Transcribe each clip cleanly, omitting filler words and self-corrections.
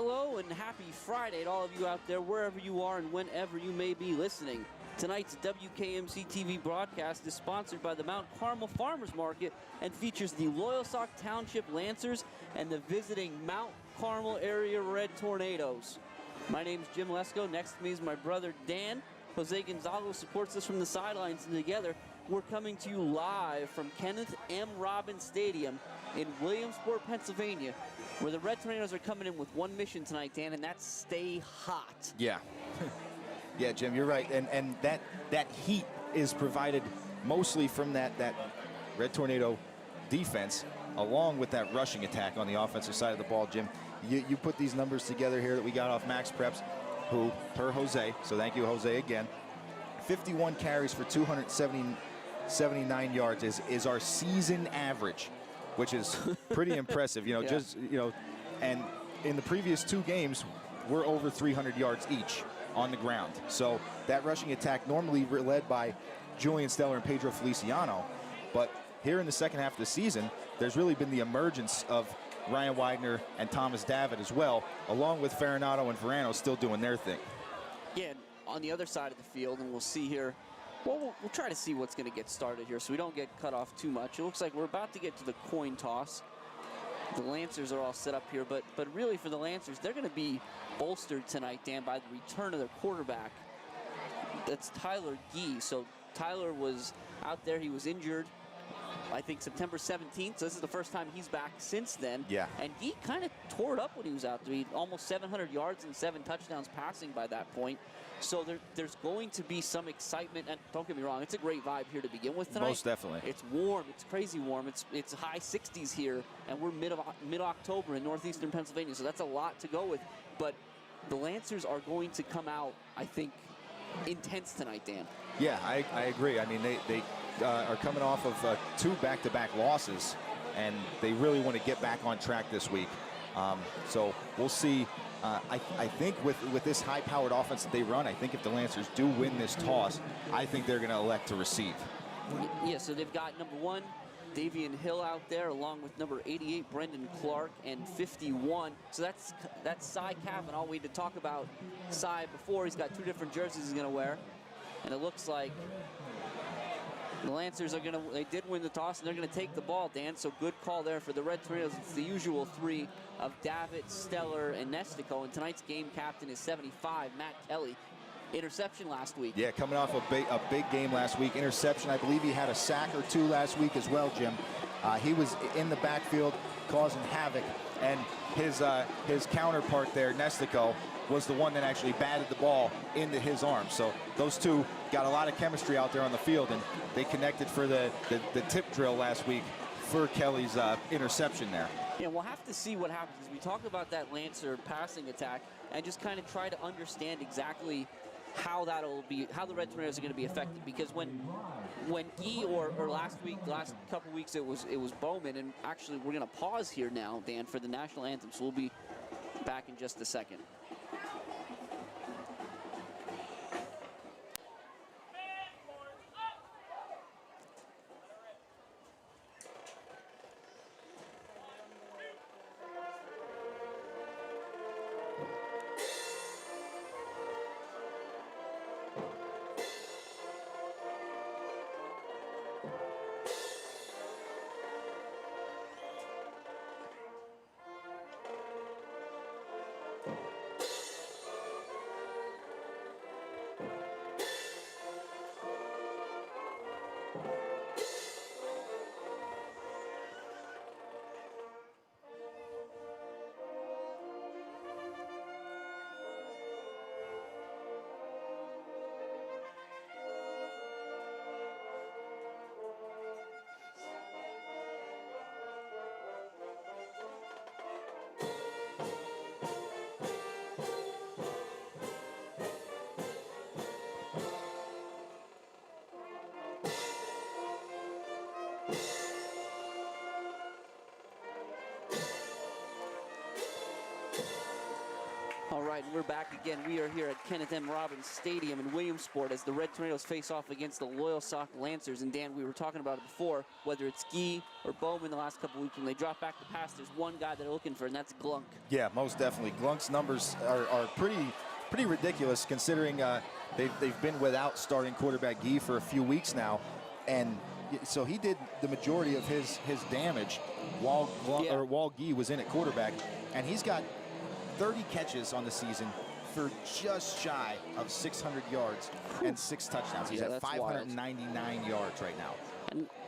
Hello and happy Friday to all of you out there, wherever you are and whenever you may be listening. Tonight's WKMC TV broadcast is sponsored by the Mount Carmel Farmers Market and features the Loyalsock Township Lancers and the visiting Mount Carmel area Red Tornadoes. My name is Jim Lesko. Next to me is my brother Dan. Jose Gonzalez supports us from the sidelines, and together we're coming to you live from Kenneth M. Robbins Stadium in Williamsport, Pennsylvania, where the Red Tornadoes are coming in with one mission tonight, Dan, and that's stay hot. Yeah. Yeah, Jim, you're right. And that heat is provided mostly from that Red Tornado defense, along with that rushing attack on the offensive side of the ball, Jim. You put these numbers together here that we got off Max Preps, who, per Jose, so thank you, Jose, again, 51 carries for 279 yards is our season average, which is pretty impressive. Yeah. And in the previous two games, we're over 300 yards each on the ground. So that rushing attack normally led by Julian Stellar and Pedro Feliciano, but here in the second half of the season, there's really been the emergence of Ryan Widener and Thomas David as well, along with Farinato and Verano still doing their thing. Yeah, on the other side of the field, and we'll see here, well, we'll try to see what's going to get started here so we don't get cut off too much. It looks like we're about to get to the coin toss. The Lancers are all set up here, but really for the Lancers, they're going to be bolstered tonight, Dan, by the return of their quarterback. That's Tyler Gee. So Tyler was out there. He was injured, I think, September 17th. So this is the first time he's back since then. Yeah. And he kind of tore it up when he was out there. He had almost 700 yards and 7 touchdowns passing by that point. So there's going to be some excitement. And don't get me wrong, it's a great vibe here to begin with tonight. Most definitely. It's warm. It's crazy warm. It's high 60s here, and we're mid-October in northeastern Pennsylvania. So that's a lot to go with. But the Lancers are going to come out, I think, intense tonight, Dan. Yeah, I agree. I mean, they are coming off of 2 back-to-back losses, and they really want to get back on track this week. So we'll see. I think with this high-powered offense that they run, I think if the Lancers do win this toss, I think they're going to elect to receive. Yeah, so they've got number 1, Davian Hill out there, along with number 88, Brendan Clark, and 51. So that's Cy Cap, and all we had to talk about Cy before. He's got 2 different jerseys he's going to wear, and it looks like the Lancers they did win the toss, and they're going to take the ball, Dan. So good call there for the Red Tornadoes. It's the usual 3 of Davitt, Stellar, and Nestico. And tonight's game captain is 75, Matt Kelly. Interception last week. Yeah, coming off a big game last week. Interception, I believe he had a sack or 2 last week as well, Jim. He was in the backfield causing havoc, and his counterpart there, Nestico, was the one that actually batted the ball into his arms. So those two got a lot of chemistry out there on the field, and they connected for the tip drill last week for Kelly's interception there. Yeah, we'll have to see what happens as we talk about that Lancer passing attack and just kind of try to understand exactly how the Red Tornadoes are going to be affected, because when Gee or last couple weeks it was Bowman, and actually we're going to pause here now, Dan, for the national anthem, so we'll be back in just a second. All right, and we're back again. We are here at Kenneth M. Robbins Stadium in Williamsport as the Red Tornadoes face off against the Loyalsock Lancers. And Dan, we were talking about it before, whether it's Guy or Bowman the last couple weeks, when they drop back to pass, there's one guy they're looking for, and that's Glunk. Yeah, most definitely. Glunk's numbers are pretty ridiculous, considering they've been without starting quarterback Guy for a few weeks now, and so he did the majority of his damage while Guy was in at quarterback, and he's got 30 catches on the season for just shy of 600 yards and 6 touchdowns. He's at 599 yards right now.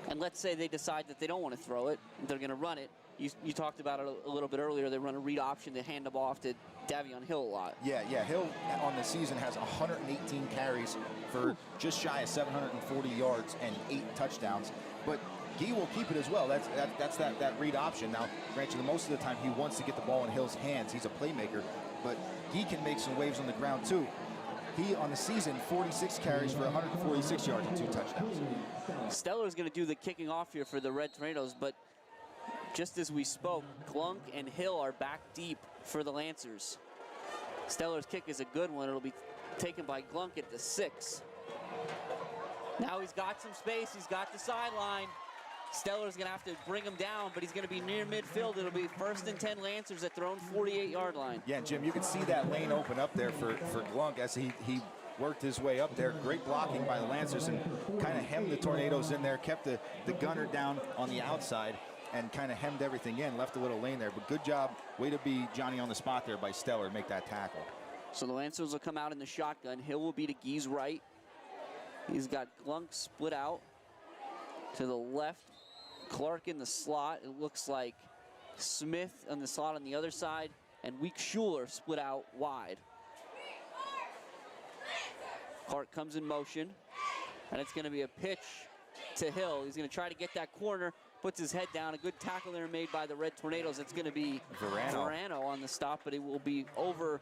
And let's say they decide that they don't want to throw it, they're going to run it. You talked about it a little bit earlier. They run a read option. They hand them off to Davion Hill a lot. Yeah. Hill on the season has 118 carries for just shy of 740 yards and 8 touchdowns. But Guy will keep it as well. That's that read option. Now, granted, most of the time he wants to get the ball in Hill's hands. He's a playmaker, but Guy can make some waves on the ground too. He, on the season, 46 carries for 146 yards and 2 touchdowns. Steller's going to do the kicking off here for the Red Tornadoes, but just as we spoke, Glunk and Hill are back deep for the Lancers. Steller's kick is a good one. It'll be taken by Glunk at the 6. Now he's got some space. He's got the sideline. Steller's going to have to bring him down, but he's going to be near midfield. It'll be 1st and 10 Lancers at their own 48-yard line. Yeah, Jim, you can see that lane open up there for Glunk as he worked his way up there. Great blocking by the Lancers and kind of hemmed the Tornadoes in there, kept the gunner down on the outside and kind of hemmed everything in, left a little lane there. But good job, way to be Johnny on the spot there by Steller, make that tackle. So the Lancers will come out in the shotgun. Hill will be to Guy's right. He's got Glunk split out to the left. Clark in the slot. It looks like Smith on the slot on the other side, and Week Schuler split out wide. Clark comes in motion, and it's going to be a pitch to Hill. He's going to try to get that corner, puts his head down. A good tackle there made by the Red Tornadoes. It's going to be Verano on the stop, but it will be over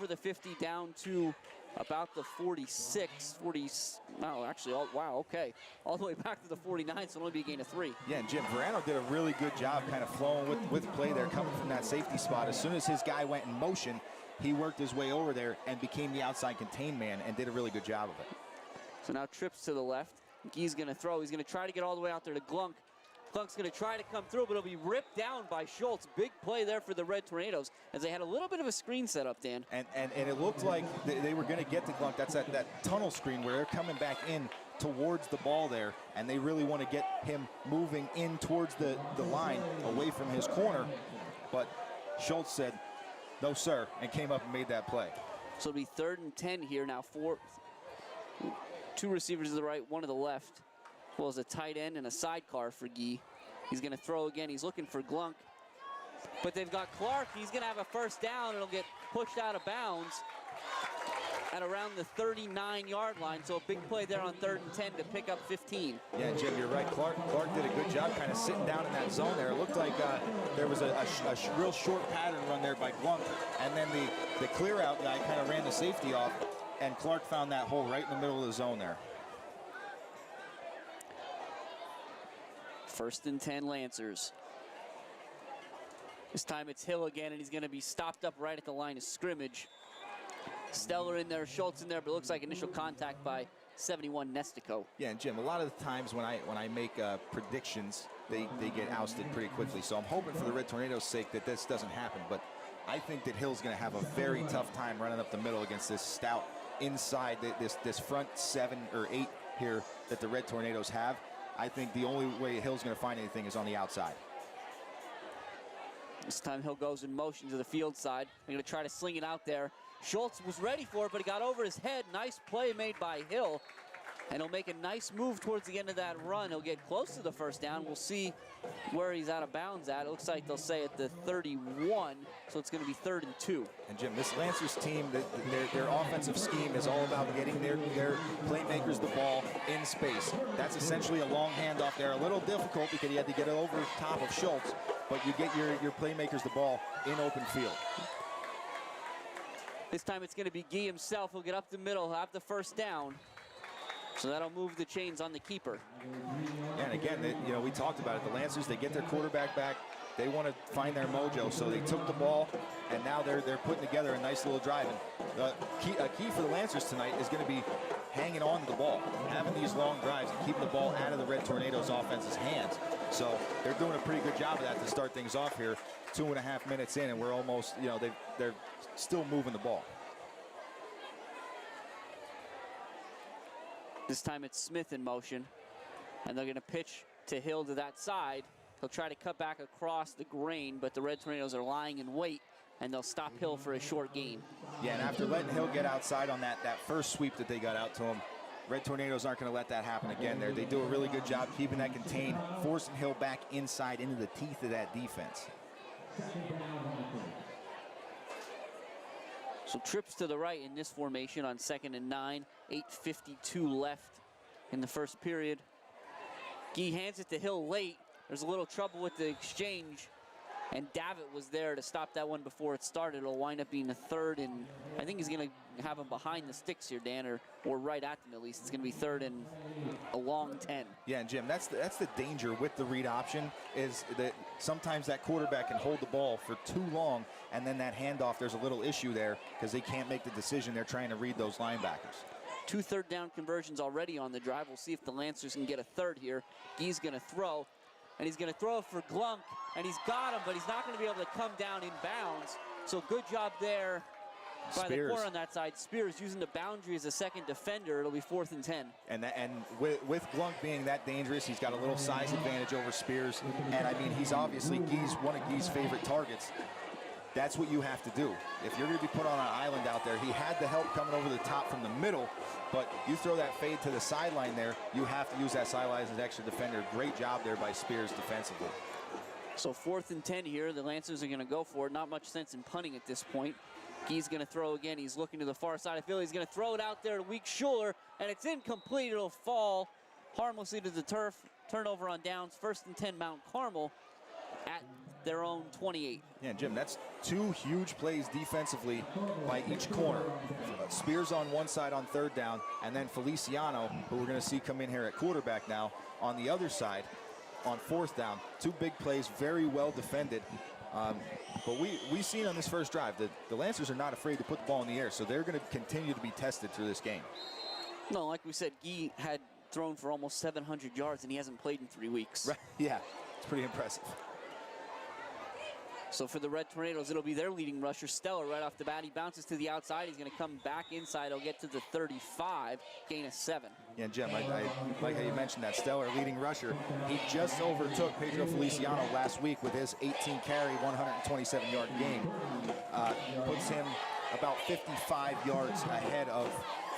the 50 down to about the 46, no, actually, wow, okay. All the way back to the 49, so it'll only be a gain of 3. Yeah, and Jim, Verano did a really good job kind of flowing with play there, coming from that safety spot. As soon as his guy went in motion, he worked his way over there and became the outside contained man and did a really good job of it. So now trips to the left. Guy's going to throw. He's going to try to get all the way out there to Glunk. Glunk's going to try to come through, but it'll be ripped down by Schultz. Big play there for the Red Tornadoes as they had a little bit of a screen set up, Dan. And it looked like they were going to get to Glunk. That's that tunnel screen where they're coming back in towards the ball there, and they really want to get him moving in towards the line away from his corner. But Schultz said, no, sir, and came up and made that play. So it'll be 3rd and 10 here now. 2 receivers to the right, 1 to the left. Well, as a tight end and a sidecar for Guy. He's going to throw again. He's looking for Glunk. But they've got Clark. He's going to have a first down. It'll get pushed out of bounds at around the 39-yard line. So a big play there on 3rd and 10 to pick up 15. Yeah, Jim, you're right. Clark did a good job kind of sitting down in that zone there. It looked like there was a real short pattern run there by Glunk. And then the clear-out guy kind of ran the safety off, and Clark found that hole right in the middle of the zone there. 1st and 10 Lancers. This time it's Hill again, and he's going to be stopped up right at the line of scrimmage. Steller in there, Schultz in there, but it looks like initial contact by 71 Nestico. Yeah, and Jim, a lot of the times when I make predictions, they get ousted pretty quickly. So I'm hoping for the Red Tornadoes' sake that this doesn't happen. But I think that Hill's going to have a very tough time running up the middle against this stout inside, this front 7 or 8 here that the Red Tornadoes have. I think the only way Hill's going to find anything is on the outside. This time Hill goes in motion to the field side. They're going to try to sling it out there. Schultz was ready for it, but he got over his head. Nice play made by Hill. And he'll make a nice move towards the end of that run. He'll get close to the first down. We'll see where he's out of bounds at. It looks like they'll say at the 31, so it's going to be 3rd and 2. And Jim, this Lancers team, their offensive scheme is all about getting their playmakers the ball in space. That's essentially a long handoff there. A little difficult because you had to get it over top of Schultz, but you get your playmakers the ball in open field. This time it's going to be Guy himself. He'll get up the middle. He'll have the first down. So that'll move the chains on the keeper. And again, we talked about it. The Lancers, they get their quarterback back. They want to find their mojo, so they took the ball, and now they're putting together a nice little drive. And a key for the Lancers tonight is going to be hanging on to the ball, having these long drives, and keeping the ball out of the Red Tornadoes' offense's hands. So they're doing a pretty good job of that to start things off here. 2.5 minutes in, and we're almost, they're still moving the ball. This time it's Smith in motion, and they're going to pitch to Hill to that side. He'll try to cut back across the grain, but the Red Tornadoes are lying in wait, and they'll stop Hill for a short gain. Yeah, and after letting Hill get outside on that first sweep that they got out to him, Red Tornadoes aren't going to let that happen again there. They do a really good job keeping that contained, forcing Hill back inside into the teeth of that defense. So trips to the right in this formation on 2nd and 9. 8:52 left in the first period. Gee hands it to Hill late. There's a little trouble with the exchange, and Davitt was there to stop that one before it started. It'll wind up being a 3rd, and I think he's going to have him behind the sticks here, Dan, or right at them at least. It's going to be 3rd and a long 10. Yeah, and Jim, that's the danger with the read option, is that sometimes that quarterback can hold the ball for too long, and then that handoff, there's a little issue there because they can't make the decision. They're trying to read those linebackers. 2 third down conversions already on the drive. We'll see if the Lancers can get a 3rd here. Guy's going to throw, and he's going to throw it for Glunk, and he's got him, but he's not going to be able to come down in bounds. So good job there by the corner on that side. Spears using the boundary as a second defender. It'll be 4th and 10. And with Glunk being that dangerous, he's got a little size advantage over Spears. And I mean, he's obviously one of Guy's favorite targets. That's what you have to do. If you're going to be put on an island out there, he had the help coming over the top from the middle, but you throw that fade to the sideline there, you have to use that sideline as an extra defender. Great job there by Spears defensively. So 4th and 10 here. The Lancers are going to go for it. Not much sense in punting at this point. Guy's going to throw again. He's looking to the far side. I feel he's going to throw it out there to Weak Schuler, and it's incomplete. It'll fall harmlessly to the turf. Turnover on downs. 1st and 10 Mount Carmel at their own 28. Yeah, Jim, that's 2 huge plays defensively by each corner. Spears on one side on 3rd down, and then Feliciano, who we're going to see come in here at quarterback now, on the other side on 4th down. 2 big plays, very well defended. But we've seen on this first drive that the Lancers are not afraid to put the ball in the air, so they're going to continue to be tested through this game. No, like we said, Guy had thrown for almost 700 yards, and he hasn't played in 3 weeks. Right. Yeah, it's pretty impressive. So for the Red Tornadoes, it'll be their leading rusher, Stellar, right off the bat. He bounces to the outside. He's going to come back inside. He'll get to the 35, gain of 7. Yeah, Jim, I like how you mentioned that. Stellar, leading rusher. He just overtook Pedro Feliciano last week with his 18-carry, 127-yard game. Puts him about 55 yards ahead of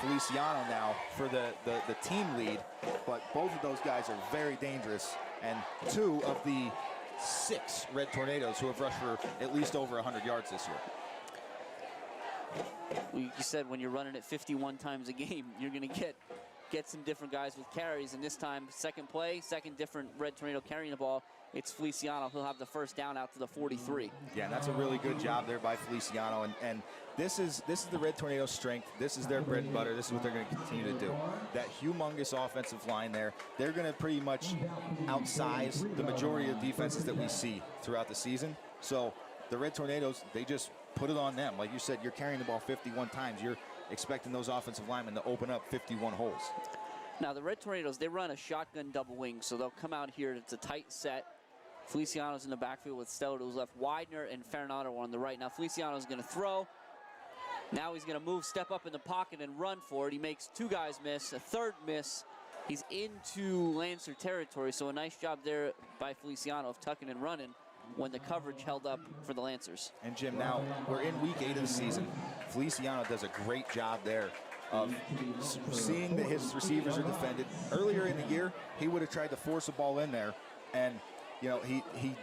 Feliciano now for the team lead. But both of those guys are very dangerous. And 2 of the 6 Red Tornadoes who have rushed for at least over 100 yards this year. Well, you said when you're running it 51 times a game, you're going to get some different guys with carries. And this time, second play, second different Red Tornado carrying the ball. It's Feliciano. He'll have the 1st down out to the 43. Yeah, and that's a really good job there by Feliciano. And this is the Red Tornado's strength. This is their bread and butter. This is what they're going to continue to do. That humongous offensive line there, they're going to pretty much outsize the majority of defenses that we see throughout the season. So the Red Tornadoes, they just put it on them. Like you said, you're carrying the ball 51 times. You're expecting those offensive linemen to open up 51 holes. Now, the Red Tornadoes, they run a shotgun double wing, so they'll come out here. It's a tight set. Feliciano's in the backfield with Stellar to his left. Widener and Farinata on the right. Now, Feliciano's going to throw. Now he's going to move, step up in the pocket, and run for it. He makes 2 guys miss, a 3rd miss. He's into Lancer territory, so a nice job there by Feliciano of tucking and running when the coverage held up for the Lancers. And Jim, now we're in week 8 of the season. Feliciano does a great job there of seeing that his receivers are defended. Earlier in the year, he would have tried to force a ball in there, and he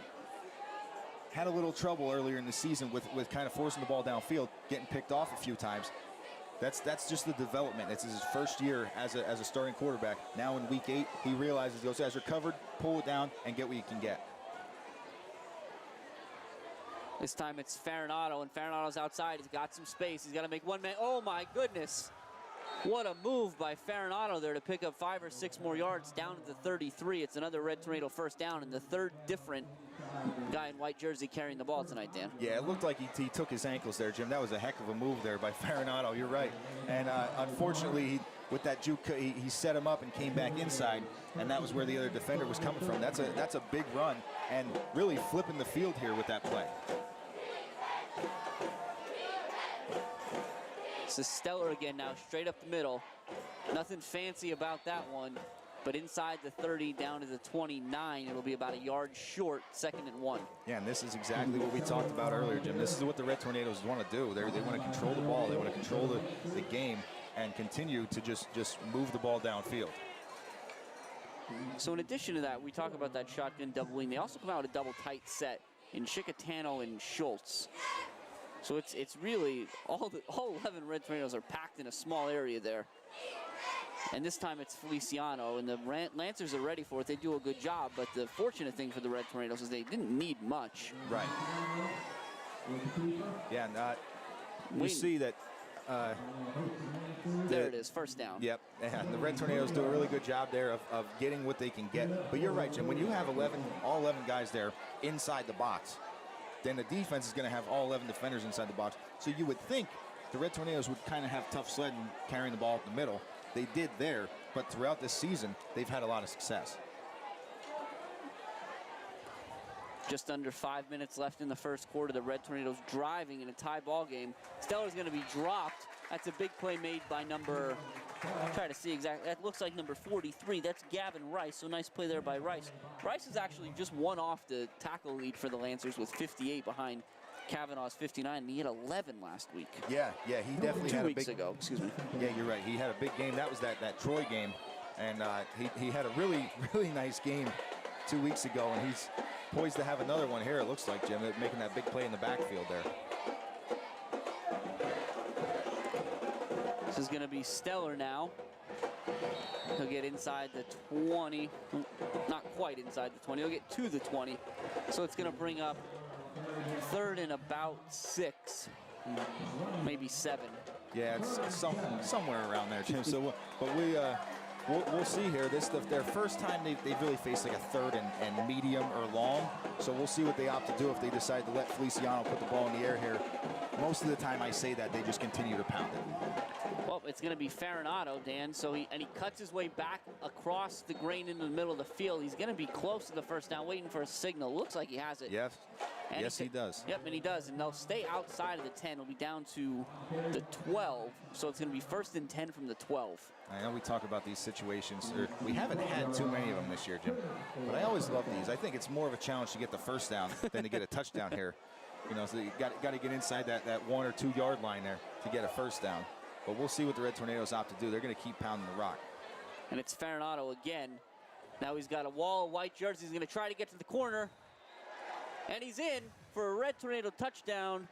had a little trouble earlier in the season with kind of forcing the ball downfield, getting picked off a few times. That's just the development. It's his first year as a starting quarterback. Now in week 8, he realizes those guys are covered, pull it down, and get what you can get. This time it's Farinata, and Farinato's outside. He's got some space. He's got to make one man. Oh, my goodness. What a move by Farinado there to pick up 5 or 6 more yards down to the 33. It's another Red Tornado first down and the third different guy in white jersey carrying the ball tonight, Dan. Yeah, it looked like he took his ankles there, Jim. That was a heck of a move there by Farinado. You're right. And unfortunately, with that juke, he set him up and came back inside, and that was where the other defender was coming from. That's a big run and really flipping the field here with that play. This is Stellar again now, straight up the middle. Nothing fancy about that one, but inside the 30 down to the 29, it'll be about a yard short, 2nd and 1. Yeah, and this is exactly what we talked about earlier, Jim. This is what the Red Tornadoes want to do. They want to control the ball. They want to control the game and continue to just move the ball downfield. So in addition to that, we talk about that shotgun double wing. They also come out with a double tight set in Chicatano and Schultz. So it's really, all 11 Red Tornadoes are packed in a small area there. And this time it's Feliciano, and the Lancers are ready for it. They do a good job, but the fortunate thing for the Red Tornadoes is they didn't need much. Right. Yeah, we see that. There it is, first down. Yep, and the Red Tornadoes do a really good job there of getting what they can get. But you're right, Jim. When you have all 11 guys there inside the box, then the defense is going to have all 11 defenders inside the box. So you would think the Red Tornadoes would kind of have tough sledding carrying the ball up the middle. They did there, but throughout this season, they've had a lot of success. Just under 5 minutes left in the first quarter. The Red Tornadoes driving in a tie ball game. Stellar's going to be dropped. That's a big play made by number, try to see exactly, that looks like number 43. That's Gavin Rice, so nice play there by Rice. Rice is actually just one off the tackle lead for the Lancers with 58 behind Kavanaugh's 59, and he had 11 last week. Yeah, he definitely had a big... 2 weeks ago, excuse me. Yeah, you're right. He had a big game. That was that Troy game, and he had a really nice game 2 weeks ago, and he's poised to have another one here, it looks like, Jim, making that big play in the backfield there. This is going to be Stellar now. He'll get inside the 20, not quite inside the 20, he'll get to the 20. So it's going to bring up 3rd and about 6, maybe 7. Yeah, it's somewhere around there, Jim. So, but we'll see here. This their first time they've really faced like a 3rd and medium or long. So we'll see what they opt to do if they decide to let Feliciano put the ball in the air here. Most of the time I say that, they just continue to pound it. Well, it's going to be Farinado, Dan. So he cuts his way back across the grain into the middle of the field. He's going to be close to the first down, waiting for a signal. Looks like he has it. Yes. Yes, he does. Yep, and he does. And they'll stay outside of the 10. It'll be down to the 12. So it's going to be 1st and 10 from the 12. I know we talk about these situations. We haven't had too many of them this year, Jim. But I always love these. I think it's more of a challenge to get the first down than to get a touchdown here. You know, so you got to get inside that 1 or 2 yard line there to get a first down. But we'll see what the Red Tornadoes opt to do. They're going to keep pounding the rock. And it's Farinado again. Now he's got a wall of white jerseys. He's going to try to get to the corner. And he's in for a Red Tornado touchdown.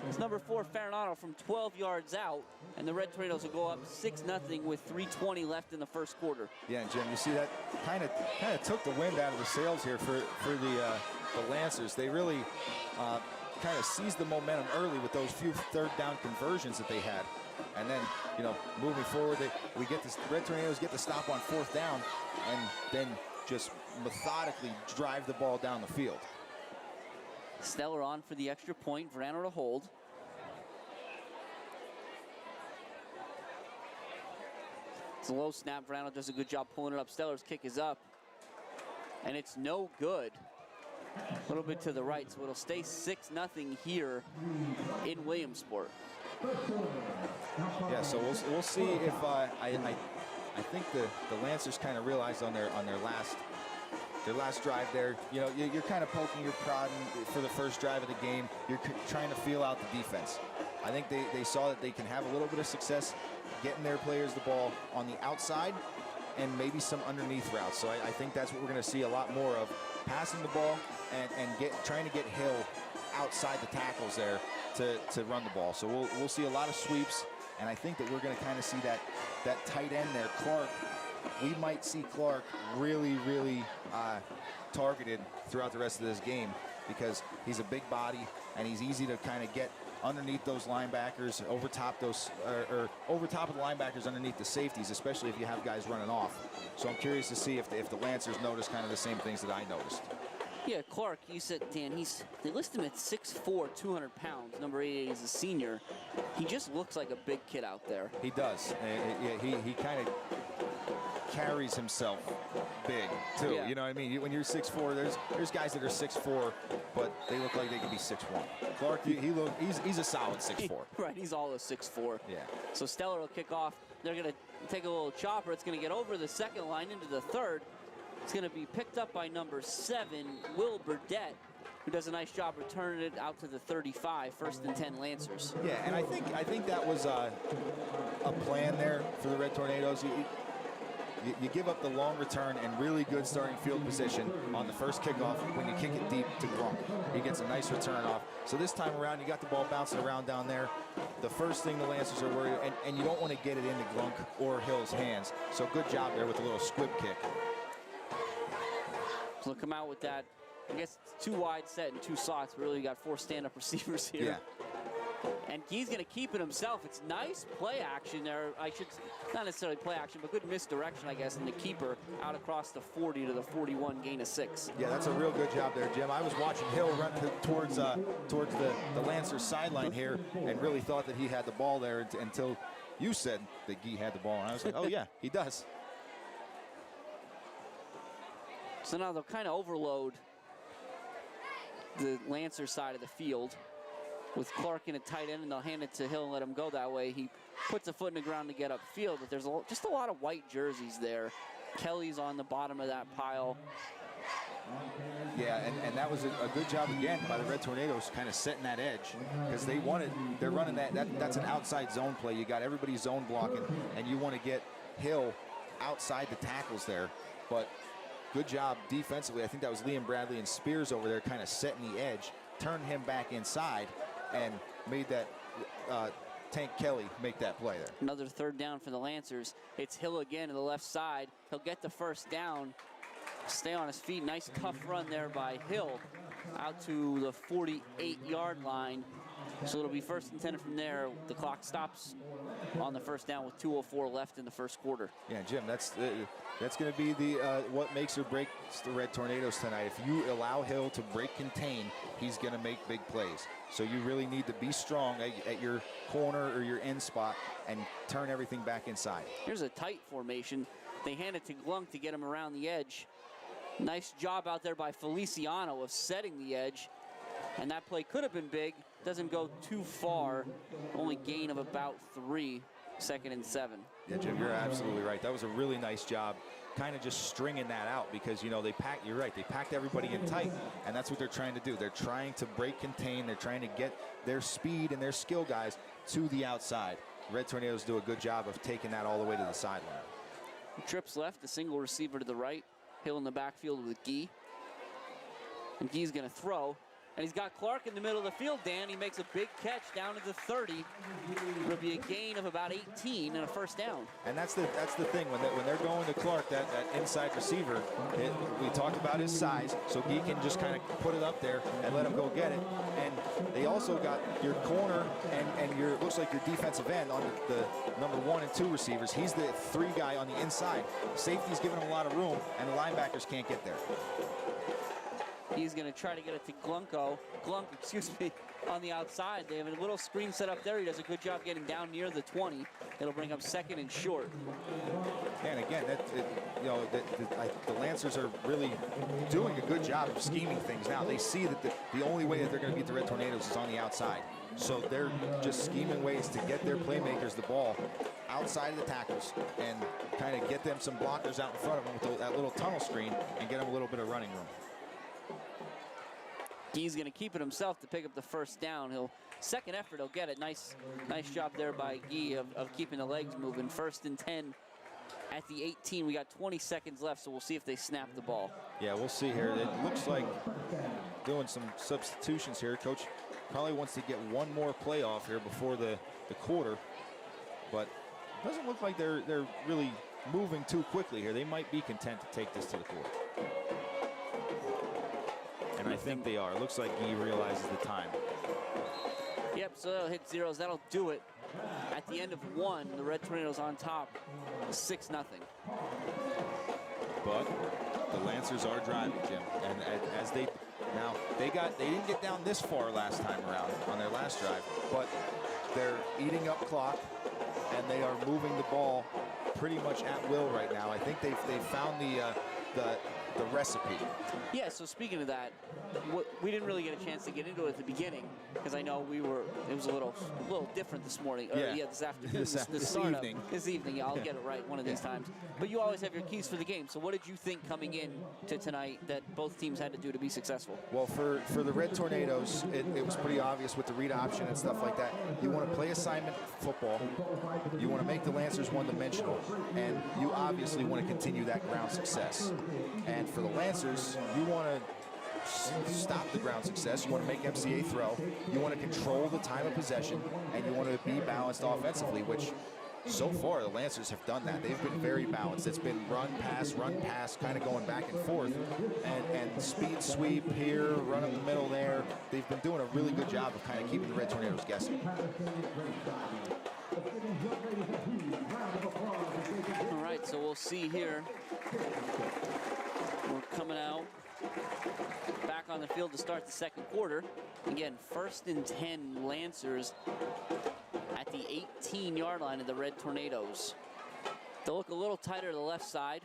It's number 4, Farinado, from 12 yards out. And the Red Tornadoes will go up 6-0 with 3:20 left in the first quarter. Yeah, and Jim, you see that kind of took the wind out of the sails here for the Lancers. They really kind of seized the momentum early with those few 3rd down conversions that they had. And then, you know, moving forward, the Red Tornadoes get the stop on 4th down and then just methodically drive the ball down the field. Stellar on for the extra point. Verano to hold. It's a low snap. Verano does a good job pulling it up. Stellar's kick is up. And it's no good. A little bit to the right, so it'll stay 6-0 here in Williamsport. Yeah, so we'll see if I think the Lancers kind of realized on their last drive there, you know, you're kind of poking your prod for the first drive of the game. You're trying to feel out the defense. I think they saw that they can have a little bit of success getting their players the ball on the outside and maybe some underneath routes. So I think that's what we're going to see a lot more of, passing the ball and trying to get Hill outside the tackles there to run the ball. So we'll see a lot of sweeps, and I think that we're going to kind of see that tight end there, Clark. We might see Clark really targeted throughout the rest of this game because he's a big body and he's easy to kind of get underneath those linebackers, over top those, or over top of the linebackers underneath the safeties, especially if you have guys running off. So I'm curious to see if the Lancers notice kind of the same things that I noticed. Yeah, Clark, you said, Dan, they list him at 6'4", 200 pounds. Number 88 is a senior. He just looks like a big kid out there. He does. He kind of carries himself big, too. Yeah. You know what I mean? When you're 6'4", there's guys that are 6'4", but they look like they could be 6'1". Clark, he's a solid 6'4". Right, he's all a 6'4". Yeah. So Stellar will kick off. They're going to take a little chopper. It's going to get over the second line into the third. It's going to be picked up by number 7, Will Burdett, who does a nice job returning it out to the 35, 1st and 10 Lancers. Yeah, and I think that was a plan there for the Red Tornadoes. You give up the long return and really good starting field position on the first kickoff when you kick it deep to Glunk. He gets a nice return off. So this time around, you got the ball bouncing around down there. The first thing the Lancers are worried, and you don't want to get it into Glunk or Hill's hands. So good job there with a little squib kick. So they'll come out with that. I guess it's 2 wide set and 2 slots. But really, you got 4 stand-up receivers here. Yeah. And he's going to keep it himself. It's nice play action there. Not necessarily play action, but good misdirection, I guess, in the keeper out across the 40 to the 41, gain of 6. Yeah, that's a real good job there, Jim. I was watching Hill run towards the Lancers sideline here and really thought that he had the ball there until you said that he had the ball. And I was like, oh, yeah, he does. So now they'll kind of overload the Lancer side of the field with Clark in a tight end, and they'll hand it to Hill and let him go that way. He puts a foot in the ground to get upfield, but there's just a lot of white jerseys there. Kelly's on the bottom of that pile. Yeah, and that was a good job again by the Red Tornadoes, kind of setting that edge, because they're running that's an outside zone play. You got everybody zone blocking, and you want to get Hill outside the tackles there, but good job defensively. I think that was Liam Bradley and Spears over there kind of setting the edge, turned him back inside, and made that Tank Kelly make that play there. Another 3rd down for the Lancers. It's Hill again to the left side. He'll get the 1st down, stay on his feet. Nice tough run there by Hill out to the 48-yard line. So it'll be 1st and 10 from there. The clock stops on the 1st down with 2:04 left in the 1st quarter. Yeah, Jim, that's going to be what makes or breaks the Red Tornadoes tonight. If you allow Hill to break contain, he's going to make big plays. So you really need to be strong at your corner or your end spot and turn everything back inside. Here's a tight formation. They hand it to Glunk to get him around the edge. Nice job out there by Feliciano of setting the edge. And that play could have been big. Doesn't go too far. Only gain of about 3, 2nd and 7. Yeah, Jim, you're absolutely right. That was a really nice job, kind of just stringing that out, because, you know, you're right, they packed everybody in tight, and that's what they're trying to do. They're trying to break contain. They're trying to get their speed and their skill guys to the outside. Red Tornadoes do a good job of taking that all the way to the sideline. Trips left, a single receiver to the right. Hill in the backfield with Gee. And Gee's going to throw. And he's got Clark in the middle of the field, Dan. He makes a big catch down to the 30. It'll be a gain of about 18 and a 1st down. And that's the thing. When they're going to Clark, that inside receiver, we talked about his size, so he can just kind of put it up there and let him go get it. And they also got your corner and your, looks like your defensive end on the number 1 and 2 receivers. He's the 3 guy on the inside. Safety's giving him a lot of room, and the linebackers can't get there. He's going to try to get it to Glunk, on the outside. They have a little screen set up there. He does a good job getting down near the 20. It'll bring up 2nd and short. And again, the Lancers are really doing a good job of scheming things now. They see that the only way that they're going to beat the Red Tornadoes is on the outside. So they're just scheming ways to get their playmakers the ball outside of the tackles and kind of get them some blockers out in front of them with that little tunnel screen and get them a little bit of running room. He's going to keep it himself to pick up the 1st down. Second effort, he'll get it. Nice job there by Gee of keeping the legs moving. 1st and 10 at the 18. We got 20 seconds left, so we'll see if they snap the ball. Yeah, we'll see here. It looks like doing some substitutions here. Coach probably wants to get one more play off here before the quarter, but it doesn't look like they're really moving too quickly here. They might be content to take this to the quarter. And I think they are. It looks like he realizes the time. Yeah, Yep, so that'll hit zeros. That'll do it. At the end of one, the Red Tornadoes on top, 6-0. But the Lancers are driving, Jim, and as they didn't get down this far last time around on their last drive, but they're eating up clock and they are moving the ball pretty much at will right now. I think they've found the recipe. Yeah, so speaking of that, we didn't really get a chance to get into it at the beginning because I know it was a little different this morning. This afternoon. This evening. Yeah, I'll get it right one of these times. But you always have your keys for the game. So what did you think coming in to tonight that both teams had to do to be successful? Well, for the Red Tornadoes, it was pretty obvious with the read option and stuff like that. You want to play assignment football. You want to make the Lancers one-dimensional. And you obviously want to continue that ground success. And for the Lancers, you want to stop the ground success. You want to make MCA throw. You want to control the time of possession, and you want to be balanced offensively, which so far the Lancers have done that. They've been very balanced. It's been run, pass, kind of going back and forth, and speed sweep here, run up the middle there. They've been doing a really good job of kind of keeping the Red Tornadoes guessing. All right, so we'll see here. We're coming out back on the field to start the second quarter. Again, 1st and 10 Lancers at the 18-yard line of the Red Tornadoes. They'll look a little tighter to the left side.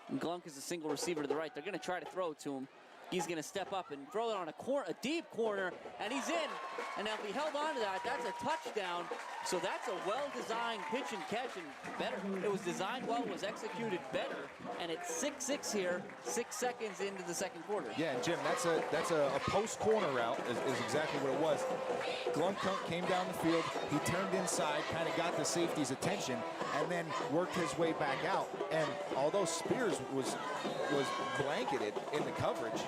And Glunk is a single receiver to the right. They're going to try to throw it to him. He's going to step up and throw it on a deep corner, and he's in. And now if he held on to that, that's a touchdown. So that's a well-designed pitch and catch, and better. It was designed well, was executed better, and it's 6-6 here, 6 seconds into the second quarter. Yeah, and Jim, that's a post corner route is exactly what it was. Glunk came down the field, he turned inside, kind of got the safety's attention, and then worked his way back out. And although Spears was blanketed in the coverage,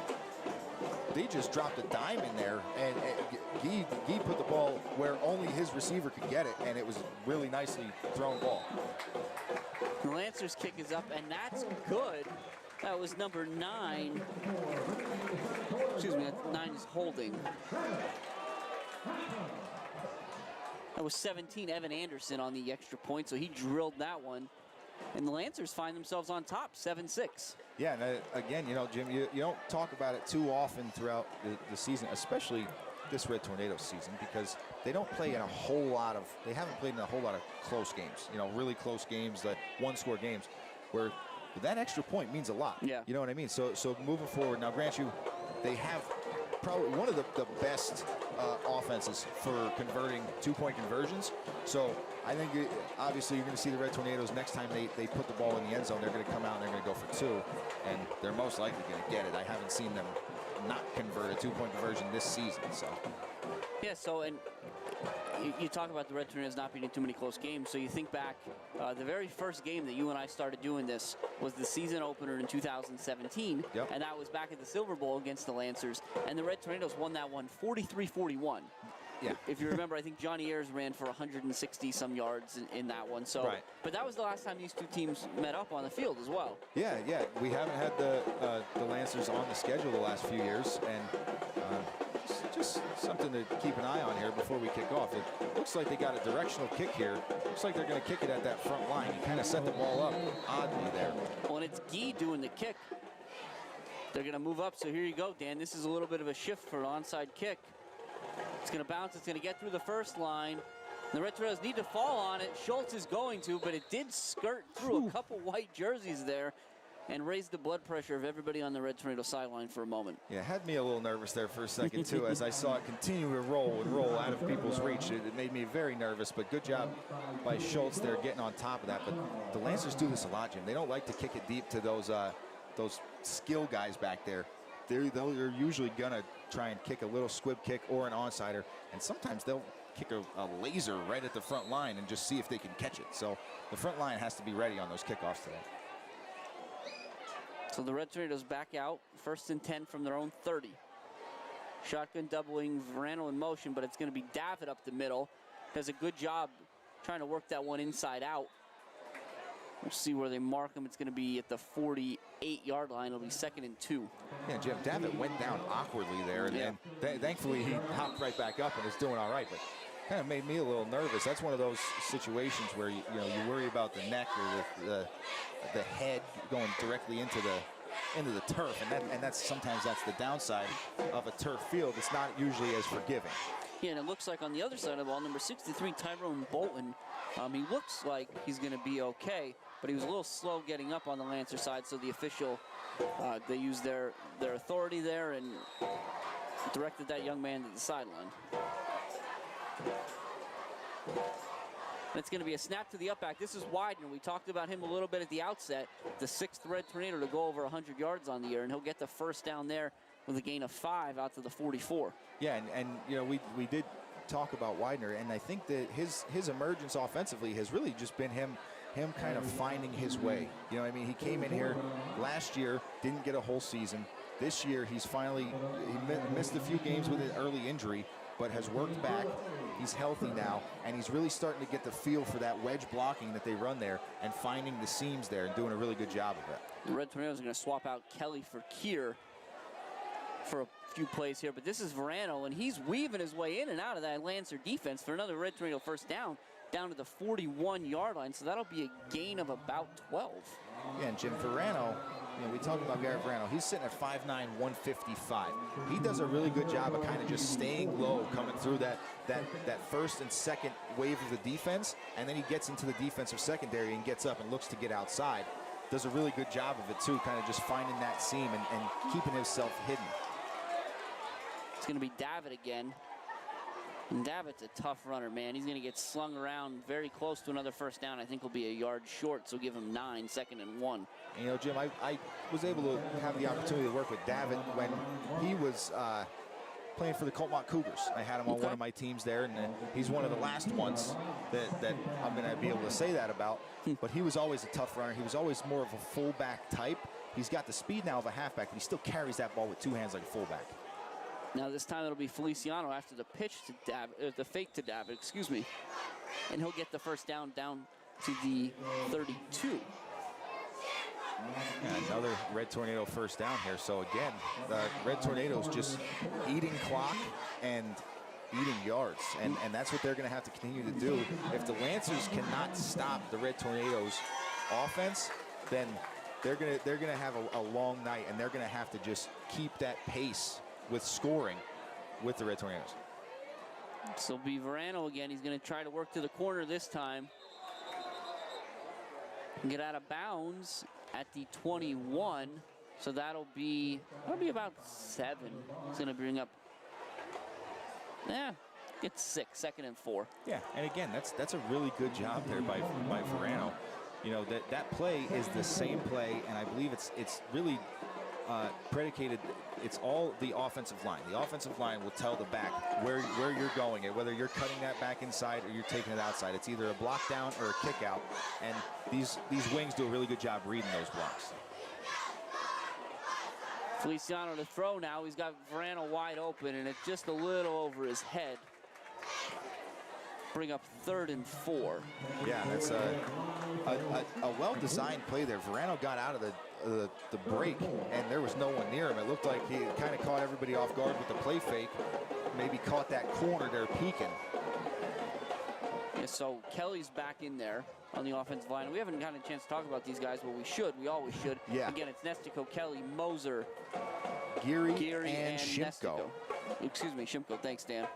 they just dropped a dime in there, and Guy put the ball where only his receiver could get it, and it was a really nicely thrown ball. The Lancers kick is up, and that's good. That was number 9. Excuse me, 9 is holding. That was 17, Evan Anderson on the extra point, so he drilled that one. And the Lancers find themselves on top, 7-6. Yeah, and again, Jim, you don't talk about it too often throughout the season, especially this Red Tornadoes season, because they don't play in a whole lot of, they haven't played in a whole lot of close games, really close games, like one-score games, where that extra point means a lot. Yeah. You know what I mean? So moving forward, now grant you, they have probably one of the best offenses for converting two-point conversions. So I think obviously you're going to see the Red Tornadoes next time they put the ball in the end zone, they're going to come out and they're going to go for 2, and they're most likely going to get it. I haven't seen them not convert a two-point conversion this season. So yeah, so and you talk about the Red Tornadoes not being in too many close games. So you think back, the very first game that you and I started doing this was the season opener in 2017. Yep. And that was back at the Silver Bowl against the Lancers. And the Red Tornadoes won that one 43-41. Yeah. If you remember, I think Johnny Ayers ran for 160-some yards in that one. So, right. But that was the last time these two teams met up on the field as well. Yeah. We haven't had the Lancers on the schedule the last few years, and just something to keep an eye on here before we kick off. It looks like they got a directional kick here. Looks like they're going to kick it at that front line. You kind of set the ball up oddly there. Well, and it's Guy doing the kick. They're going to move up. So here you go, Dan. This is a little bit of a shift for an onside kick. It's going to bounce. It's going to get through the first line. The Red Tornadoes need to fall on it. Schultz is going to, but it did skirt through a couple white jerseys there and raised the blood pressure of everybody on the Red Tornado sideline for a moment. Yeah, had me a little nervous there for a second, too, as I saw it continue to roll out of people's reach. It made me very nervous, but good job by Schultz there getting on top of that. But the Lancers do this a lot, Jim. They don't like to kick it deep to those skill guys back there. They're usually going to try and kick a little squib kick or an onsider, and sometimes they'll kick a laser right at the front line and just see if they can catch it. So the front line has to be ready on those kickoffs today. So the Red Tornadoes back out, 1st and 10 from their own 30. Shotgun doubling, Verano in motion, but it's going to be David up the middle. Does a good job trying to work that one inside out. We'll see where they mark him. It's going to be at the 48-yard line. It'll be 2nd and 2. Yeah, Jim, David went down awkwardly there, and thankfully he hopped right back up and is doing all right. But kind of made me a little nervous. That's one of those situations where you worry about the neck or the head going directly into the turf, and that's sometimes the downside of a turf field. It's not usually as forgiving. Yeah, and it looks like on the other side of the ball, number 63, Tyrone Bolton, he looks like he's going to be okay, but he was a little slow getting up on the Lancer side, so the official, they used their authority there and directed that young man to the sideline. It's going to be a snap to the up back. This is Widener. We talked about him a little bit at the outset. The 6th Red Tornado to go over 100 yards on the year, and he'll get the first down there with a gain of 5 out to the 44. Yeah, and we did talk about Widener, and I think that his emergence offensively has really just been him kind of finding his way. I mean, he came in here last year, didn't get a whole season. This year, he missed a few games with an early injury, but has worked back. He's healthy now, and he's really starting to get the feel for that wedge blocking that they run there and finding the seams there and doing a really good job of it. The Red Tornadoes are going to swap out Kelly for Kier for a few plays here, but this is Verano, and he's weaving his way in and out of that Lancer defense for another Red Tornado first down to the 41-yard line, so that'll be a gain of about 12. Yeah, and Jim Verano, we talked about Garrett Verano. He's sitting at 5'9", 155. He does a really good job of kind of just staying low, coming through that first and second wave of the defense, and then he gets into the defensive secondary and gets up and looks to get outside. Does a really good job of it, too, kind of just finding that seam and keeping himself hidden. It's going to be Davitt again. And Davitt's a tough runner, man. He's going to get slung around very close to another first down. I think he'll be a yard short, so give him 9, 2nd and 1. Jim, I was able to have the opportunity to work with Davitt when he was playing for the Coltmont Cougars. I had him on one of my teams there, and he's one of the last ones that I'm going to be able to say that about. But he was always a tough runner. He was always more of a fullback type. He's got the speed now of a halfback, but he still carries that ball with 2 hands like a fullback. Now this time it'll be Feliciano after the pitch to Davitt, the fake to Davitt, excuse me. And he'll get the first down to the 32. Yeah, another Red Tornado first down here. So again, the Red Tornadoes just eating clock and eating yards, and that's what they're going to have to continue to do. If the Lancers cannot stop the Red Tornadoes offense, then they're gonna have a long night, and they're going to have to just keep that pace with scoring with the Red Tornadoes. So it'll be Verano again. He's going to try to work to the corner this time. Get out of bounds at the 21. So that'll be about 7. It's going to bring up, it's 6, 2nd and 4. Yeah, and again, that's a really good job there by Verano. That play is the same play, and I believe it's really predicated. It's all the offensive line. The offensive line will tell the back where you're going, and whether you're cutting that back inside or you're taking it outside. It's either a block down or a kick out, and these wings do a really good job reading those blocks. Feliciano to throw now. He's got Verano wide open, and it's just a little over his head. Bring up 3rd and 4. Yeah, that's a well-designed play there. Verano got out of the break, and there was no one near him. It looked like he kind of caught everybody off guard with the play fake. Maybe caught that corner there peeking. Yeah, so Kelly's back in there on the offensive line. We haven't gotten a chance to talk about these guys, but we should. We always should. Yeah. Again, it's Nestico, Kelly, Moser, Geary and Shimko. Nestico. Excuse me, Shimko. Thanks, Dan.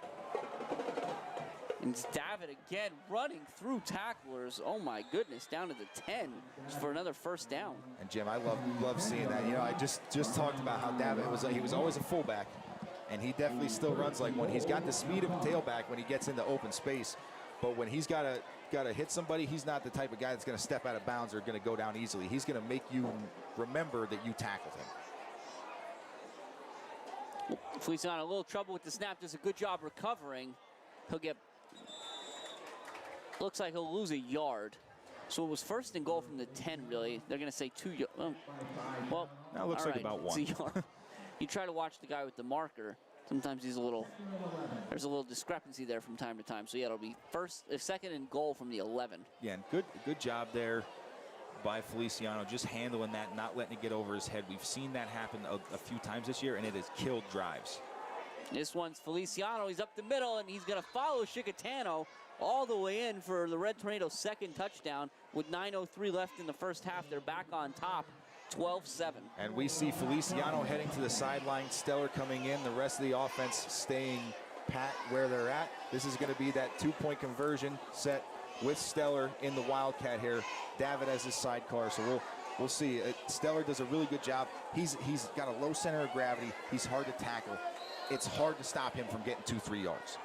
And it's Davitt again running through tacklers. Oh my goodness, down to the 10 for another first down. And Jim, I love seeing that. I just talked about how Davitt he was always a fullback, and he definitely still runs like one. He's got the speed of a tailback when he gets into open space, but when he's got to hit somebody, he's not the type of guy that's going to step out of bounds or going to go down easily. He's going to make you remember that you tackled him. Feliciano, a little trouble with the snap. Does a good job recovering. Looks like he'll lose a yard. So it was 1st and goal from the 10, really. They're going to say 2 yards. Well, that looks like about 1. You try to watch the guy with the marker. Sometimes there's a little discrepancy there from time to time. So yeah, it'll be 2nd and goal from the 11. Yeah, and good job there by Feliciano, just handling that, not letting it get over his head. We've seen that happen a few times this year, and it has killed drives. This one's Feliciano. He's up the middle, and he's going to follow Chicatano all the way in for the Red Tornadoes' second touchdown. With 9:03 left in the first half, they're back on top, 12-7. And we see Feliciano heading to the sideline, Stellar coming in, the rest of the offense staying pat where they're at. This is going to be that two-point conversion set with Stellar in the Wildcat here. David as his sidecar, so we'll see. Stellar does a really good job. He's got a low center of gravity. He's hard to tackle. It's hard to stop him from getting 2-3 yards.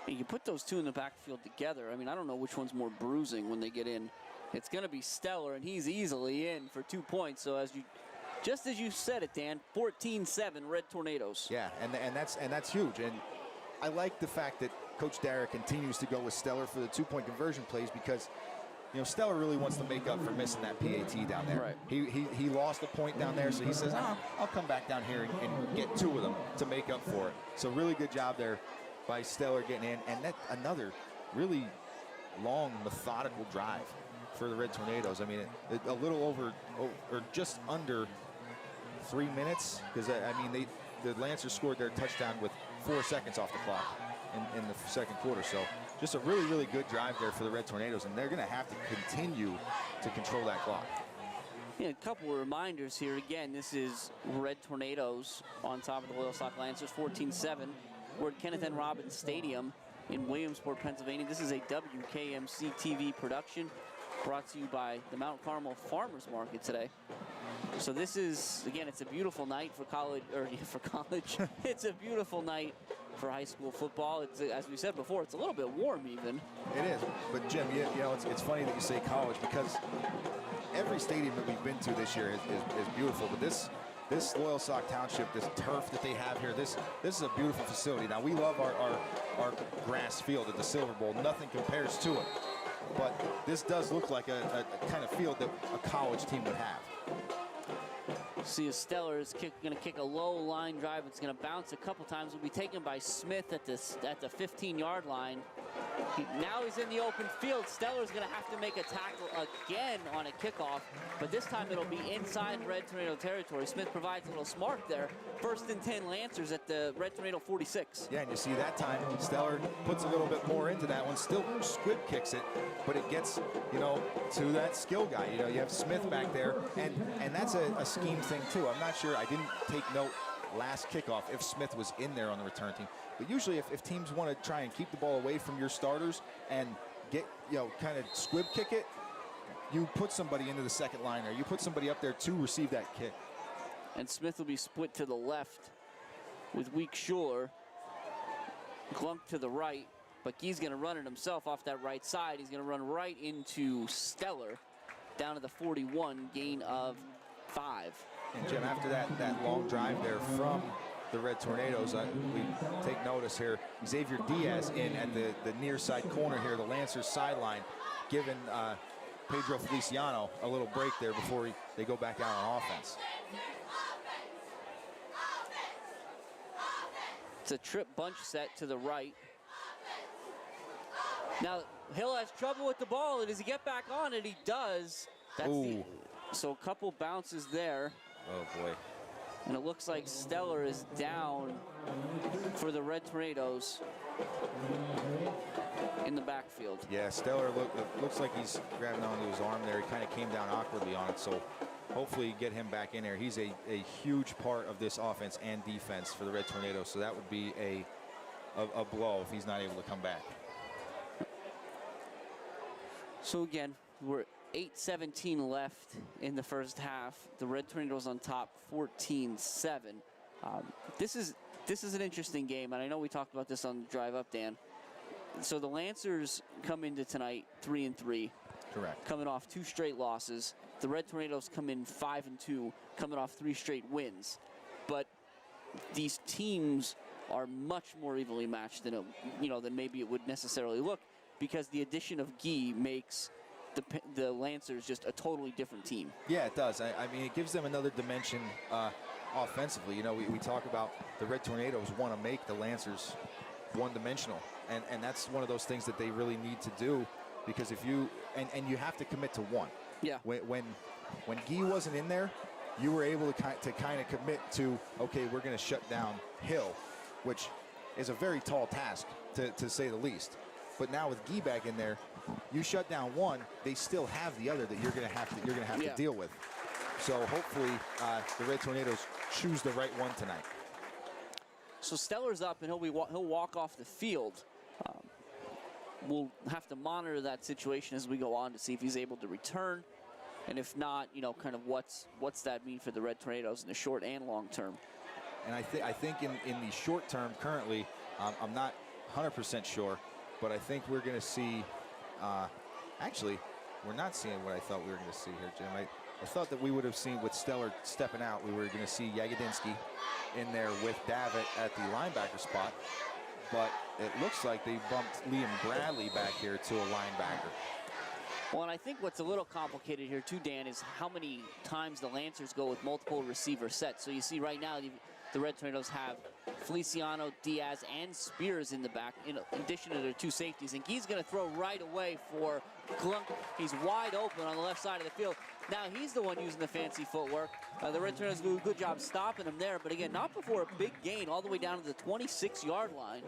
You put those two in the backfield together. I mean, I don't know which one's more bruising when they get in. It's going to be Stellar, and he's easily in for 2 points. So just as you said it, Dan, 14-7 Red Tornadoes. Yeah, and that's huge. And I like the fact that Coach Dara continues to go with Stellar for the two-point conversion plays because, you know, Stellar really wants to make up for missing that PAT down there. Right. He lost a point down there, so he says, I'll come back down here and get two of them to make up for it. So really good job there by Stellar getting in. And that another really long, methodical drive for the Red Tornadoes. I mean, a little over, or just under 3 minutes, because, I mean, the Lancers scored their touchdown with 4 seconds off the clock in the second quarter. So just a really, really good drive there for the Red Tornadoes, and they're going to have to continue to control that clock. Yeah, a couple of reminders here. Again, this is Red Tornadoes on top of the Loyalsock Lancers, 14-7. We're at Kenneth N. Robbins Stadium in Williamsport, Pennsylvania. This is a WKMC TV production brought to you by the Mount Carmel Farmers Market today. So this is, again, it's a beautiful night for college, It's a beautiful night for high school football. It's, as we said before, it's a little bit warm even. It is, but Jim, you know, it's funny that you say college because every stadium that we've been to this year is beautiful, but this Loyalsock Township, this turf that they have here, this is a beautiful facility. Now, we love our grass field at the Silver Bowl. Nothing compares to it. But this does look like a kind of field that a college team would have. See, Stellar is going to kick a low line drive. It's going to bounce a couple times. Will be taken by Smith at the 15-yard line. Now he's in the open field. Stellar's going to have to make a tackle again on a kickoff, but this time it'll be inside Red Tornado territory. Smith provides a little smart there. 1st and 10 Lancers at the Red Tornado 46. Yeah, and you see that time Stellar puts a little bit more into that one. Still squib kicks it, but it gets, you know, to that skill guy. You know, you have Smith back there, and that's a scheme thing too. I'm not sure. I didn't take note last kickoff if Smith was in there on the return team. But usually if teams want to try and keep the ball away from your starters and get, you know, kind of squib kick it, you put somebody into the second line or you put somebody up there to receive that kick. And Smith will be split to the left with Week Schuler. Glunk to the right, but he's going to run it himself off that right side. He's going to run right into Stellar down to the 41, gain of 5. And Jim, after that long drive there from the Red Tornadoes, we take notice here. Xavier Diaz in at the near side corner here, the Lancers sideline, giving Pedro Feliciano a little break there before they go back out on offense. It's a trip bunch set to the right. Now, Hill has trouble with the ball, and does he get back on it? He does. So a couple bounces there. Oh, boy. And it looks like Stellar is down for the Red Tornadoes in the backfield. Yeah, Stellar looks like he's grabbing onto his arm there. He kind of came down awkwardly on it, so hopefully get him back in there. He's a huge part of this offense and defense for the Red Tornadoes, so that would be a blow if he's not able to come back. So again, we're 8:17 left in the first half. The Red Tornadoes on top, 14-7. This is an interesting game, and I know we talked about this on the drive up, Dan. So the Lancers come into tonight 3-3. Correct. Coming off 2 straight losses. The Red Tornadoes come in 5-2, coming off 3 straight wins. But these teams are much more evenly matched than maybe it would necessarily look, because the addition of Guy makes the Lancers just a totally different team. Yeah, it does. I mean, it gives them another dimension offensively. You know, we talk about the Red Tornadoes want to make the Lancers one-dimensional, and that's one of those things that they really need to do, because if you and you have to commit to one. Yeah. When Guy wasn't in there, you were able to kind of commit to, okay, we're going to shut down Hill, which is a very tall task, to say the least. But now with Guy back in there, you shut down one, they still have the other that you're going to have to deal with. So hopefully the Red Tornadoes choose the right one tonight. So Steller's up, and he'll walk off the field. We'll have to monitor that situation as we go on to see if he's able to return, and if not, kind of what's that mean for the Red Tornadoes in the short and long term. And I think in the short term currently, I'm not 100% sure, but I think we're going to see. Actually, we're not seeing what I thought we were going to see here, Jim. I thought that we would have seen with Steller stepping out, we were going to see Jagodinski in there with Davitt at the linebacker spot, but it looks like they bumped Liam Bradley back here to a linebacker. Well, and I think what's a little complicated here too, Dan, is how many times the Lancers go with multiple receiver sets. So you see right now the Red Tornadoes have Feliciano, Diaz, and Spears in the back, in addition to their two safeties. And Guy's going to throw right away for Glunk. He's wide open on the left side of the field. Now he's the one using the fancy footwork. The Red Tornadoes do a good job stopping him there, but again, not before a big gain all the way down to the 26-yard line.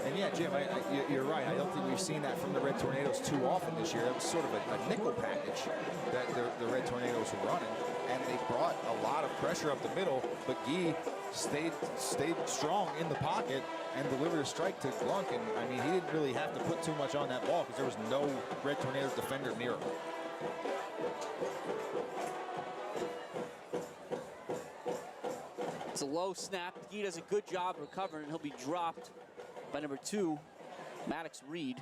And yeah, Jim, you're right. I don't think we've seen that from the Red Tornadoes too often this year. That was sort of a nickel package that the Red Tornadoes were running, and they brought a lot of pressure up the middle, but Guy stayed strong in the pocket and delivered a strike to Glunk. And I mean, he didn't really have to put too much on that ball because there was no Red Tornadoes defender near him. It's a low snap. Guy does a good job recovering, and he'll be dropped by number 2, Maddox Reed,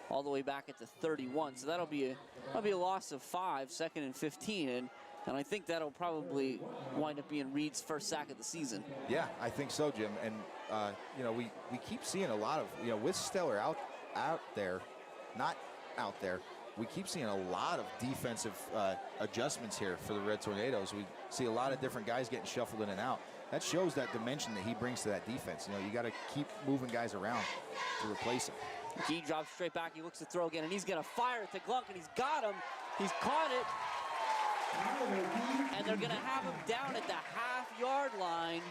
all the way back at the 31. So that'll be a loss of 5, 2nd and 15, and I think that'll probably wind up being Reed's first sack of the season. Yeah, I think so, Jim. And we keep seeing a lot of with Steller out there, not out there. We keep seeing a lot of defensive adjustments here for the Red Tornadoes. We see a lot of different guys getting shuffled in and out. That shows that dimension that he brings to that defense. You got to keep moving guys around to replace him. He drops straight back. He looks to throw again, and he's going to fire it to Glunk, and he's got him. He's caught it. And they're going to have him down at the half-yard line.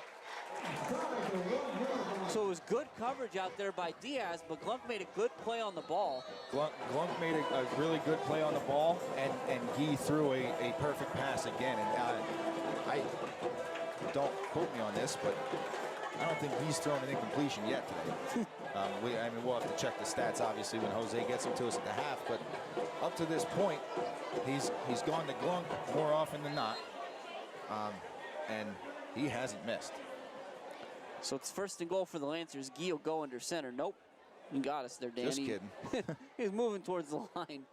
So it was good coverage out there by Diaz, but Glunk made a good play on the ball. Glunk made a really good play on the ball, and Guy threw a perfect pass again. And I don't quote me on this, but I don't think Guy's thrown an incompletion yet today. We'll have to check the stats, obviously, when Jose gets them to us at the half. But up to this point, he's gone to Glunk more often than not, and he hasn't missed. So it's 1st and goal for the Lancers. Guy will go under center. Nope. You got us there, Danny. Just kidding. He's moving towards the line.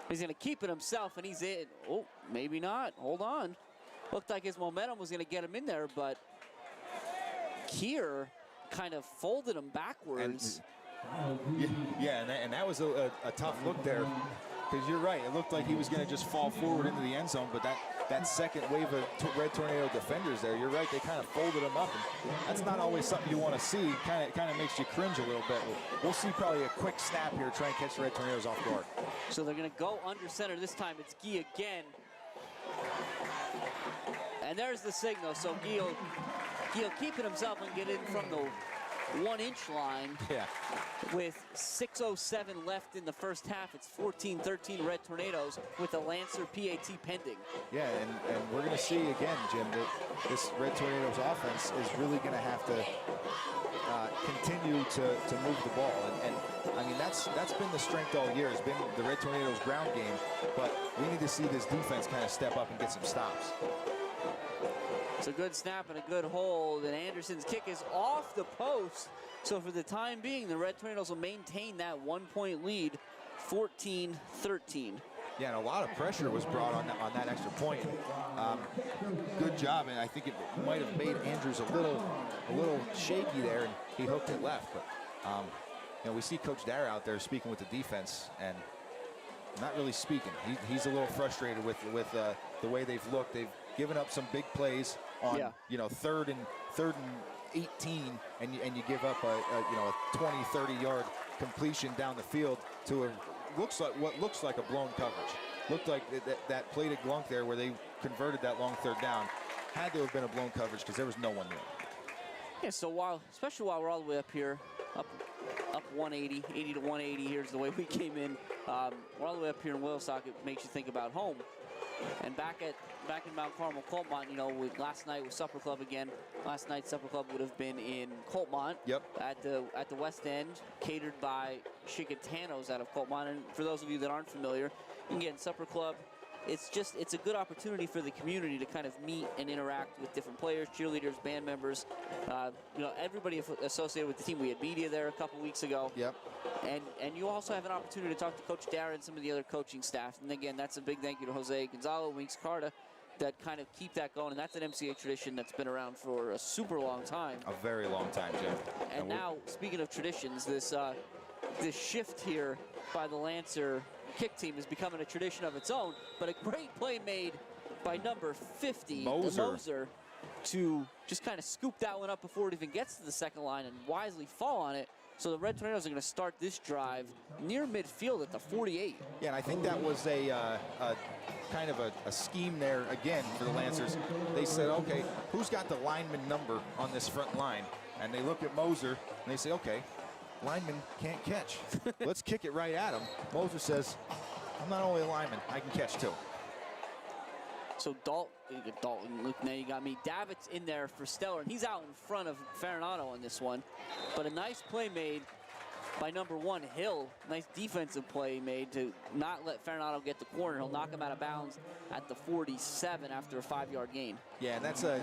He's going to keep it himself, and he's in. Oh, maybe not. Hold on. Looked like his momentum was going to get him in there, but Kier kind of folded him backwards. And that was a tough look there, because you're right. It looked like he was going to just fall forward into the end zone, but that second wave of Red Tornado defenders there, you're right, they kind of folded him up, and that's not always something you want to see. Kind of makes you cringe a little bit. We'll see probably a quick snap here, try and catch the Red Tornadoes off guard. So they're going to go under center this time. It's Guy again. And there's the signal. So Guy will keep it himself and get in from the 1-inch line. Yeah. With 6:07 left in the first half, it's 14-13 Red Tornadoes with a Lancer PAT pending. Yeah, and we're going to see again, Jim, that this Red Tornadoes offense is really going to have to continue to move the ball. And I mean, that's been the strength all year. It's been the Red Tornadoes ground game, but we need to see this defense kind of step up and get some stops. It's a good snap and a good hold, and Anderson's kick is off the post. So for the time being, the Red Tornadoes will maintain that 1-point lead, 14-13. Yeah, and a lot of pressure was brought on that extra point. Good job, and I think it might have made Andrews a little shaky there, and he hooked it left. But we see Coach Dara out there speaking with the defense, and not really speaking. He's a little frustrated with the way they've looked. They've given up some big plays on third and 18, and you give up a 20-30 yard completion down the field to what looks like a blown coverage. Looked like that play to Glunk there where they converted that long third down. had to have been a blown coverage because there was no one there. Yeah, so especially while we're all the way up here, up 180, 80 to 180, here's the way we came in. We're all the way up here in Loyalsock. It makes you think about home. And back in Mount Carmel, Coltmont, you know, last night was Supper Club again. Last night Supper Club would have been in Coltmont. Yep. At the West End, catered by Chicatanos out of Coltmont. And for those of you that aren't familiar, again, Supper Club, it's a good opportunity for the community to kind of meet and interact with different players, cheerleaders, band members, you know, everybody associated with the team. We had media there a couple weeks ago. Yep. And you also have an opportunity to talk to Coach Darren and some of the other coaching staff. And again, that's a big thank you to Jose Gonzalo, Winks Carta, that kind of keep that going. And that's an MCA tradition that's been around for a super long time. A very long time, Jim. And now, speaking of traditions, this shift here by the Lancer kick team is becoming a tradition of its own, but a great play made by number 50, Moser, to just kind of scoop that one up before it even gets to the second line and wisely fall on it. So the Red Tornadoes are going to start this drive near midfield at the 48. Yeah, and I think that was a kind of a scheme there again for the Lancers. They said, okay, who's got the lineman number on this front line? And they look at Moser and they say, okay, lineman can't catch. Let's kick it right at him. Moser says, I'm not only a lineman, I can catch too. So Dalton, Luke, now you got me. Davitt's in there for Stellar, and he's out in front of Farinato on this one. But a nice play made by number 1, Hill. Nice defensive play made to not let Farinato get the corner. He'll knock him out of bounds at the 47 after a 5-yard gain. Yeah, and that's a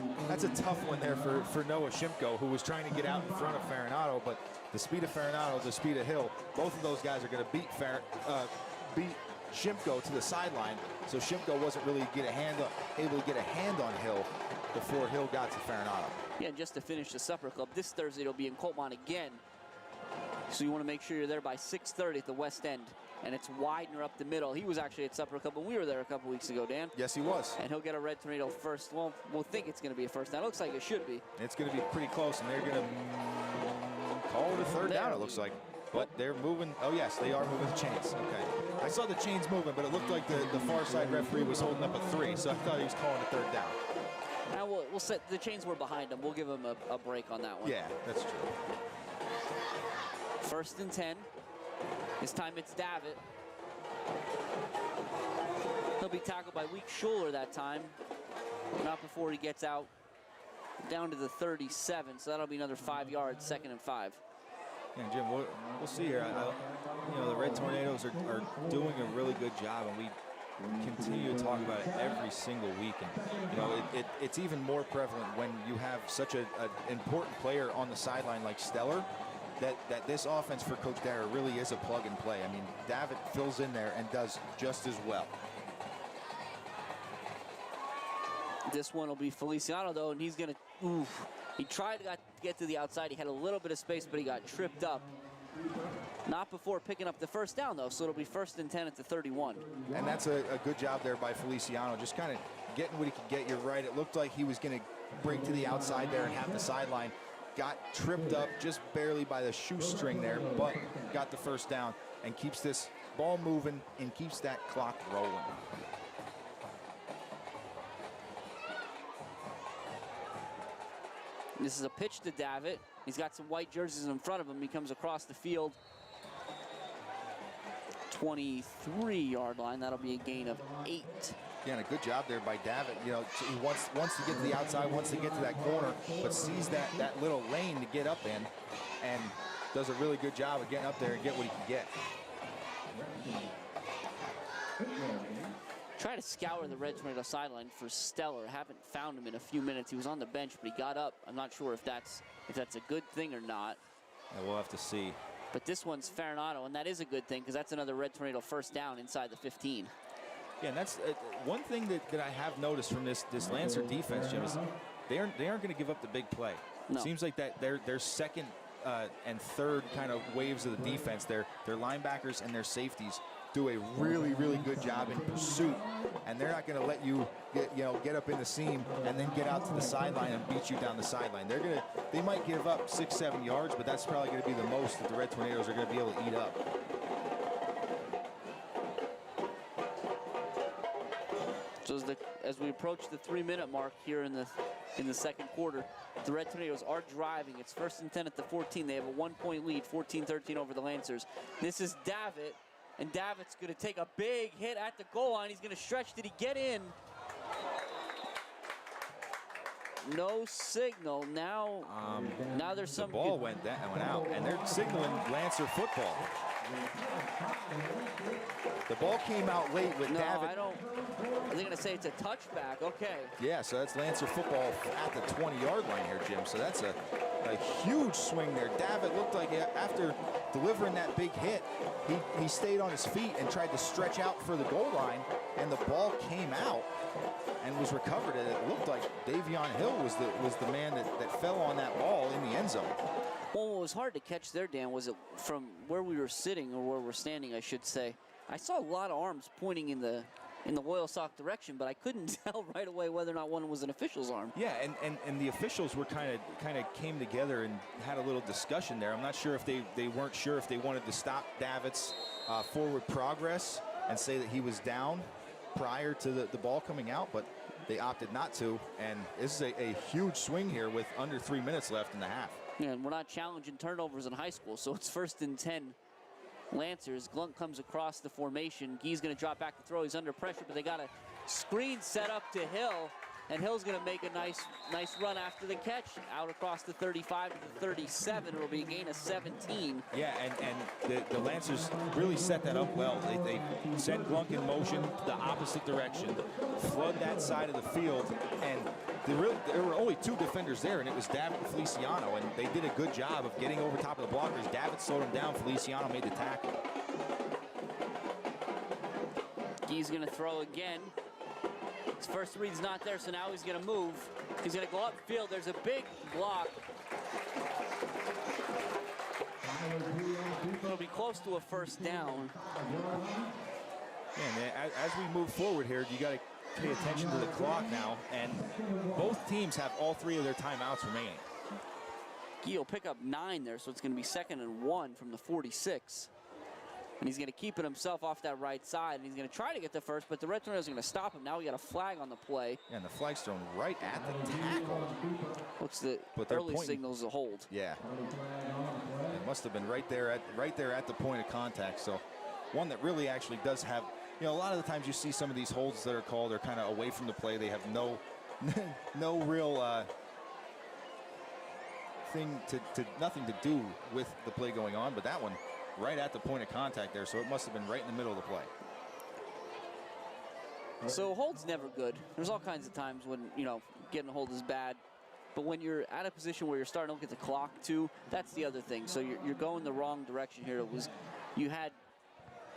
tough one there for Noah Shimko, who was trying to get out in front of Farinato, but the speed of Farinato, the speed of Hill, both of those guys are going to beat Shimko to the sideline. So Shimko wasn't really able to get a hand on Hill before Hill got to Farinato. Yeah, and just to finish the Supper Club, this Thursday it'll be in Coltmont again. So you want to make sure you're there by 6:30 at the West End. And it's Widener up the middle. He was actually at Supper Club when we were there a couple weeks ago, Dan. Yes, he was. And he'll get a Red Tornado first. Well, we'll think it's going to be a first down. It looks like it should be. It's going to be pretty close, and they're going to call it a third down, it looks like. But they're moving. Oh, yes, they are moving the chains. Okay. I saw the chains moving, but it looked like the far side referee was holding up a 3, so I thought he was calling a third down. Now we'll set the chains were behind him. We'll give him a break on that one. Yeah, that's true. 1st and 10. This time it's Davitt. He'll be tackled by Week Schuler that time. Not before he gets out down to the 37, so that'll be another 5 yards, 2nd and 5. Yeah, Jim, we'll see here. You know, the Red Tornadoes are doing a really good job, and we continue to talk about it every single week. And, you know, it's even more prevalent when you have such an important player on the sideline like Stellar, that this offense for Coach Dara really is a plug and play. I mean, Davitt fills in there and does just as well. This one will be Feliciano, though, and he's going to, he tried to get to the outside. He had a little bit of space, but he got tripped up. Not before picking up the first down, though, so it'll be 1st and 10 at the 31. And that's a good job there by Feliciano, just kind of getting what he could get. You're right. It looked like he was going to break to the outside there and have the sideline. Got tripped up just barely by the shoestring there, but got the first down and keeps this ball moving and keeps that clock rolling. This is a pitch to Davitt. He's got some white jerseys in front of him. He comes across the field. 23-yard line. That'll be a gain of 8. Yeah, and a good job there by Davitt. You know, he wants to get to the outside, wants to get to that corner, but sees that little lane to get up in, and does a really good job of getting up there and get what he can get. Try to scour the Red Tornado sideline for Stellar. Haven't found him in a few minutes. He was on the bench, but he got up. I'm not sure if that's a good thing or not. Yeah, we'll have to see. But this one's Farinato, and that is a good thing because that's another Red Tornado first down inside the 15. Yeah, and that's one thing that I have noticed from this Lancer defense, Jim, is they aren't going to give up the big play. No. It seems like that their second and third kind of waves of the defense, their linebackers and their safeties do a really, really good job in pursuit, and they're not going to let you get up in the seam and then get out to the sideline and beat you down the sideline. They might give up 6-7 yards, but that's probably going to be the most that the Red Tornadoes are going to be able to eat up. So as we approach the 3-minute mark here in the second quarter, the Red Tornadoes are driving. It's 1st and 10 at the 14. They have a 1-point lead, 14-13 over the Lancers. This is Davitt, and Davitt's going to take a big hit at the goal line. He's going to stretch. Did he get in? No signal. Now there's some. The ball went out, and they're signaling Lancer football. The ball came out late with Davitt. Are they going to say it's a touchback? Okay. Yeah, so that's Lancer football at the 20-yard line here, Jim. So that's a huge swing there. Davitt looked like after delivering that big hit, he stayed on his feet and tried to stretch out for the goal line, and the ball came out and was recovered. And it looked like Davion Hill was the man that fell on that ball in the end zone. Well, what was hard to catch there, Dan, was it from where we were sitting, or where we're standing, I should say. I saw a lot of arms pointing in the Loyalsock direction, but I couldn't tell right away whether or not one was an official's arm. Yeah, and the officials were kind of came together and had a little discussion there. I'm not sure if they weren't sure if they wanted to stop Davitt's forward progress and say that he was down prior to the ball coming out, but they opted not to. And this is a huge swing here with under 3 minutes left in the half. Yeah, and we're not challenging turnovers in high school, so it's 1st and 10. Lancers. Glunt comes across the formation. Guy's going to drop back to throw. He's under pressure, but they got a screen set up to Hill, and Hill's going to make a nice run after the catch out across the 35 to the 37. It'll be a gain of 17. Yeah, and the Lancers really set that up well. They sent Glunt in motion the opposite direction, flood that side of the field, and there were only 2 defenders there, and it was Davitt and Feliciano, and they did a good job of getting over top of the blockers. Davitt slowed him down. Feliciano made the tackle. He's going to throw again. His first read's not there, so now he's going to move. He's going to go upfield. There's a big block. It'll be close to a 1st down. Yeah, man, as we move forward here, you got to pay attention to the clock now, and both teams have all 3 of their timeouts remaining. Guy will pick up 9 there, so it's going to be 2nd and 1 from the 46. And he's going to keep it himself off that right side, and he's going to try to get the first, but the Red Tornadoes are going to stop him. Now we got a flag on the play. Yeah, and the flag's thrown right at the tackle. Looks the early signals a hold. Yeah, it must have been right there at the point of contact. So one that really actually does have. You know, a lot of the times you see some of these holds that are called are kind of away from the play. They have no real nothing to do with the play going on. But that one, right at the point of contact there, so it must have been right in the middle of the play. So hold's never good. There's all kinds of times when, you know, getting a hold is bad. But when you're at a position where you're starting to look at the clock too, that's the other thing. So you're going the wrong direction here.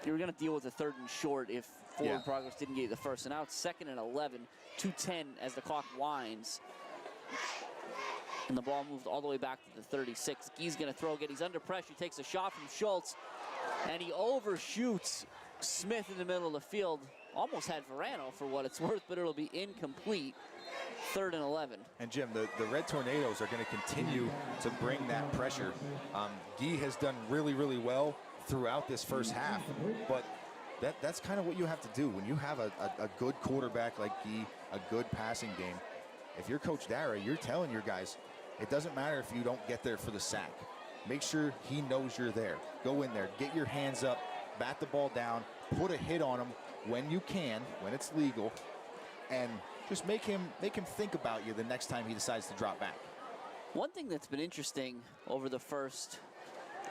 You were going to deal with a 3rd and short if forward progress didn't get you the first. So now it's 2nd and 11, 2:10 as the clock winds. And the ball moved all the way back to the 36. Guy's going to throw again. He's under pressure. He takes a shot from Schultz, and he overshoots Smith in the middle of the field. Almost had Verano for what it's worth, but it'll be incomplete. 3rd and 11. And Jim, the Red Tornadoes are going to continue to bring that pressure. Guy has done really, really well throughout this first half, but that's kind of what you have to do when you have a good quarterback like Guy, a good passing game. If you're Coach Dara, you're telling your guys, it doesn't matter if you don't get there for the sack. Make sure he knows you're there. Go in there, get your hands up, bat the ball down, put a hit on him when you can, when it's legal, and just make him think about you the next time he decides to drop back. One thing that's been interesting over the first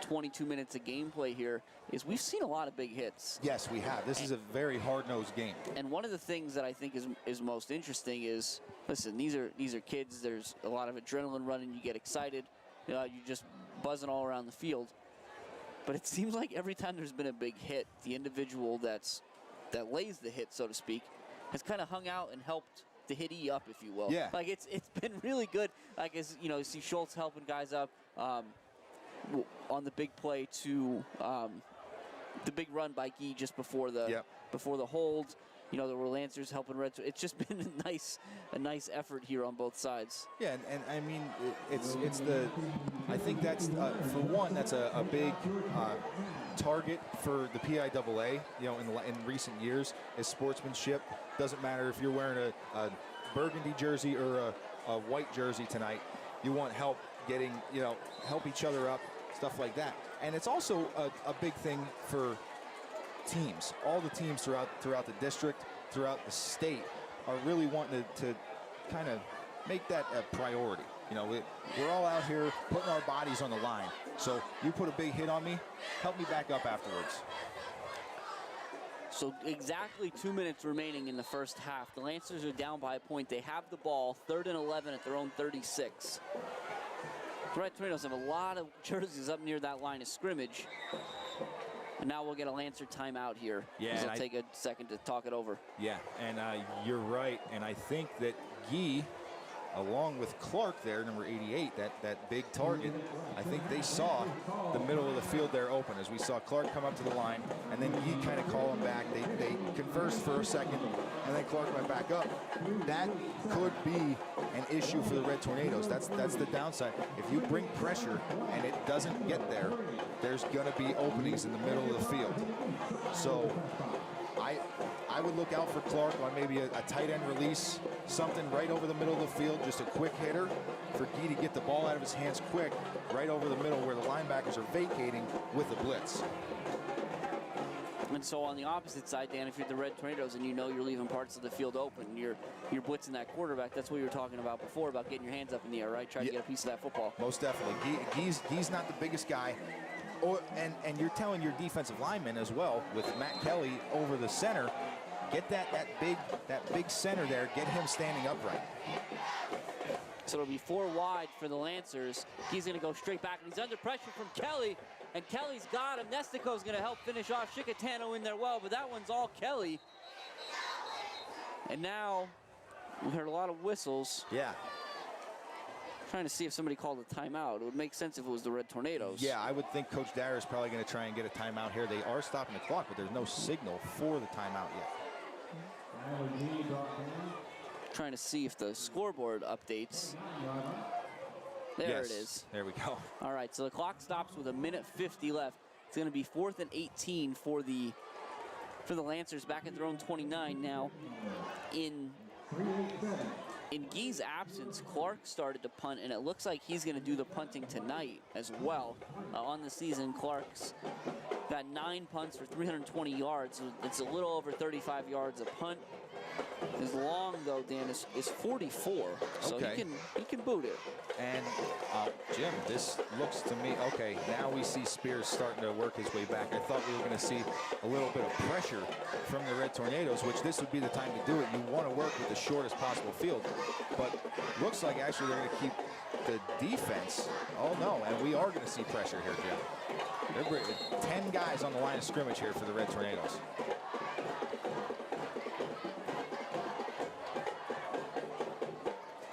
22 minutes of gameplay here is we've seen a lot of big hits. Yes, we have. This is a very hard-nosed game. And one of the things that I think is most interesting is, listen, these are kids. There's a lot of adrenaline running. You get excited. You're just buzzing all around the field. But it seems like every time there's been a big hit, the individual that lays the hit, so to speak, has kind of hung out and helped to hit E up, if you will. Yeah. Like it's been really good. Like as you know, you see Schultz helping guys up on the big play to the big run by Guy just before the hold. You know, there were Lancers helping Red. It's just been a nice effort here on both sides. Yeah, and I mean, I think that's for one, that's a big target for the PIAA, in recent years is sportsmanship. Doesn't matter if you're wearing a burgundy jersey or a white jersey tonight. You want help getting, help each other up, stuff like that. And it's also a big thing for teams. All the teams throughout the district, throughout the state, are really wanting to kind of make that a priority. We're all out here putting our bodies on the line. So you put a big hit on me, help me back up afterwards. So exactly 2 minutes remaining in the first half. The Lancers are down by a point. They have the ball, 3rd and 11 at their own 36. The Red Tornadoes have a lot of jerseys up near that line of scrimmage. And now we'll get a Lancer timeout here. Yeah, it'll take a second to talk it over. Yeah, and you're right. And I think that Guy, along with Clark there, number 88, that big target, I think they saw the middle of the field there open as we saw Clark come up to the line, and then Guy kind of call him back. They conversed for a second, and then Clark went back up. That could be an issue for the Red Tornadoes. That's the downside. If you bring pressure and it doesn't get there, there's going to be openings in the middle of the field. So I would look out for Clark on maybe a tight end release, something right over the middle of the field, just a quick hitter for Guy to get the ball out of his hands quick, right over the middle where the linebackers are vacating with the blitz. And so on the opposite side, Dan, if you're the Red Tornadoes and you're leaving parts of the field open, you're blitzing that quarterback. That's what you were talking about before, about getting your hands up in the air, right? Trying to get a piece of that football. Most definitely. Guy's not the biggest guy. And you're telling your defensive lineman as well, with Matt Kelly over the center, get that big center there, get him standing upright. So it'll be 4 wide for the Lancers. He's going to go straight back, and he's under pressure from Kelly, and Kelly's got him. Nestico's going to help finish off Chicatano in there well, but that one's all Kelly. And now we heard a lot of whistles. Yeah. Trying to see if somebody called a timeout. It would make sense if it was the Red Tornadoes. Yeah, I would think Coach Dyer is probably going to try and get a timeout here. They are stopping the clock, but there's no signal for the timeout yet. Trying to see if the scoreboard updates. There it is. There we go. All right, so the clock stops with 1:50 left. It's going to be 4th and 18 for the Lancers back at their own 29 now. In Guy's absence, Clark started to punt, and it looks like he's going to do the punting tonight as well. On the season, Clark's got 9 punts for 320 yards. It's a little over 35 yards a punt. His long, though, Dan, is 44, so okay. he can boot it. And, Jim, this looks to me, okay, now we see Spears starting to work his way back. I thought we were going to see a little bit of pressure from the Red Tornadoes, which this would be the time to do it. You want to work with the shortest possible field. But looks like actually they're going to keep the defense. Oh, no, and we are going to see pressure here, Jim. There are 10 guys on the line of scrimmage here for the Red Tornadoes.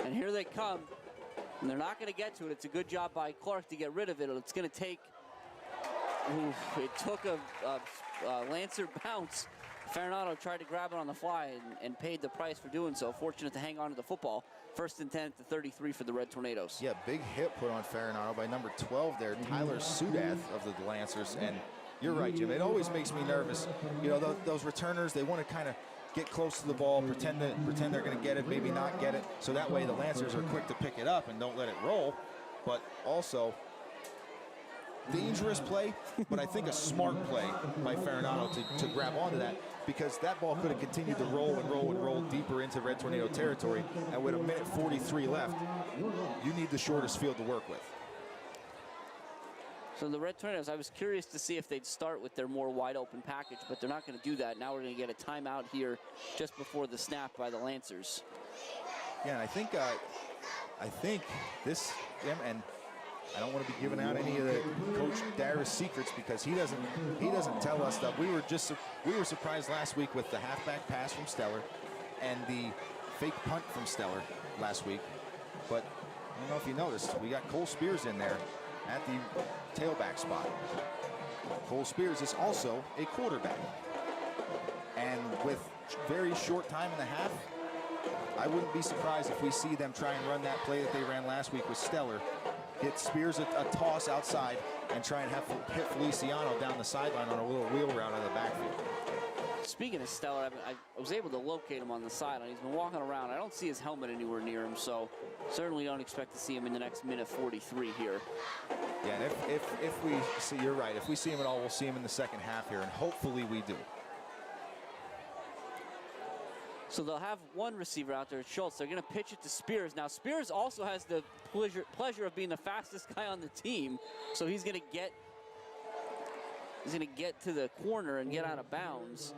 And here they come, and they're not going to get to it. It's a good job by Clark to get rid of it. It's going to take, it took a Lancer bounce. Farinado tried to grab it on the fly and paid the price for doing so. Fortunate to hang on to the football. 1st and 10 at the 33 for the Red Tornadoes. Yeah, big hit put on Farinado by number 12 there, Tyler Sudath of the Lancers. And you're right, Jim. It always makes me nervous. Those returners, they want to kind of get close to the ball, pretend they're going to get it, maybe not get it. So that way the Lancers are quick to pick it up and don't let it roll. But also, dangerous play, but I think a smart play by Farinado to grab onto that, because that ball could have continued to roll and roll and roll deeper into Red Tornado territory. And with 1:43 left, you need the shortest field to work with. So the Red Tornadoes, I was curious to see if they'd start with their more wide open package, but they're not going to do that. Now we're going to get a timeout here just before the snap by the Lancers. Yeah, and I think this, and I don't want to be giving out any of the Coach Dyer's secrets, because he doesn't tell us stuff. We were surprised last week with the halfback pass from Stellar and the fake punt from Stellar last week. But I don't know if you noticed, we got Cole Spears in there at the tailback spot. Cole Spears is also a quarterback. And with very short time in the half, I wouldn't be surprised if we see them try and run that play that they ran last week with Stellar. Get Spears a toss outside, and try and hit Feliciano down the sideline on a little wheel route out of the backfield. Speaking of Stellar, I was able to locate him on the sideline. He's been walking around. I don't see his helmet anywhere near him, so certainly don't expect to see him in the next minute 43 here. Yeah, and if we see, you're right, if we see him at all, we'll see him in the second half here, and hopefully we do. So they'll have one receiver out there, Schultz. They're going to pitch it to Spears. Now, Spears also has the pleasure of being the fastest guy on the team, so he's going to get to the corner and get out of bounds.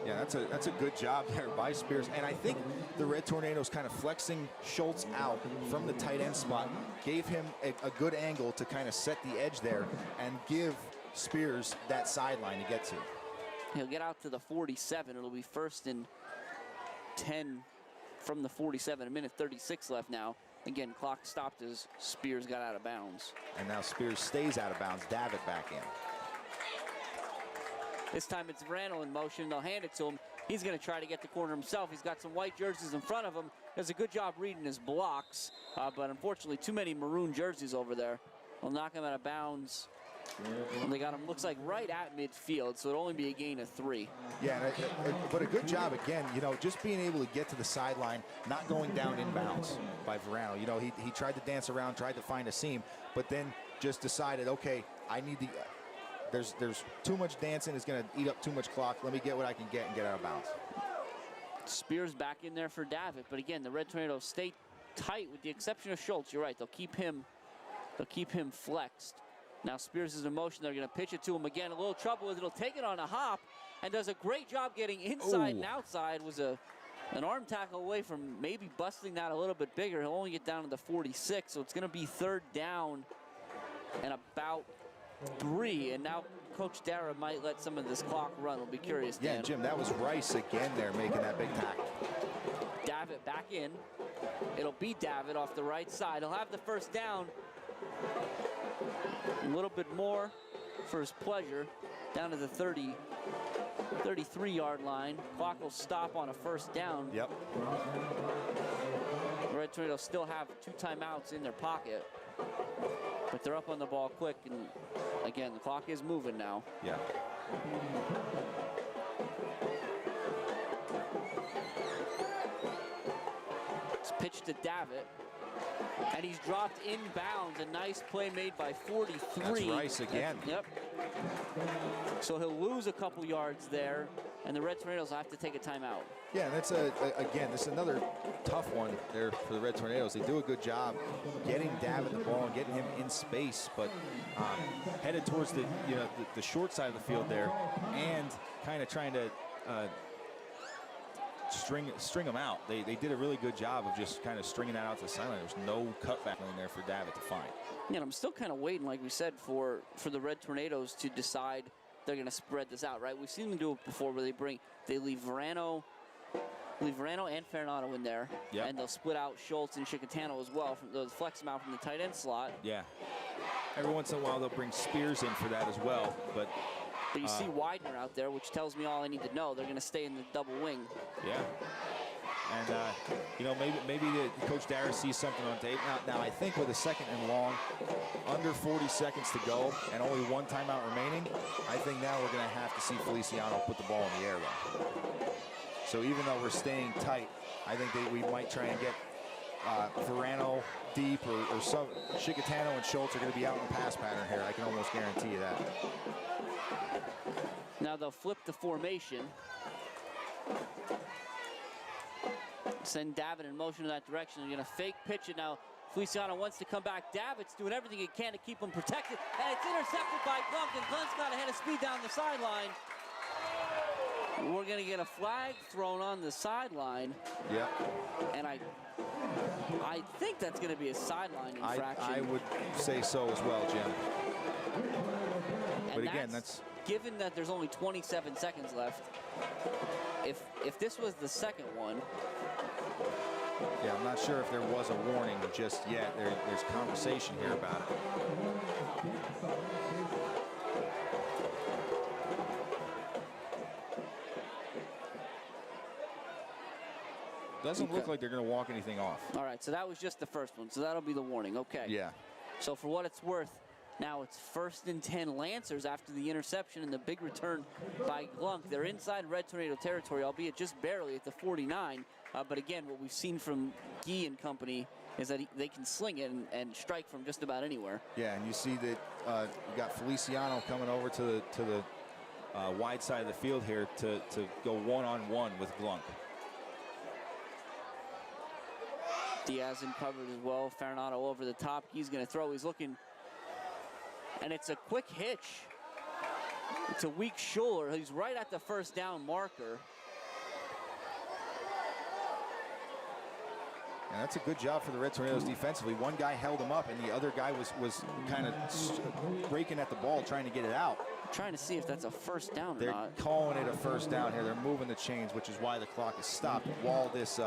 Yeah, that's a good job there by Spears. And I think the Red Tornadoes kind of flexing Schultz out from the tight end spot gave him a good angle to kind of set the edge there and give Spears that sideline to get to. He'll get out to the 47. It'll be 1st and 10 from the 47. 1:36 left now. Again, clock stopped as Spears got out of bounds. And now Spears stays out of bounds. Davitt back in. This time it's Verano in motion. They'll hand it to him. He's going to try to get the corner himself. He's got some white jerseys in front of him. Does a good job reading his blocks, but unfortunately too many maroon jerseys over there. Will knock him out of bounds. And they got him, looks like, right at midfield, so it'll only be a gain of 3. Yeah, but a good job again, you know, just being able to get to the sideline, not going down inbounds by Verano. You know, he tried to dance around, tried to find a seam, but then just decided, okay, I need the... There's too much dancing. It's going to eat up too much clock. Let me get what I can get and get out of bounds. Spears back in there for Davitt, but again, the Red Tornadoes stay tight with the exception of Schultz. You're right. They'll keep him flexed. Now Spears is in motion. They're going to pitch it to him again. A little trouble with it. He'll take it on a hop and does a great job getting inside and outside. Was an arm tackle away from maybe busting that a little bit bigger. He'll only get down to the 46, so it's going to be 3rd down and about 3, and now Coach Dara might let some of this clock run. We'll be curious, Dan. Yeah, Jim, that was Rice again there making that big tackle. Davitt back in. It'll be Davitt off the right side. He'll have the 1st down. A little bit more for his pleasure. Down to the 33-yard line. Clock will stop on a 1st down. Yep. The Red Tornadoes still have 2 timeouts in their pocket. But they're up on the ball quick, and again, the clock is moving now. Yeah. It's pitched to Davitt, and he's dropped inbounds. A nice play made by 43. That's Rice again. Yep. So he'll lose a couple yards there, and the Red Tornadoes will have to take a timeout. Yeah, and that's again, this is another tough one there for the Red Tornadoes. They do a good job getting Davitt the ball and getting him in space, but headed towards the short side of the field there, and kind of trying to string them out. They did a really good job of just kind of stringing that out to the sideline. There's no cutback in there for Davitt to find. Yeah, and I'm still kind of waiting, like we said, for the Red Tornadoes to decide they're going to spread this out, right? We've seen them do it before where they leave Verano and Fernando in there, and they'll split out Schultz and Chicatano as well. They'll flex them out from the tight end slot. Yeah. Every once in a while they'll bring Spears in for that as well, but you see Widener out there, which tells me all I need to know. They're going to stay in the double wing. Yeah. And, maybe Coach Dara sees something on tape. Now, I think with a 2nd and long, under 40 seconds to go, and only 1 timeout remaining, I think now we're going to have to see Feliciano put the ball in the air, though. So even though we're staying tight, I think we might try and get Verano deep or some. Chicatano and Schultz are going to be out in the pass pattern here. I can almost guarantee you that. Now they'll flip the formation. Send Davitt in motion in that direction. They're going to fake pitch it now. Feliciano wants to come back. Davitt's doing everything he can to keep him protected, and it's intercepted by Glunt, and Glunt's got ahead of speed down the sideline. We're going to get a flag thrown on the sideline. Yeah. And I think that's going to be a sideline infraction. I would say so as well, Jim. And but again, that's given that there's only 27 seconds left. If this was the second one. Yeah, I'm not sure if there was a warning just yet. There's conversation here about it. Doesn't look like they're going to walk anything off. All right, so that was just the first one. So that'll be the warning. Okay. Yeah. So for what it's worth, Now it's 1st and 10 Lancers after the interception and the big return by Glunk. They're inside Red Tornado territory, albeit just barely at the 49. But again, what we've seen from Guy and company is that they can sling it and strike from just about anywhere. Yeah, and you see that you got Feliciano coming over to the wide side of the field here to go one-on-one with Glunk. Diaz in covered as well. Farinado over the top. He's going to throw. He's looking, and it's a quick hitch. It's a weak shoulder. He's right at the 1st down marker. And that's a good job for the Red Tornadoes defensively. One guy held him up, and the other guy was kind of breaking at the ball, trying to get it out. Trying to see if that's a 1st down or not. They're calling it a 1st down here. They're moving the chains, which is why the clock is stopped while this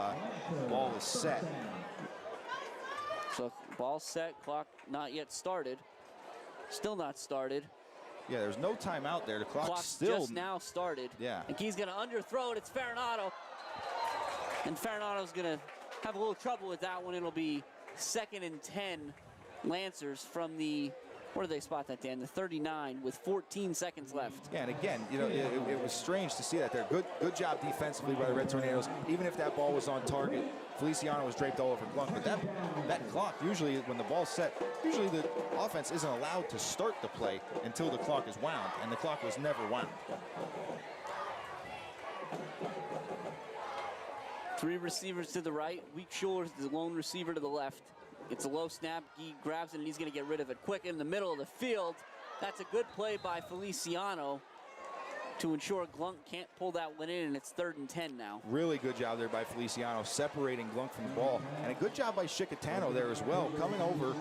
ball is set. So ball set, clock not yet started. Still not started. Yeah, there's no timeout there. The clock's still just now started. Yeah. And he's going to underthrow it. It's Farinado. And Farinado's going to have a little trouble with that one. It'll be 2nd and 10 Lancers from the, where do they spot that, Dan? The 39 with 14 seconds left. Yeah, and again, you know, it was strange to see that there. Good job defensively by the Red Tornadoes. Even if that ball was on target, Feliciano was draped all over Glunk. But that clock, usually when the ball's set, usually the offense isn't allowed to start the play until the clock is wound, and the clock was never wound. 3 receivers to the right. Weak shoulder, the lone receiver to the left. It's a low snap. He grabs it, and he's going to get rid of it quick in the middle of the field. That's a good play by Feliciano to ensure Glunk can't pull that one in, and it's 3rd and 10 now. Really good job there by Feliciano, separating Glunk from the ball. And a good job by Chicatano there as well, coming over,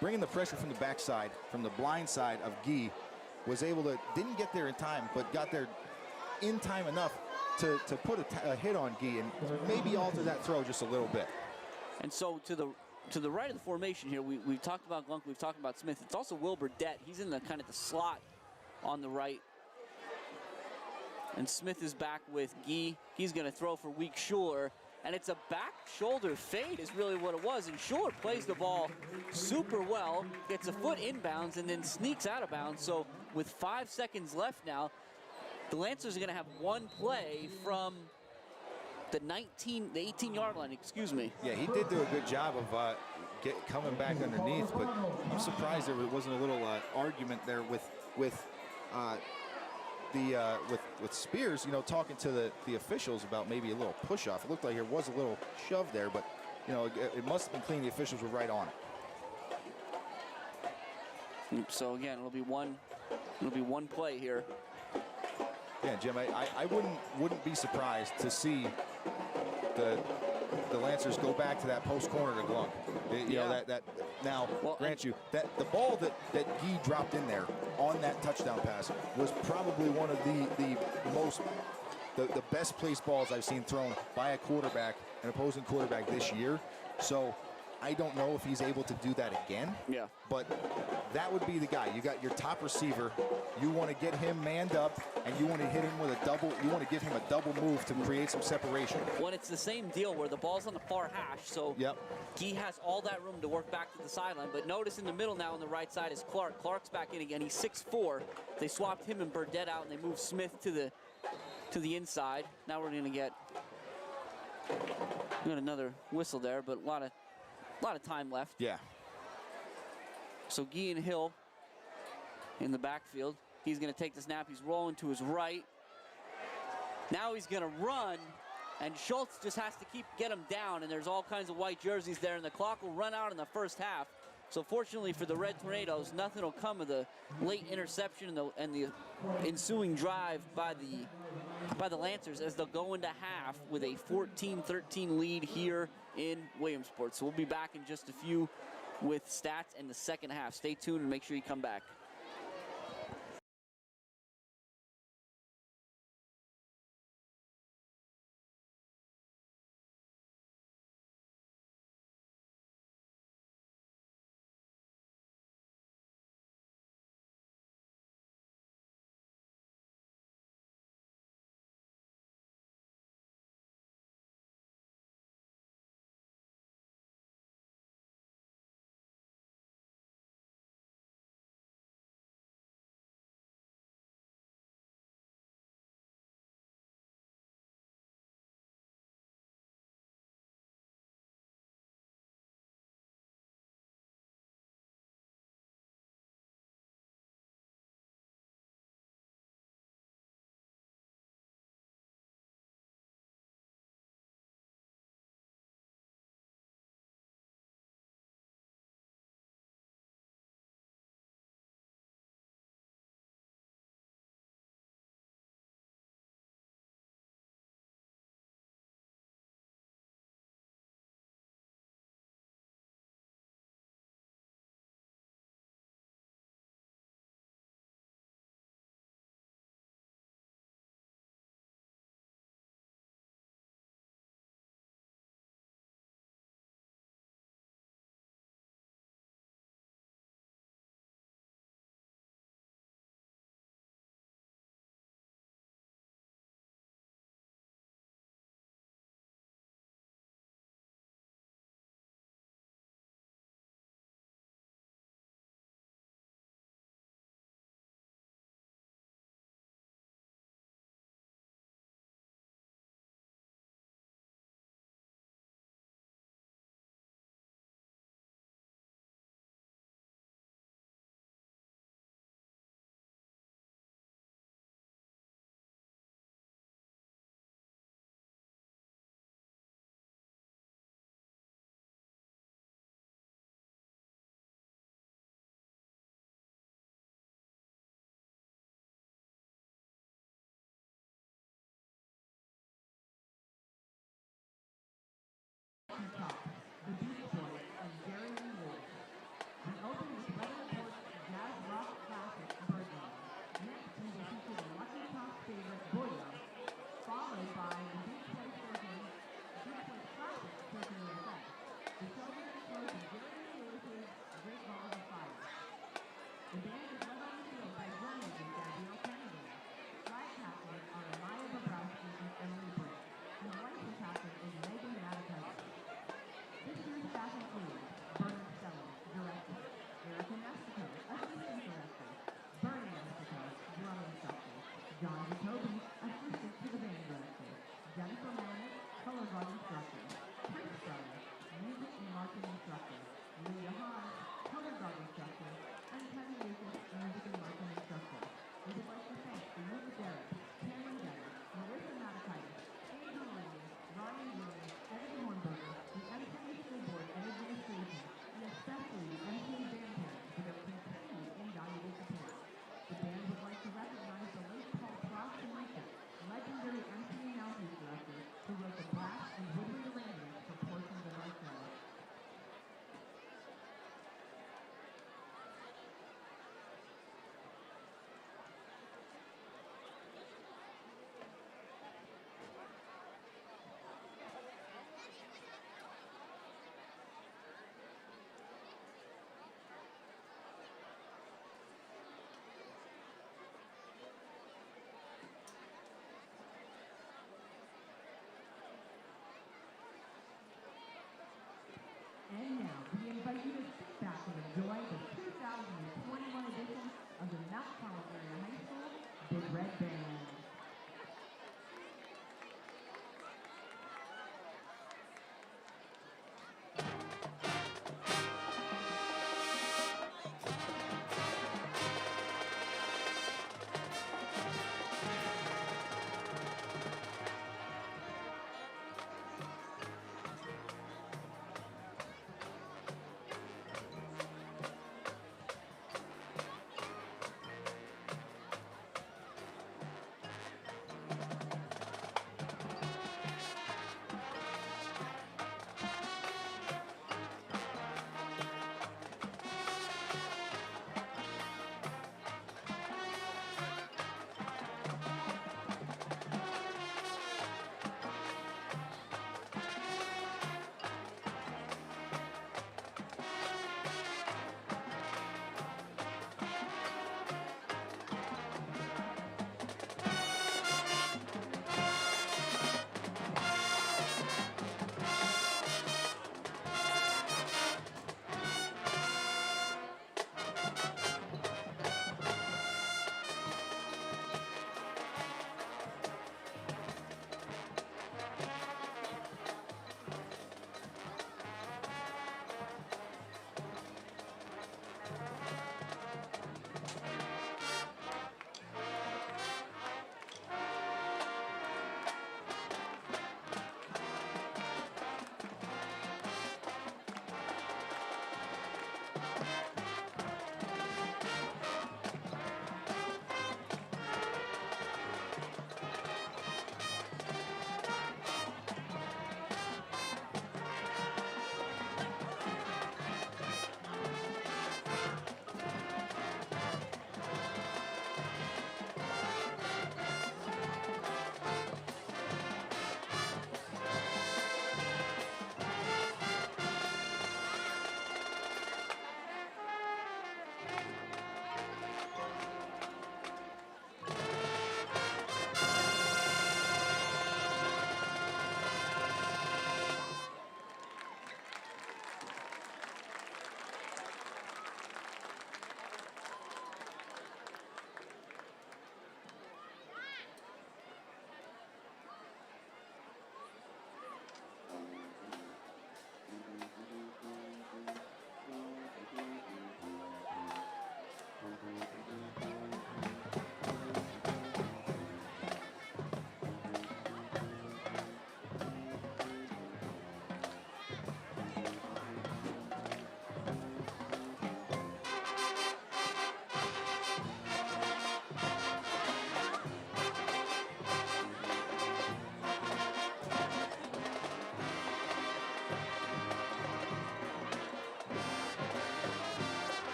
bringing the pressure from the backside, from the blind side of Guy. Was able to, didn't get there in time, but got there in time enough to put a hit on Guy and maybe alter that throw just a little bit. And so to the right of the formation here, we've talked about Glunk, we've talked about Smith. It's also Wilbur Dett. He's in the kind of the slot on the right. And Smith is back with Guy. He's going to throw for weak Schuler. And it's a back shoulder fade is really what it was. And Schuler plays the ball super well, gets a foot inbounds, and then sneaks out of bounds. So with 5 seconds left now, the Lancers are going to have one play from the 18-yard line, excuse me. Yeah, he did do a good job of coming back underneath, but I'm surprised there wasn't a little argument there with Spears, you know, talking to the officials about maybe a little push-off. It looked like there was a little shove there, but, you know, it must have been clean. The officials were right on it. So, again, it'll be one play here. Yeah, Jim, I wouldn't be surprised to see the Lancers go back to that post corner to Glunk. You know, that now, well, grant you, that the ball that Guy dropped in there on that touchdown pass was probably one of the best placed balls I've seen thrown by a quarterback, an opposing quarterback this year. So I don't know if he's able to do that again. Yeah. But that would be the guy. You got your top receiver. You want to get him manned up, and you want to hit him with a double. You want to give him a double move to create some separation. Well, it's the same deal where the ball's on the far hash, so yep. Guy has all that room to work back to the sideline. But notice in the middle now on the right side is Clark. Clark's back in again. He's 6'4". They swapped him and Burdett out, and they moved Smith to the inside. Now we're going to get another whistle there, but a lot of time left. Yeah. So Guy and Hill in the backfield. He's going to take the snap. He's rolling to his right. Now he's going to run, and Schultz just has to get him down, and there's all kinds of white jerseys there, and the clock will run out in the first half. So fortunately for the Red Tornadoes, nothing will come of the late interception and the ensuing drive by the Lancers as they'll go into half with a 14-13 lead here in Williamsport. So we'll be back in just a few with stats and the second half. Stay tuned and make sure you come back.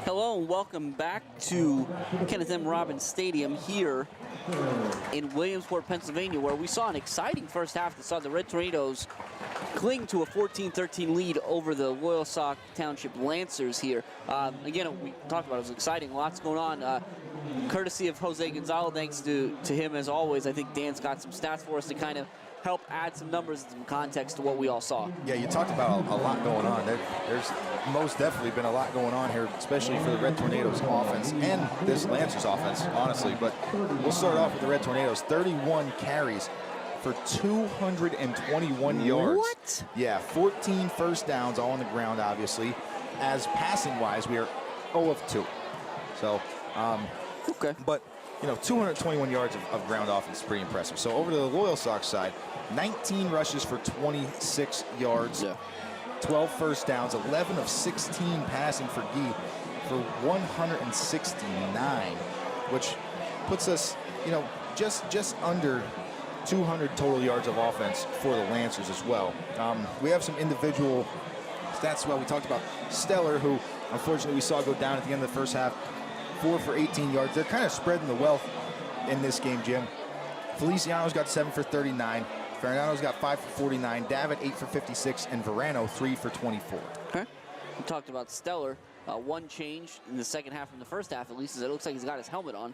Hello and welcome back to Kenneth M. Robbins Stadium here in Williamsport, Pennsylvania, where we saw an exciting first half that saw the Red Tornadoes cling to a 14-13 lead over the Loyalsock Township Lancers here. Again, we talked about it was exciting. Lots going on. Courtesy of Jose Gonzalo, thanks to him as always. I think Dan's got some stats for us to kind of help add some numbers and some context to what we all saw. Yeah, you talked about a lot going on. There's most definitely been a lot going on here, especially for the Red Tornadoes offense and this Lancers offense, honestly. But we'll start off with the Red Tornadoes. 31 carries for 221 yards. What? Yeah, 14 first downs all on the ground, obviously. As passing-wise, we are 0 of 2. So, okay. But, 221 yards of ground offense is pretty impressive. So over to the Loyalsock side, 19 rushes for 26 yards, 12 first downs, 11 of 16 passing for Guy for 169, which puts us, just under 200 total yards of offense for the Lancers as well. We have some individual stats as well. We talked about Stellar, who unfortunately we saw go down at the end of the first half, 4 for 18 yards. They're kind of spreading the wealth in this game, Jim. Feliciano's got 7 for 39. Fernando's got 5 for 49. David 8 for 56, and Verano 3 for 24. Okay. We talked about Stellar. One change in the second half from the first half, at least, is it looks like he's got his helmet on.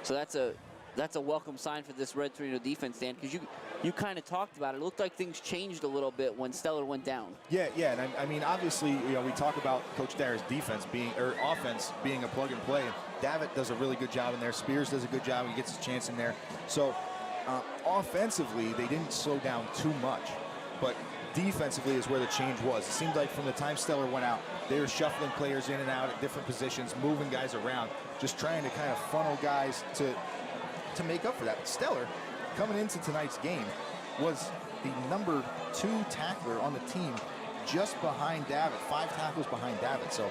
So that's a welcome sign for this Red Tornado defense, Dan, because you kind of talked about it. It looked like things changed a little bit when Stellar went down. Yeah, and I mean, obviously, we talk about Coach Dyer's offense being a plug and play. Davitt does a really good job in there. Spears does a good job. He gets his chance in there. So offensively, they didn't slow down too much, but defensively is where the change was. It seemed like from the time Stellar went out, they were shuffling players in and out at different positions, moving guys around, just trying to kind of funnel guys to make up for that. Stellar, coming into tonight's game, was the number 2 tackler on the team, just behind Davitt, 5 tackles behind Davitt. So,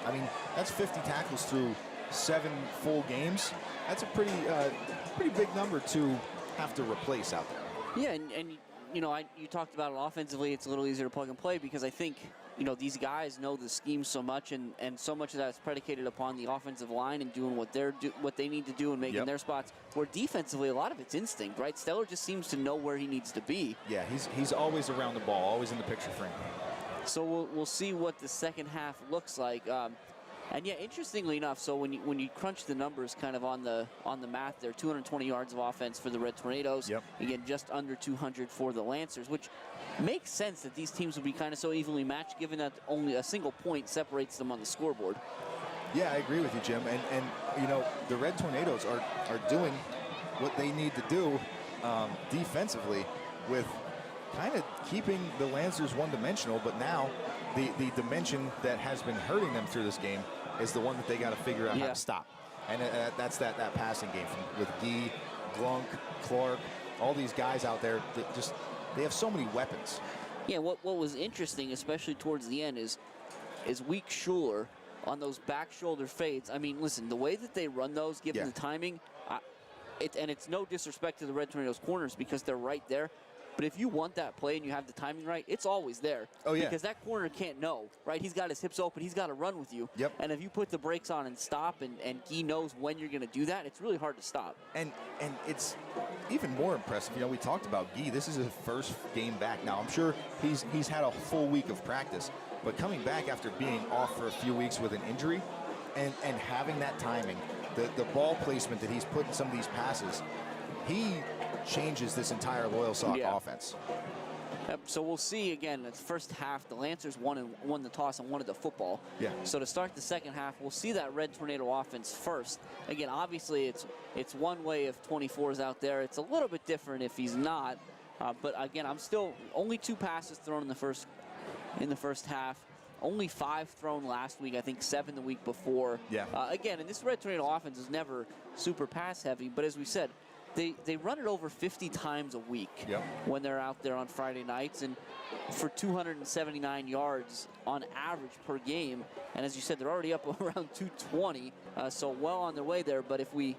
I mean, that's 50 tackles through 7 full games. That's a pretty big number to have to replace out there. Yeah, and you talked about it offensively. It's a little easier to plug and play because I think these guys know the scheme so much, and so much of that is predicated upon the offensive line and doing what they need to do and making their spots. Where defensively, a lot of it's instinct, right? Stellar just seems to know where he needs to be. Yeah, he's always around the ball, always in the picture frame. So we'll see what the second half looks like. And yeah, interestingly enough, so when you crunch the numbers kind of on the math there, 220 yards of offense for the Red Tornadoes. Yep. Again, just under 200 for the Lancers, which makes sense that these teams would be kind of so evenly matched, given that only a single point separates them on the scoreboard. Yeah, I agree with you, Jim. And the Red Tornadoes are doing what they need to do defensively, with kind of keeping the Lancers one-dimensional, but now the dimension that has been hurting them through this game is the one that they got to figure out how to stop. And that's that passing game with Guy, Glunk, Clark, all these guys out there that they have so many weapons. Yeah, what was interesting, especially towards the end, is Weak Schuler on those back shoulder fades. I mean, listen, the way that they run those, given the timing, and it's no disrespect to the Red Tornadoes corners because they're right there. But if you want that play and you have the timing right, it's always there. Oh, yeah. Because that corner can't know, right? He's got his hips open. He's got to run with you. Yep. And if you put the brakes on and stop, and Guy knows when you're going to do that, it's really hard to stop. And it's even more impressive. We talked about Guy. This is his first game back. Now, I'm sure he's had a full week of practice. But coming back after being off for a few weeks with an injury and having that timing, the ball placement that he's put in some of these passes, he changes this entire Loyalsock offense. Yep, so we'll see again. It's first half. The Lancers won the toss and wanted the football. Yeah. So to start the second half, we'll see that Red Tornado offense first. Again, obviously it's one way if 24's out there. It's a little bit different if he's not. But again, I'm still only 2 passes thrown in the first half. Only 5 thrown last week. I think 7 the week before. Yeah. Again, and this Red Tornado offense is never super pass heavy. But as we said, They run it over 50 times a week when they're out there on Friday nights, and for 279 yards on average per game. And as you said, they're already up around 220, so well on their way there. But if we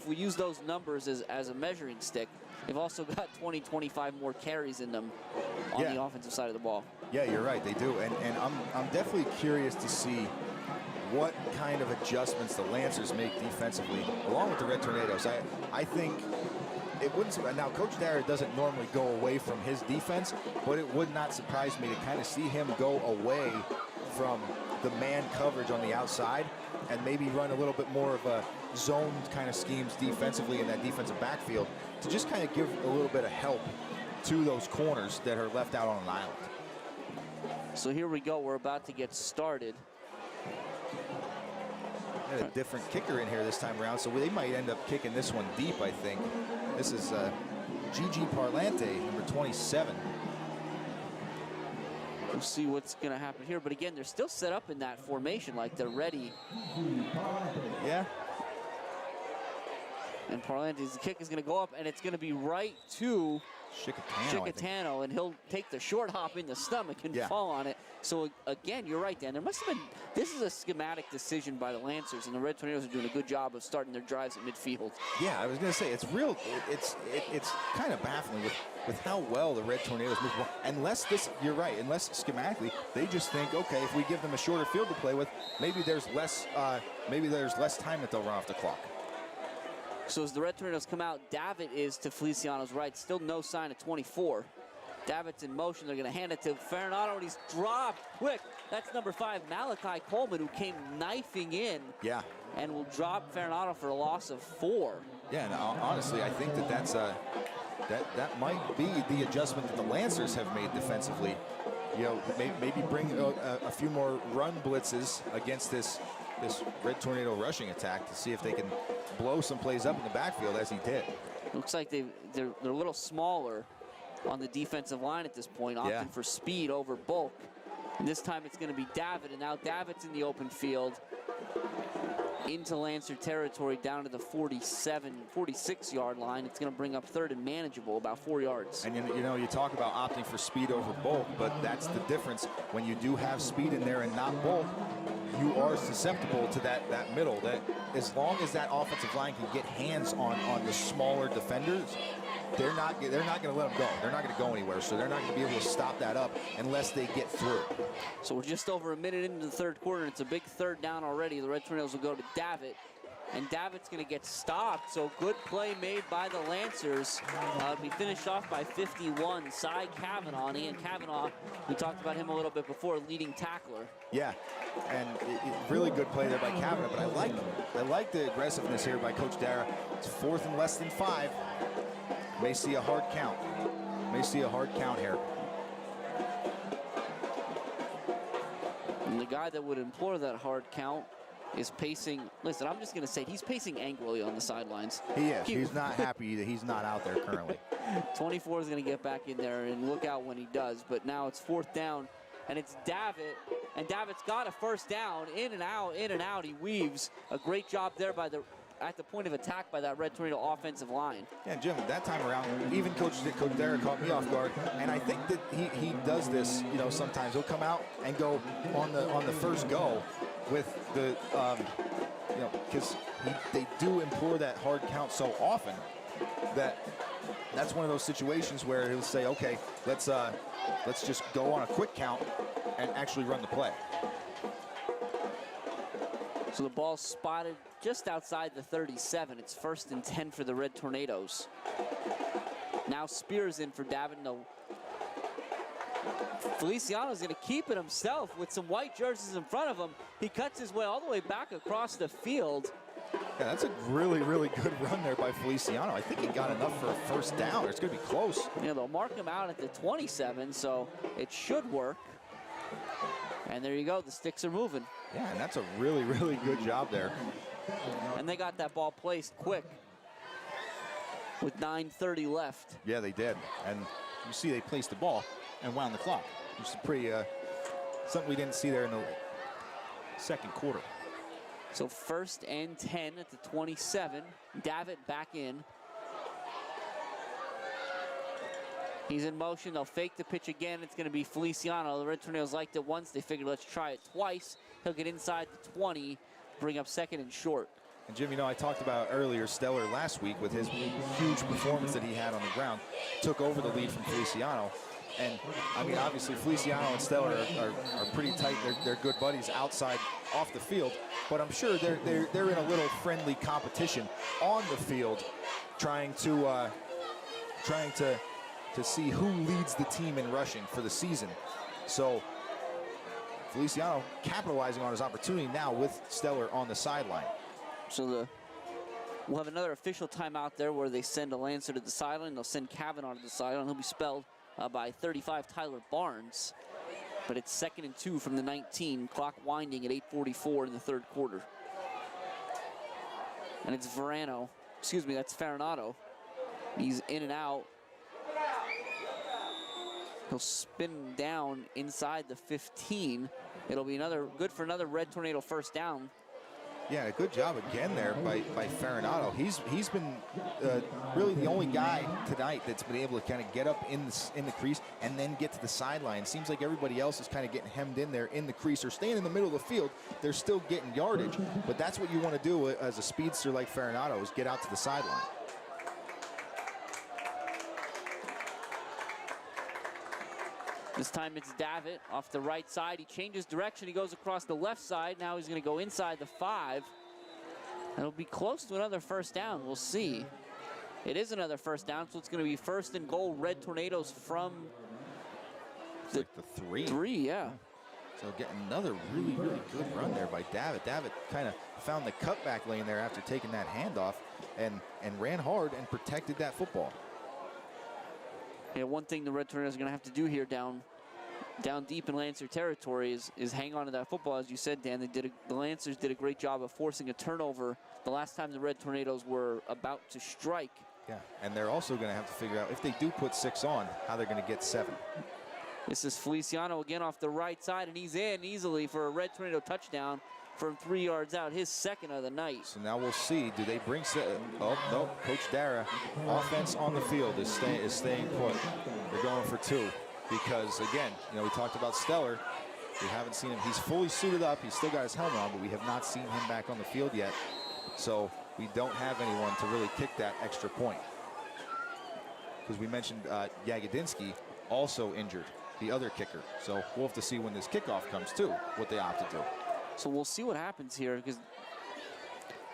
use those numbers as a measuring stick, they've also got 25 more carries in them on the offensive side of the ball. Yeah, you're right, they do. And I'm definitely curious to see what kind of adjustments the Lancers make defensively, along with the Red Tornadoes. I think it wouldn't. Now, Coach Dara doesn't normally go away from his defense, but it would not surprise me to kind of see him go away from the man coverage on the outside and maybe run a little bit more of a zoned kind of schemes defensively in that defensive backfield to just kind of give a little bit of help to those corners that are left out on an island. So here we go. We're about to get started. A different kicker in here this time around, so they might end up kicking this one deep, I think. This is Gigi Parlante, number 27. We'll see what's going to happen here. But again, they're still set up in that formation, like they're ready. Yeah. And Parlante's kick is going to go up, and it's going to be right to Chicatano, and he'll take the short hop in the stomach and fall on it. So again, you're right, Dan. There must have been, this is a schematic decision by the Lancers, and the Red Tornadoes are doing a good job of starting their drives at midfield. Yeah, I was going to say, it's real, it's kind of baffling with how well the Red Tornadoes move. Unless this, you're right, unless schematically, they just think, okay, if we give them a shorter field to play with, maybe there's less time that they'll run off the clock. So as the Red Tornadoes come out, Davitt is to Feliciano's right. Still no sign of 24. Davitt's in motion. They're going to hand it to Farinato, and he's dropped quick. That's number 5, Malachi Coleman, who came knifing in. Yeah. And will drop Farinato for a loss of 4. Yeah, and honestly, I think that might be the adjustment that the Lancers have made defensively. You know, maybe bring a few more run blitzes against this Red Tornado rushing attack to see if they can blow some plays up in the backfield as he did. Looks like they're a little smaller on the defensive line at this point, opting for speed over bulk. And this time it's going to be Davitt, and now Davitt's in the open field into Lancer territory down to the 46-yard line. It's going to bring up 3rd and manageable, about 4 yards. And you know, you talk about opting for speed over bulk, but that's the difference. When you do have speed in there and not bulk, you are susceptible to that middle. That as long as that offensive line can get hands on the smaller defenders, they're not going to let them go. They're not going to go anywhere, so they're not going to be able to stop that up unless they get through. So we're just over a minute into the 3rd quarter, and it's a big 3rd down already. The Red Tornadoes will go to Davitt, and Davitt's going to get stopped. So good play made by the Lancers. It'll be finished off by 51, Cy Kavanaugh. Ian Kavanaugh, we talked about him a little bit before, leading tackler. Yeah, and really good play there by Kavanaugh, but I like the aggressiveness here by Coach Dara. It's 4th and less than 5. May see a hard count. May see a hard count here. And the guy that would implore that hard count is pacing. Listen, I'm just going to say he's pacing angrily on the sidelines. He is. He's not happy that he's not out there currently. 24 is going to get back in there and look out when he does. But now it's 4th down, and it's Davitt. And Davitt's got a 1st down. In and out, in and out. He weaves. A great job there at the point of attack by that Red Tornado offensive line. Yeah, Jim, that time around, even Coach Dara caught me off guard, and I think that he does this, you know, sometimes he'll come out and go on the first go with the, you know, because they do implore that hard count so often that's one of those situations where he'll say, okay, let's just go on a quick count and actually run the play. So the ball's spotted just outside the 37. It's 1st and 10 for the Red Tornadoes. Now Spears in for Davitt. No. Feliciano's going to keep it himself with some white jerseys in front of him. He cuts his way all the way back across the field. Yeah, that's a really, really good run there by Feliciano. I think he got enough for a 1st down. It's going to be close. Yeah, they'll mark him out at the 27, so it should work. And there you go, the sticks are moving. Yeah, and that's a really, really good job there. And they got that ball placed quick with 9:30 left. Yeah, they did. And you see they placed the ball and wound the clock, which is pretty, something we didn't see there in the 2nd quarter. So 1st and 10 at the 27. Davitt back in. He's in motion. They'll fake the pitch again. It's going to be Feliciano. The Red Tornadoes liked it once. They figured, let's try it twice. He'll get inside the 20, bring up 2nd and short. And Jim, you know, I talked about earlier Stellar last week with his huge performance that he had on the ground. Took over the lead from Feliciano. And I mean, obviously, Feliciano and Stellar are pretty tight. They're good buddies outside, off the field. But I'm sure they're in a little friendly competition on the field, trying to see who leads the team in rushing for the season. So Feliciano capitalizing on his opportunity now with Stellar on the sideline. So we'll have another official timeout there where they send a Lancer to the sideline. They'll send Kavanaugh to the sideline. He'll be spelled by 35 Tyler Barnes. But it's 2nd and 2 from the 19. Clock winding at 8:44 in the third quarter. And it's that's Farinato. He's in and out. He'll spin down inside the 15. It'll be good for another Red Tornado first down. Yeah, a good job again there by Farinato. He's been really the only guy tonight that's been able to kind of get up in the crease and then get to the sideline. Seems like everybody else is kind of getting hemmed in there in the crease or staying in the middle of the field. They're still getting yardage, but that's what you want to do as a speedster like Farinato, is get out to the sideline. This time it's Davitt off the right side. He changes direction. He goes across the left side. Now he's going to go inside the 5. It'll be close to another first down. We'll see. It is another first down, so it's going to be 1st and goal. Red Tornadoes from the 3. 3, yeah. So getting another really, really good run there by Davitt. Davitt kind of found the cutback lane there after taking that handoff and ran hard and protected that football. Yeah, one thing the Red Tornadoes are going to have to do here down deep in Lancer territory is hang on to that football. As you said, Dan, the Lancers did a great job of forcing a turnover the last time the Red Tornadoes were about to strike. Yeah, and they're also going to have to figure out, if they do put 6 on, how they're going to get 7. This is Feliciano again off the right side, and he's in easily for a Red Tornado touchdown from 3 yards out, his 2nd of the night. So now we'll see, do they bring, oh, no, Coach Dara, offense on the field is staying put. They're going for 2 because, again, we talked about Stellar. We haven't seen him. He's fully suited up. He's still got his helmet on, but we have not seen him back on the field yet. So we don't have anyone to really kick that extra point. Because we mentioned Yagodinsky also injured, the other kicker. So we'll have to see when this kickoff comes too, what they opt to do. So we'll see what happens here, because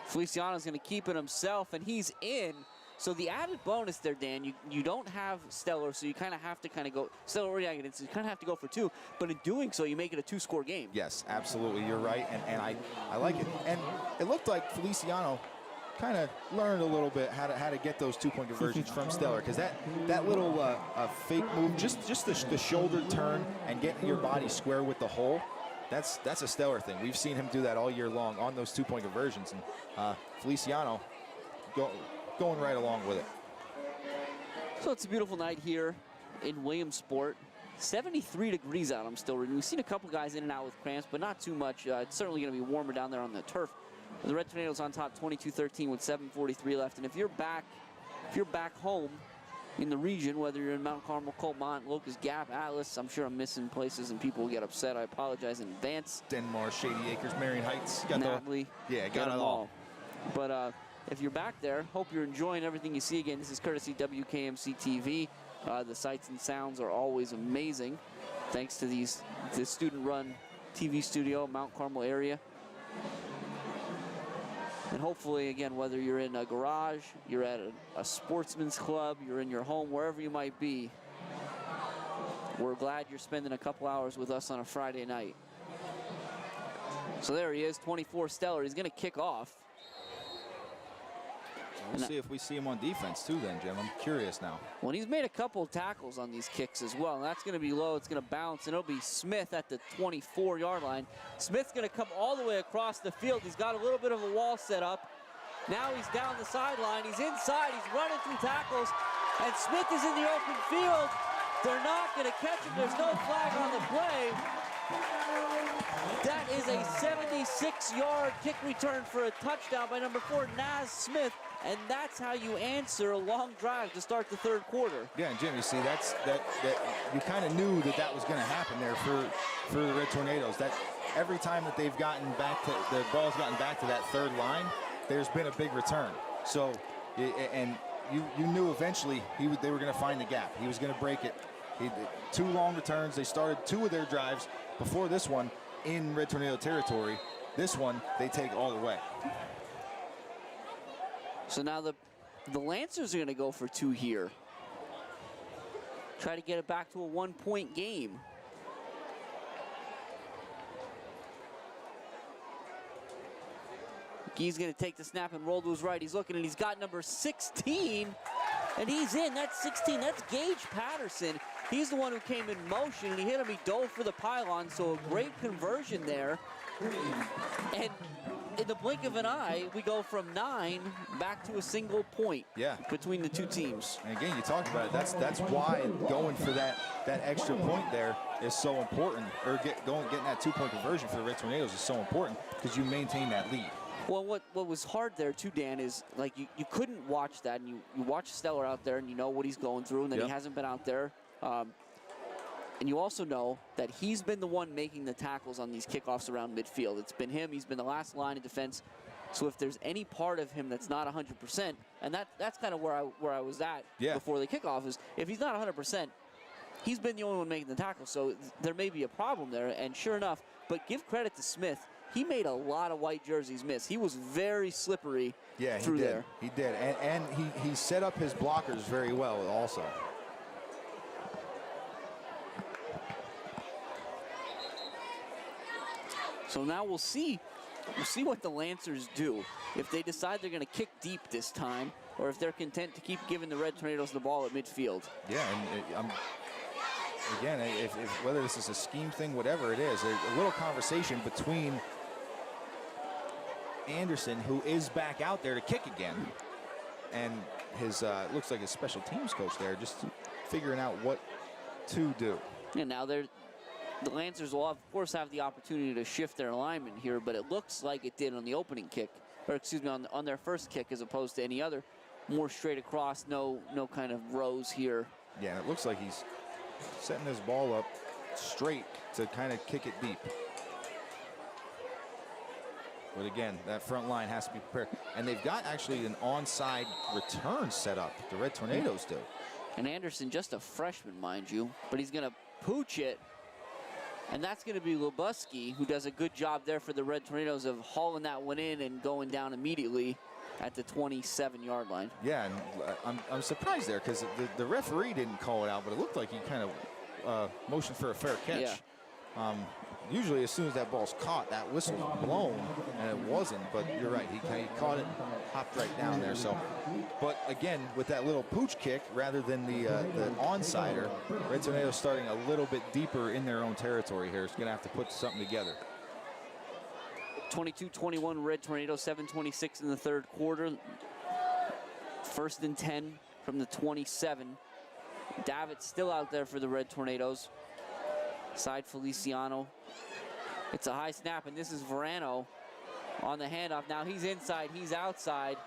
Feliciano's going to keep it himself, and he's in. So the added bonus there, Dan, you don't have Stellar, so you kind of have to go, Stellar or Yagodinsky, you kind of have to go for 2. But in doing so, you make it a 2-score game. Yes, absolutely. You're right, and I like it. And it looked like Feliciano kind of learned a little bit how to get those 2-point conversions from Stellar, because that little fake move, just the shoulder turn and getting your body square with the hole, that's a Stellar thing. We've seen him do that all year long on those 2-point conversions, and Feliciano going right along with it. So it's a beautiful night here in Williamsport. 73 degrees out, I'm still reading. We've seen a couple guys in and out with cramps, but not too much. It's certainly going to be warmer down there on the turf. The Red Tornadoes on top 22-13 with 7:43 left. And if you're back home in the region, whether you're in Mount Carmel, Colmont, Locust Gap, Atlas, I'm sure I'm missing places and people will get upset. I apologize in advance. Denmark, Shady Acres, Marion Heights. Natalie. Yeah, got it all. But if you're back there, hope you're enjoying everything you see. Again, this is courtesy WKMC TV. The sights and sounds are always amazing. Thanks to the student-run TV studio, Mount Carmel area. And hopefully, again, whether you're in a garage, you're at a sportsman's club, you're in your home, wherever you might be, we're glad you're spending a couple hours with us on a Friday night. So there he is, 24 Stellar. He's going to kick off. We'll see if we see him on defense too then, Jim. I'm curious now. Well, he's made a couple of tackles on these kicks as well. And that's going to be low. It's going to bounce, and it'll be Smith at the 24-yard line. Smith's going to come all the way across the field. He's got a little bit of a wall set up. Now he's down the sideline. He's inside. He's running through tackles. And Smith is in the open field. They're not going to catch him. There's no flag on the play. That is a 76-yard kick return for a touchdown by number 4, Naz Smith. And that's how you answer a long drive to start the third quarter. Yeah, and Jim, you see, that you kind of knew that was going to happen there for the Red Tornadoes. That every time that they've gotten back to, the ball's gotten back to that third line, there's been a big return. So, and you knew eventually they were going to find the gap. He was going to break it. Two long returns. They started 2 of their drives before this one in Red Tornado territory. This one, they take all the way. So now the Lancers are going to go for 2 here. Try to get it back to a 1-point game. He's going to take the snap and roll to his right. He's looking, and he's got number 16, and he's in. That's 16. That's Gage Patterson. He's the one who came in motion, and he hit him. He dove for the pylon, so a great conversion there. And in the blink of an eye, we go from 9 back to a single point between the 2 teams. And again, you talked about it. That's why going for that extra point there is so important, or getting that 2-point conversion for the Red Tornadoes is so important, because you maintain that lead. Well, what was hard there too, Dan, is like you couldn't watch that, and you watch Stellar out there, and you know what he's going through, and that he hasn't been out there. And you also know that he's been the one making the tackles on these kickoffs around midfield. It's been him. He's been the last line of defense. So if there's any part of him that's not 100%, and that's kind of where I was at before the kickoff, is if he's not 100%, he's been the only one making the tackle. So there may be a problem there, and sure enough, but give credit to Smith. He made a lot of white jerseys miss. He was very slippery through there. He did, and he set up his blockers very well also. So now we'll see what the Lancers do. If they decide they're going to kick deep this time, or if they're content to keep giving the Red Tornadoes the ball at midfield. Yeah, and again, if whether this is a scheme thing, whatever it is, a little conversation between Anderson, who is back out there to kick again, and his looks like his special teams coach there, just figuring out what to do. And now the Lancers will, of course, have the opportunity to shift their alignment here, but it looks like it did on the opening kick, or excuse me, on their first kick, as opposed to any other. More straight across, no kind of rows here. Yeah, and it looks like he's setting his ball up straight to kind of kick it deep. But again, that front line has to be prepared. And they've got actually an onside return set up. The Red Tornadoes do. And Anderson, just a freshman, mind you, but he's going to pooch it. And that's going to be Lubuski, who does a good job there for the Red Tornadoes of hauling that one in and going down immediately at the 27-yard line. Yeah, and I'm surprised there, because the referee didn't call it out, but it looked like he kind of motioned for a fair catch. Yeah. Usually as soon as that ball's caught, that whistle's blown, and it wasn't, but you're right, he caught it, hopped right down there. So, but again, with that little pooch kick rather than the onsider, Red Tornadoes starting a little bit deeper in their own territory here. It's going to have to put something together. 22-21 Red Tornadoes, 7:26 in the third quarter. 1st and 10 from the 27. Davitt's still out there for the Red Tornadoes. Side Feliciano. It's a high snap, and this is Verano on the handoff. Now he's inside, he's outside.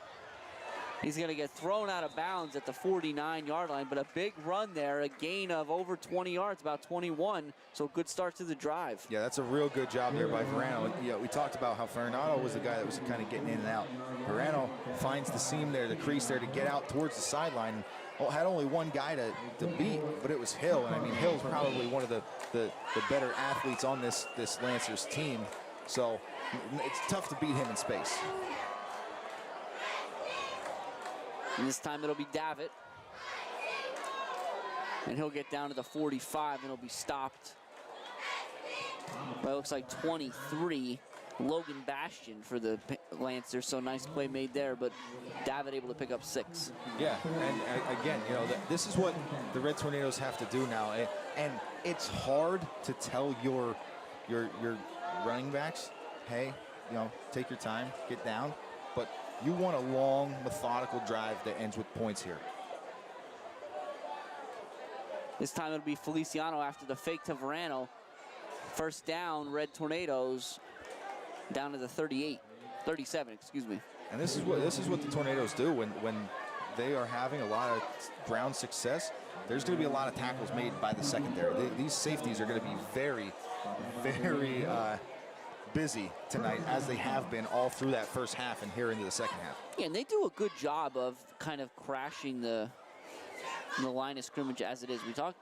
He's going to get thrown out of bounds at the 49-yard line, but a big run there, a gain of over 20 yards, about 21. So good start to the drive. Yeah, that's a real good job there by Verano. Yeah, we talked about how Fernando was the guy that was kind of getting in and out. Verano finds the seam there, the crease there to get out towards the sideline. Well, had only one guy to beat, but it was Hill. And I mean, Hill's probably one of the better athletes on this Lancers team. So it's tough to beat him in space. And this time it'll be Davitt. And he'll get down to the 45 and he'll be stopped by, looks like, 23. Logan Bastian for the Lancers, so nice play made there, but Davitt able to pick up 6. Yeah, and again, you know, this is what the Red Tornadoes have to do now, and it's hard to tell your running backs, hey, you know, take your time, get down, but you want a long, methodical drive that ends with points here. This time it'll be Feliciano after the fake to Verano. First down, Red Tornadoes. Down to the 37, excuse me. And this is what the Tornadoes do when they are having a lot of ground success. There's going to be a lot of tackles made by the secondary. These safeties are going to be very, very busy tonight, as they have been all through that first half and here into the second half. Yeah, and they do a good job of kind of crashing the the line of scrimmage as it is. We talked,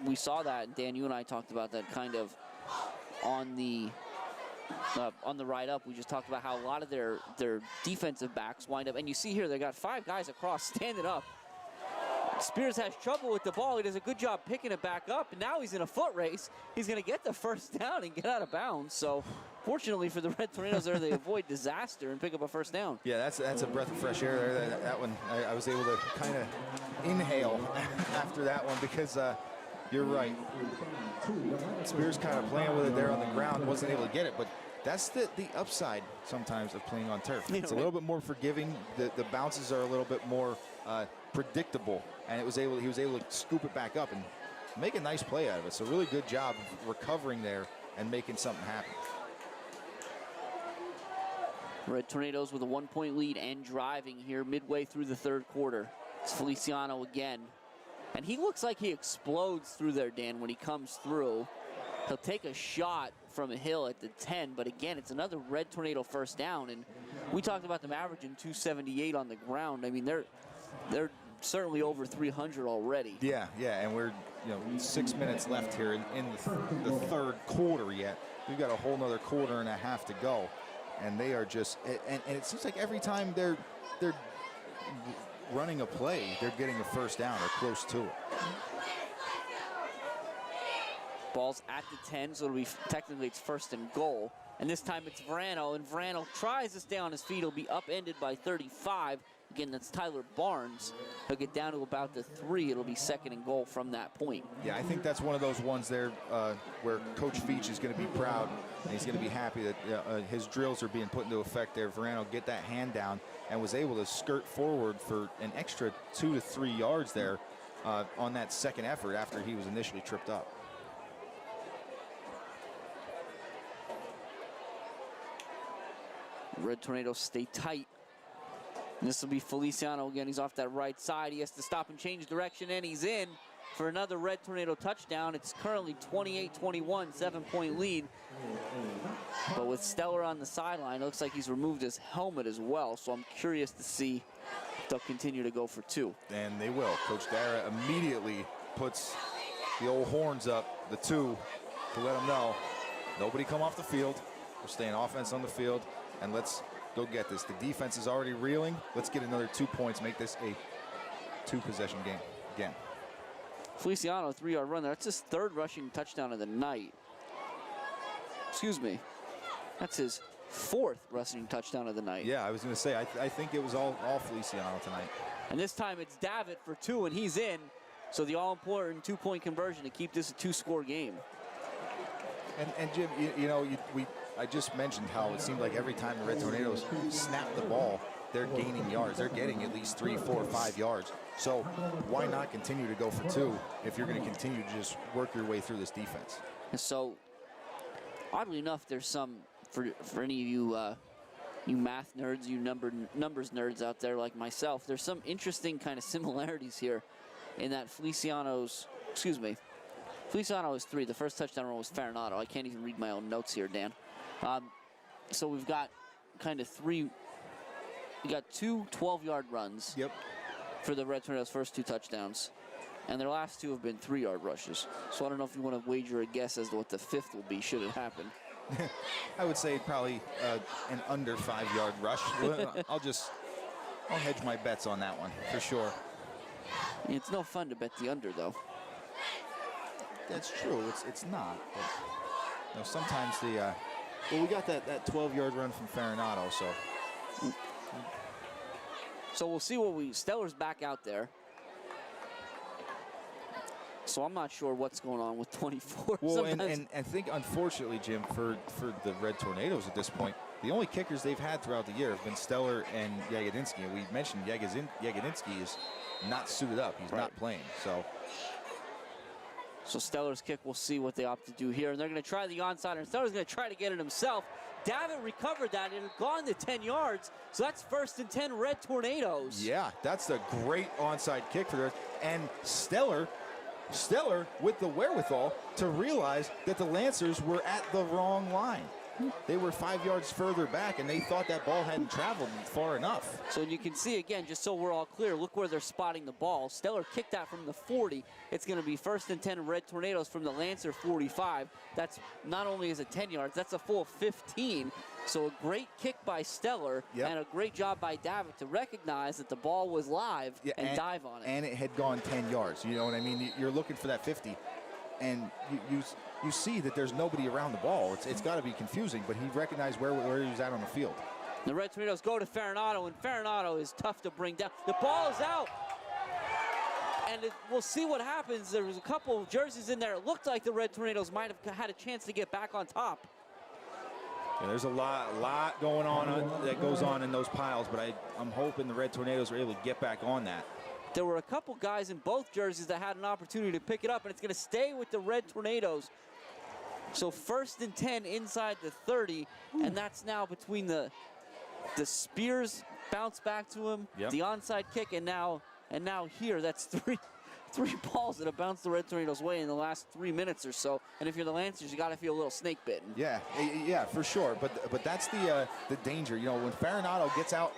we saw that, Dan, you and I talked about that kind of on the ride up. We just talked about how a lot of their defensive backs wind up, and you see here they got 5 guys across standing up. Spears has trouble with the ball. He does a good job picking it back up, and now he's in a foot race. He's going to get the first down and get out of bounds. So fortunately for the Red Tornadoes there, they avoid disaster and pick up a first down. Yeah, that's a breath of fresh air there. That one, I was able to kind of inhale after that one because you're right. Spears kind of playing with it there on the ground, wasn't able to get it, but that's the upside sometimes of playing on turf. It's a little bit more forgiving. The bounces are a little bit more predictable, and he was able to scoop it back up and make a nice play out of it. So really good job of recovering there and making something happen. Red Tornadoes with a 1-point lead and driving here midway through the third quarter. It's Feliciano again. And he looks like he explodes through there, Dan, when he comes through. He'll take a shot from a hill at the 10, but again, it's another Red Tornado first down. And we talked about them averaging 278 on the ground. I mean, they're certainly over 300 already. Yeah, and we're 6 minutes left here in the third quarter yet. We've got a whole nother quarter and a half to go, and they are just and it seems like every time they're running a play, they're getting a first down or close to it. Ball's at the 10, so it'll be technically it's first and goal. And this time it's Verano, and Verano tries to stay on his feet. He'll be upended by 35. Again, that's Tyler Barnes. He'll get down to about the 3. It'll be second and goal from that point. Yeah, I think that's one of those ones there where Coach Feach is going to be proud, and he's going to be happy that his drills are being put into effect there. Verano get that hand down and was able to skirt forward for an extra 2 to 3 yards there on that second effort after he was initially tripped up. Red Tornadoes stay tight. And this will be Feliciano again. He's off that right side. He has to stop and change direction, and he's in for another Red Tornado touchdown. It's currently 28-21, 7-point lead. But with Stellar on the sideline, it looks like he's removed his helmet as well. So I'm curious to see if they'll continue to go for 2. And they will. Coach Dara immediately puts the old horns up, the 2, to let them know nobody come off the field. We're staying offense on the field, and let's go get this. The defense is already reeling. Let's get another 2 points, make this a 2-possession game again. Feliciano, 3-yard run there. That's his 3rd rushing touchdown of the night. Excuse me. That's his 4th rushing touchdown of the night. Yeah, I was going to say, I think it was all Feliciano tonight. And this time it's Davitt for 2, and he's in. So the all-important 2-point conversion to keep this a 2-score game. And Jim, I just mentioned how it seemed like every time the Red Tornadoes snap the ball, they're gaining yards. They're getting at least 3, 4, 5 yards. So why not continue to go for 2 if you're going to continue to just work your way through this defense? And so, oddly enough, there's some, for any of you you math nerds, you numbers nerds out there like myself, there's some interesting kind of similarities here in that Feliciano is 3. The first touchdown run was Farinado. I can't even read my own notes here, Dan. So we've got kind of 3. We got 2 12-yard runs. Yep. For the Red Tornadoes' first 2 touchdowns, and their last 2 have been 3-yard rushes. So I don't know if you want to wager a guess as to what the 5th will be should it happen. I would say probably an under 5-yard rush. I'll hedge my bets on that one for sure. It's no fun to bet the under, though. That's true. It's not. But, sometimes we got that 12-yard run from Farinado, so. So we'll see Stellar's back out there. So I'm not sure what's going on with 24. Well, and I think, unfortunately, Jim, for the Red Tornadoes at this point, the only kickers they've had throughout the year have been Stellar and Jagodinski. And we mentioned Jagodinski is not suited up. He's not playing. So Stellar's kick, we'll see what they opt to do here. And they're going to try the onside, and Stellar's going to try to get it himself. Davitt recovered that. It had gone to 10 yards. So that's 1st and 10 Red Tornadoes. Yeah, that's a great onside kick for them. And Stellar with the wherewithal to realize that the Lancers were at the wrong line. They were 5 yards further back, and they thought that ball hadn't traveled far enough. So you can see, again, just so we're all clear, look where they're spotting the ball. Stellar kicked that from the 40. It's going to be 1st and 10 Red Tornadoes from the Lancer 45. That's not only is it 10 yards, that's a full 15. So a great kick by Stellar, and a great job by Davitt to recognize that the ball was live and dive on it. And it had gone 10 yards. You know what I mean? You're looking for that 50, and you see that there's nobody around the ball. It's got to be confusing, but he recognized where he was at on the field. The Red Tornadoes go to Farinato, and Farinato is tough to bring down. The ball is out, and we'll see what happens. There was a couple of jerseys in there. It looked like the Red Tornadoes might have had a chance to get back on top. Yeah, there's a lot going on that goes on in those piles, but I'm hoping the Red Tornadoes are able to get back on that. There were a couple guys in both jerseys that had an opportunity to pick it up, and it's going to stay with the Red Tornadoes. So 1st and 10 inside the 30, and that's now between the Spears bounce back to him, the onside kick, and now here. That's three balls that have bounced the Red Tornadoes' way in the last 3 minutes or so. And if you're the Lancers, you got to feel a little snake bitten. Yeah, for sure. But that's the danger. You know, when Farinato gets out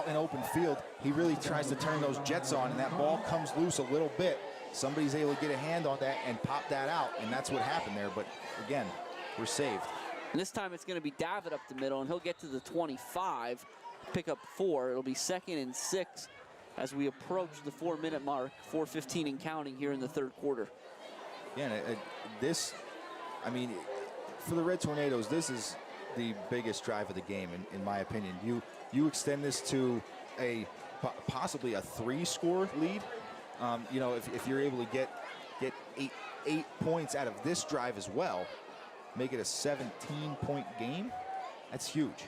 in open field, he really tries to turn those jets on, and that ball comes loose a little bit. Somebody's able to get a hand on that and pop that out, and that's what happened there. But again, we're saved. And this time it's going to be Davitt up the middle, and he'll get to the 25, pick up 4. It'll be 2nd and 6 as we approach the 4-minute mark, 4:15 and counting here in the 3rd quarter. Yeah, I mean, for the Red Tornadoes, this is the biggest drive of the game, in my opinion. You extend this to possibly a 3-score lead. You know, if you're able to get eight points out of this drive as well, make it a 17-point game, that's huge.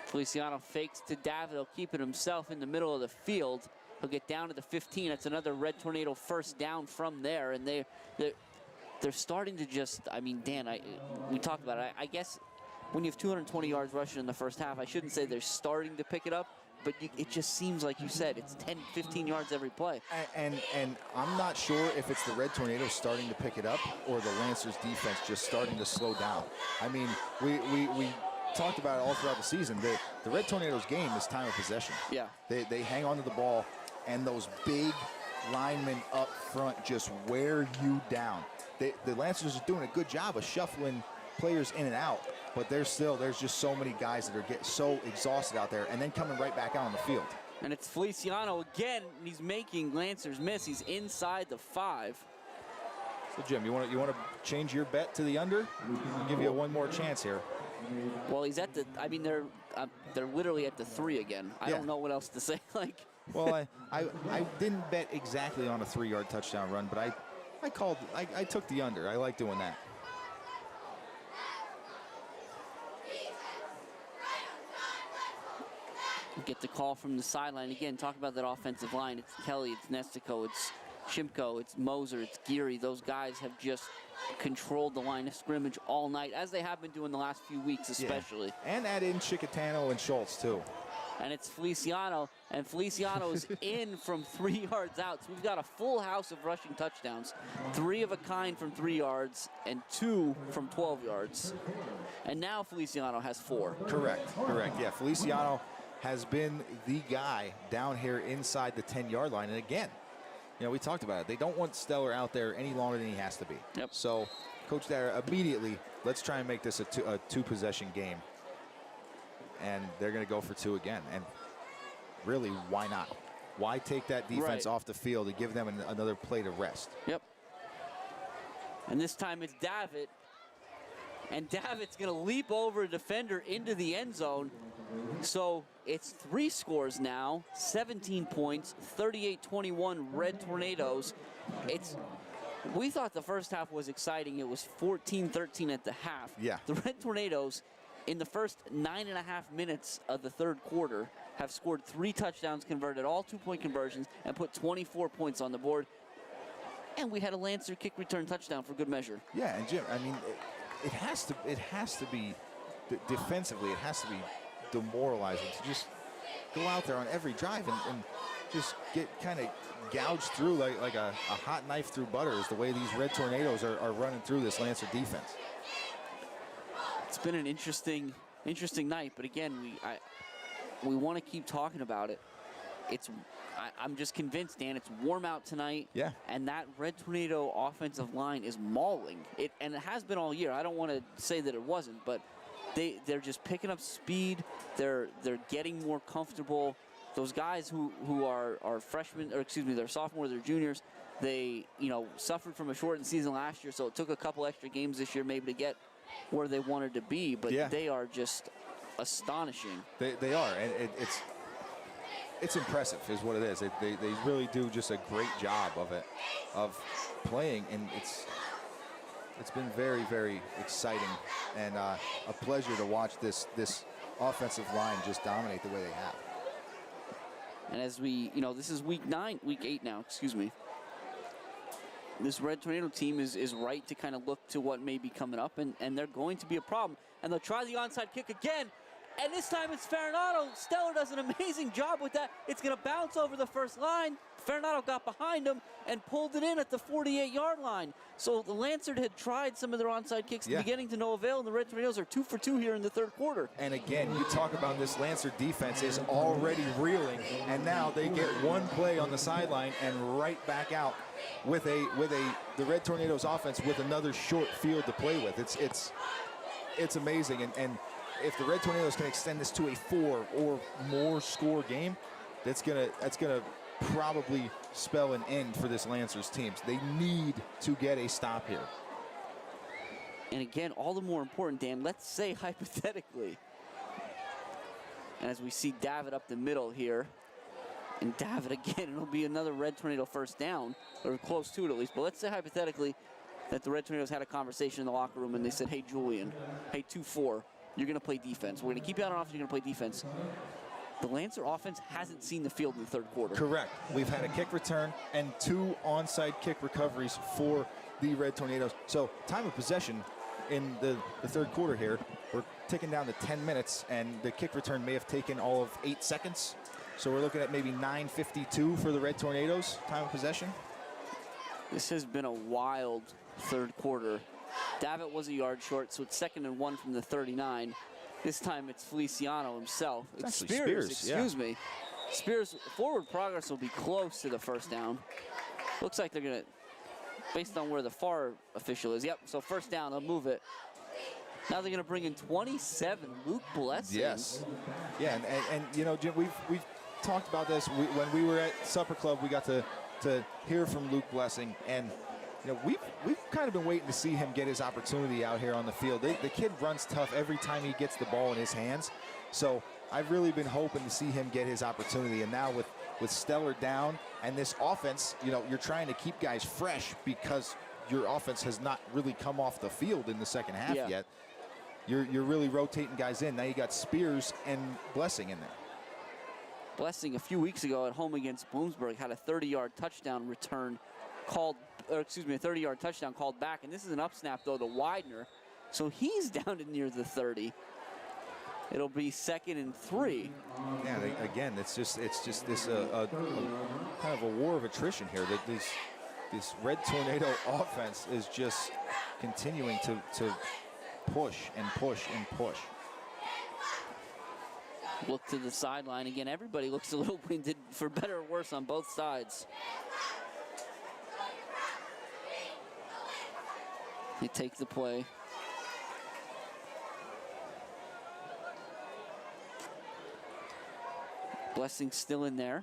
Feliciano fakes to Davitt. He'll keep it himself in the middle of the field. He'll get down to the 15. That's another Red Tornado 1st down from there. And they're starting to just, I mean, Dan, we talked about it. I guess when you have 220 yards rushing in the first half, I shouldn't say they're starting to pick it up, but it just seems like you said, it's 10, 15 yards every play. And I'm not sure if it's the Red Tornadoes starting to pick it up or the Lancers defense just starting to slow down. I mean, we talked about it all throughout the season. The Red Tornadoes game is time of possession. Yeah. They hang on to the ball, and those big linemen up front just wear you down. The Lancers are doing a good job of shuffling players in and out, but there's just so many guys that are getting so exhausted out there and then coming right back out on the field. And it's Feliciano again. He's making Lancers miss. He's inside the 5. So Jim, you want to change your bet to the under? I'll give you one more chance here. Well, he's at the. I mean, they're literally at the 3 again. I don't know what else to say. Like. Well, I didn't bet exactly on a 3-yard touchdown run, but I took the under. I like doing that. Get the call from the sideline again. Talk about that offensive line. It's Kelly, it's Nestico, it's Shimko, it's Moser, it's Geary. Those guys have just controlled the line of scrimmage all night, as they have been doing the last few weeks especially. Yeah. And add in Chicatano and Schultz too. And it's Feliciano, and Feliciano is in from 3 yards out. So we've got a full house of rushing touchdowns. 3 of a kind from 3 yards and 2 from 12 yards. And now Feliciano has 4. Correct. Yeah, Feliciano has been the guy down here inside the 10-yard line. And again, you know, we talked about it. They don't want Stellar out there any longer than he has to be. Yep. So, Coach Dara, immediately, let's try and make this a 2-possession game. And they're going to go for 2 again. And really, why not? Why take that defense off the field and give them another play to rest? Yep. And this time it's Davitt. And Davitt's going to leap over a defender into the end zone. So it's 3 scores now, 17 points, 38-21 Red Tornadoes. We thought the first half was exciting. It was 14-13 at the half. Yeah. The Red Tornadoes, in the first 9.5 minutes of the 3rd quarter, have scored 3 touchdowns, converted all 2-point conversions, and put 24 points on the board. And we had a Lancer kick return touchdown for good measure. Yeah, and Jim, I mean, it has to be defensively. It has to be demoralizing to just go out there on every drive and just get kind of gouged through like a hot knife through butter is the way these Red Tornadoes are running through this Lancer defense. It's been an interesting night, but again, we want to keep talking about it. I'm just convinced, Dan, it's warm out tonight. Yeah. And that Red Tornado offensive line is mauling it, and it has been all year. I don't want to say that it wasn't, but they're just picking up speed. They're getting more comfortable. Those guys who are freshmen, or excuse me, they're sophomores, they're juniors. They suffered from a shortened season last year, so it took a couple extra games this year maybe to get where they wanted to be. But they are just astonishing. They are, and it's impressive, is what it is. They really do just a great job of playing, and it's been very, very exciting and a pleasure to watch this offensive line just dominate the way they have. And as we, this is week 8 now, excuse me. This Red Tornado team is right to kind of look to what may be coming up, and they're going to be a problem. And they'll try the onside kick again, and this time it's Farinado. Stellar does an amazing job with that. It's going to bounce over the first line. Farinado got behind him and pulled it in at the 48-yard line. So the Lancers had tried some of their onside kicks at the beginning to no avail, and the Red Tornadoes are 2 for 2 here in the third quarter. And again, you talk about this Lancer defense is already reeling, and now they get one play on the sideline and right back out with the Red Tornadoes offense with another short field to play with. It's amazing, and if the Red Tornadoes can extend this to a 4 or more score game, that's gonna probably spell an end for this Lancers teams. They need to get a stop here. And again, all the more important, Dan, let's say hypothetically, and as we see David up the middle here, and David again, it'll be another Red Tornado first down, or close to it at least, but let's say hypothetically that the Red Tornadoes had a conversation in the locker room and they said, hey Julian, hey 2-4, you're going to play defense. We're going to keep you out on offense, you're going to play defense. The Lancer offense hasn't seen the field in the third quarter. Correct. We've had a kick return and 2 onside kick recoveries for the Red Tornadoes. So time of possession in the third quarter here, we're ticking down to 10 minutes, and the kick return may have taken all of 8 seconds. So we're looking at maybe 9:52 for the Red Tornadoes, time of possession. This has been a wild third quarter. Davitt was a yard short, so it's 2nd and 1 from the 39. This time it's Feliciano himself. It's Spears, excuse me. Spears' forward progress will be close to the first down. Looks like they're going to, based on where the far official is. Yep, so first down, they'll move it. Now they're going to bring in 27, Luke Blessing. Yes. Yeah, and Jim, we've talked about this. When we were at Supper Club, we got to hear from Luke Blessing, and we've kind of been waiting to see him get his opportunity out here on the field. The kid runs tough every time he gets the ball in his hands. So I've really been hoping to see him get his opportunity. And now with Stellar down and this offense, you're trying to keep guys fresh because your offense has not really come off the field in the second half yet. You're really rotating guys in. Now you got Spears and Blessing in there. Blessing a few weeks ago at home against Bloomsburg had a 30-yard touchdown return called, or excuse me, a 30-yard touchdown called back. And this is an up snap, though, to Widener. So he's down to near the 30. It'll be 2nd and 3. Yeah, again, it's just this a kind of a war of attrition here. That this Red Tornado offense is just continuing to push and push and push. Look to the sideline again. Everybody looks a little winded, for better or worse, on both sides. They take the play. Blessing still in there.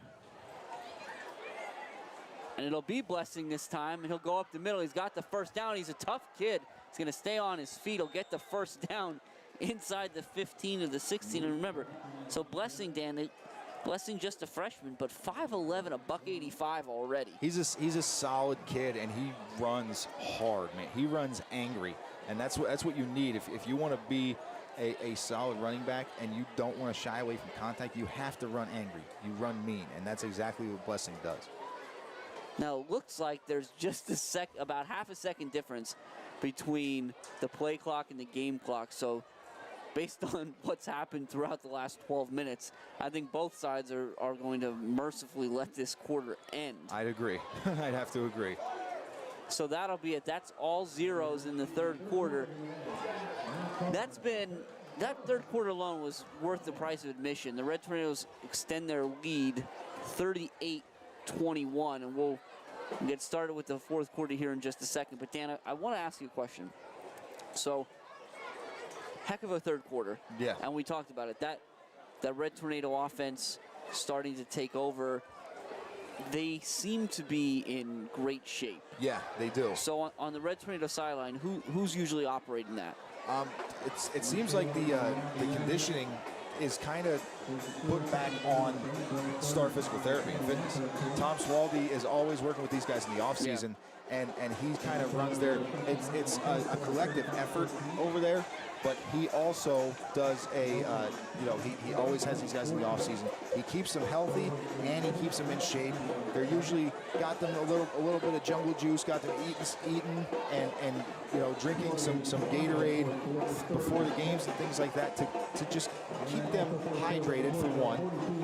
And it'll be Blessing this time, and he'll go up the middle. He's got the first down. He's a tough kid. He's going to stay on his feet. He'll get the first down inside the 15 or the 16. And remember, so Blessing, Dan, Blessing just a freshman, but 5'11", $185 already. He's a solid kid, and he runs hard, man. He runs angry, and that's what you need. If you want to be a solid running back and you don't want to shy away from contact, you have to run angry. You run mean, and that's exactly what Blessing does. Now, it looks like there's just about half a second difference between the play clock and the game clock. So based on what's happened throughout the last 12 minutes, I think both sides are going to mercifully let this quarter end. I'd agree. I'd have to agree. So that'll be it. That's all zeros in the third quarter. That third quarter alone was worth the price of admission. The Red Tornadoes extend their lead 38-21, and we'll get started with the fourth quarter here in just a second. But Dan, I want to ask you a question. So, heck of a third quarter. Yeah. And we talked about it. That Red Tornado offense starting to take over. They seem to be in great shape. Yeah, they do. So on the Red Tornado sideline, who's usually operating that? It seems like the conditioning is kind of put back on Star Physical Therapy and Fitness. Tom Swaldy is always working with these guys in the off season, and he kind of runs their. It's a collective effort over there. But he also does he always has these guys in the offseason. He keeps them healthy and he keeps them in shape. They're usually got them a little bit of jungle juice, got them eating and drinking some Gatorade before the games and things like that to just keep them hydrated for one.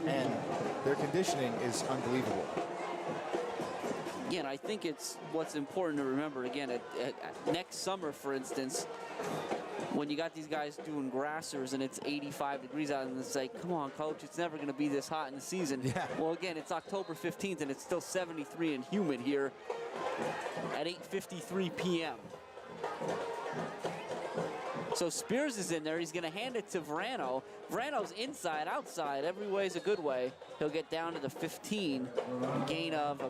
And their conditioning is unbelievable. Again, I think it's what's important to remember. Again, at next summer, for instance, when you got these guys doing grassers and it's 85 degrees out and it's like, come on, coach, it's never going to be this hot in the season. Yeah. Well, again, it's October 15th and it's still 73 and humid here at 8:53 p.m. So Spears is in there. He's going to hand it to Verano. Verano's inside, outside. Every way is a good way. He'll get down to the 15. Gain of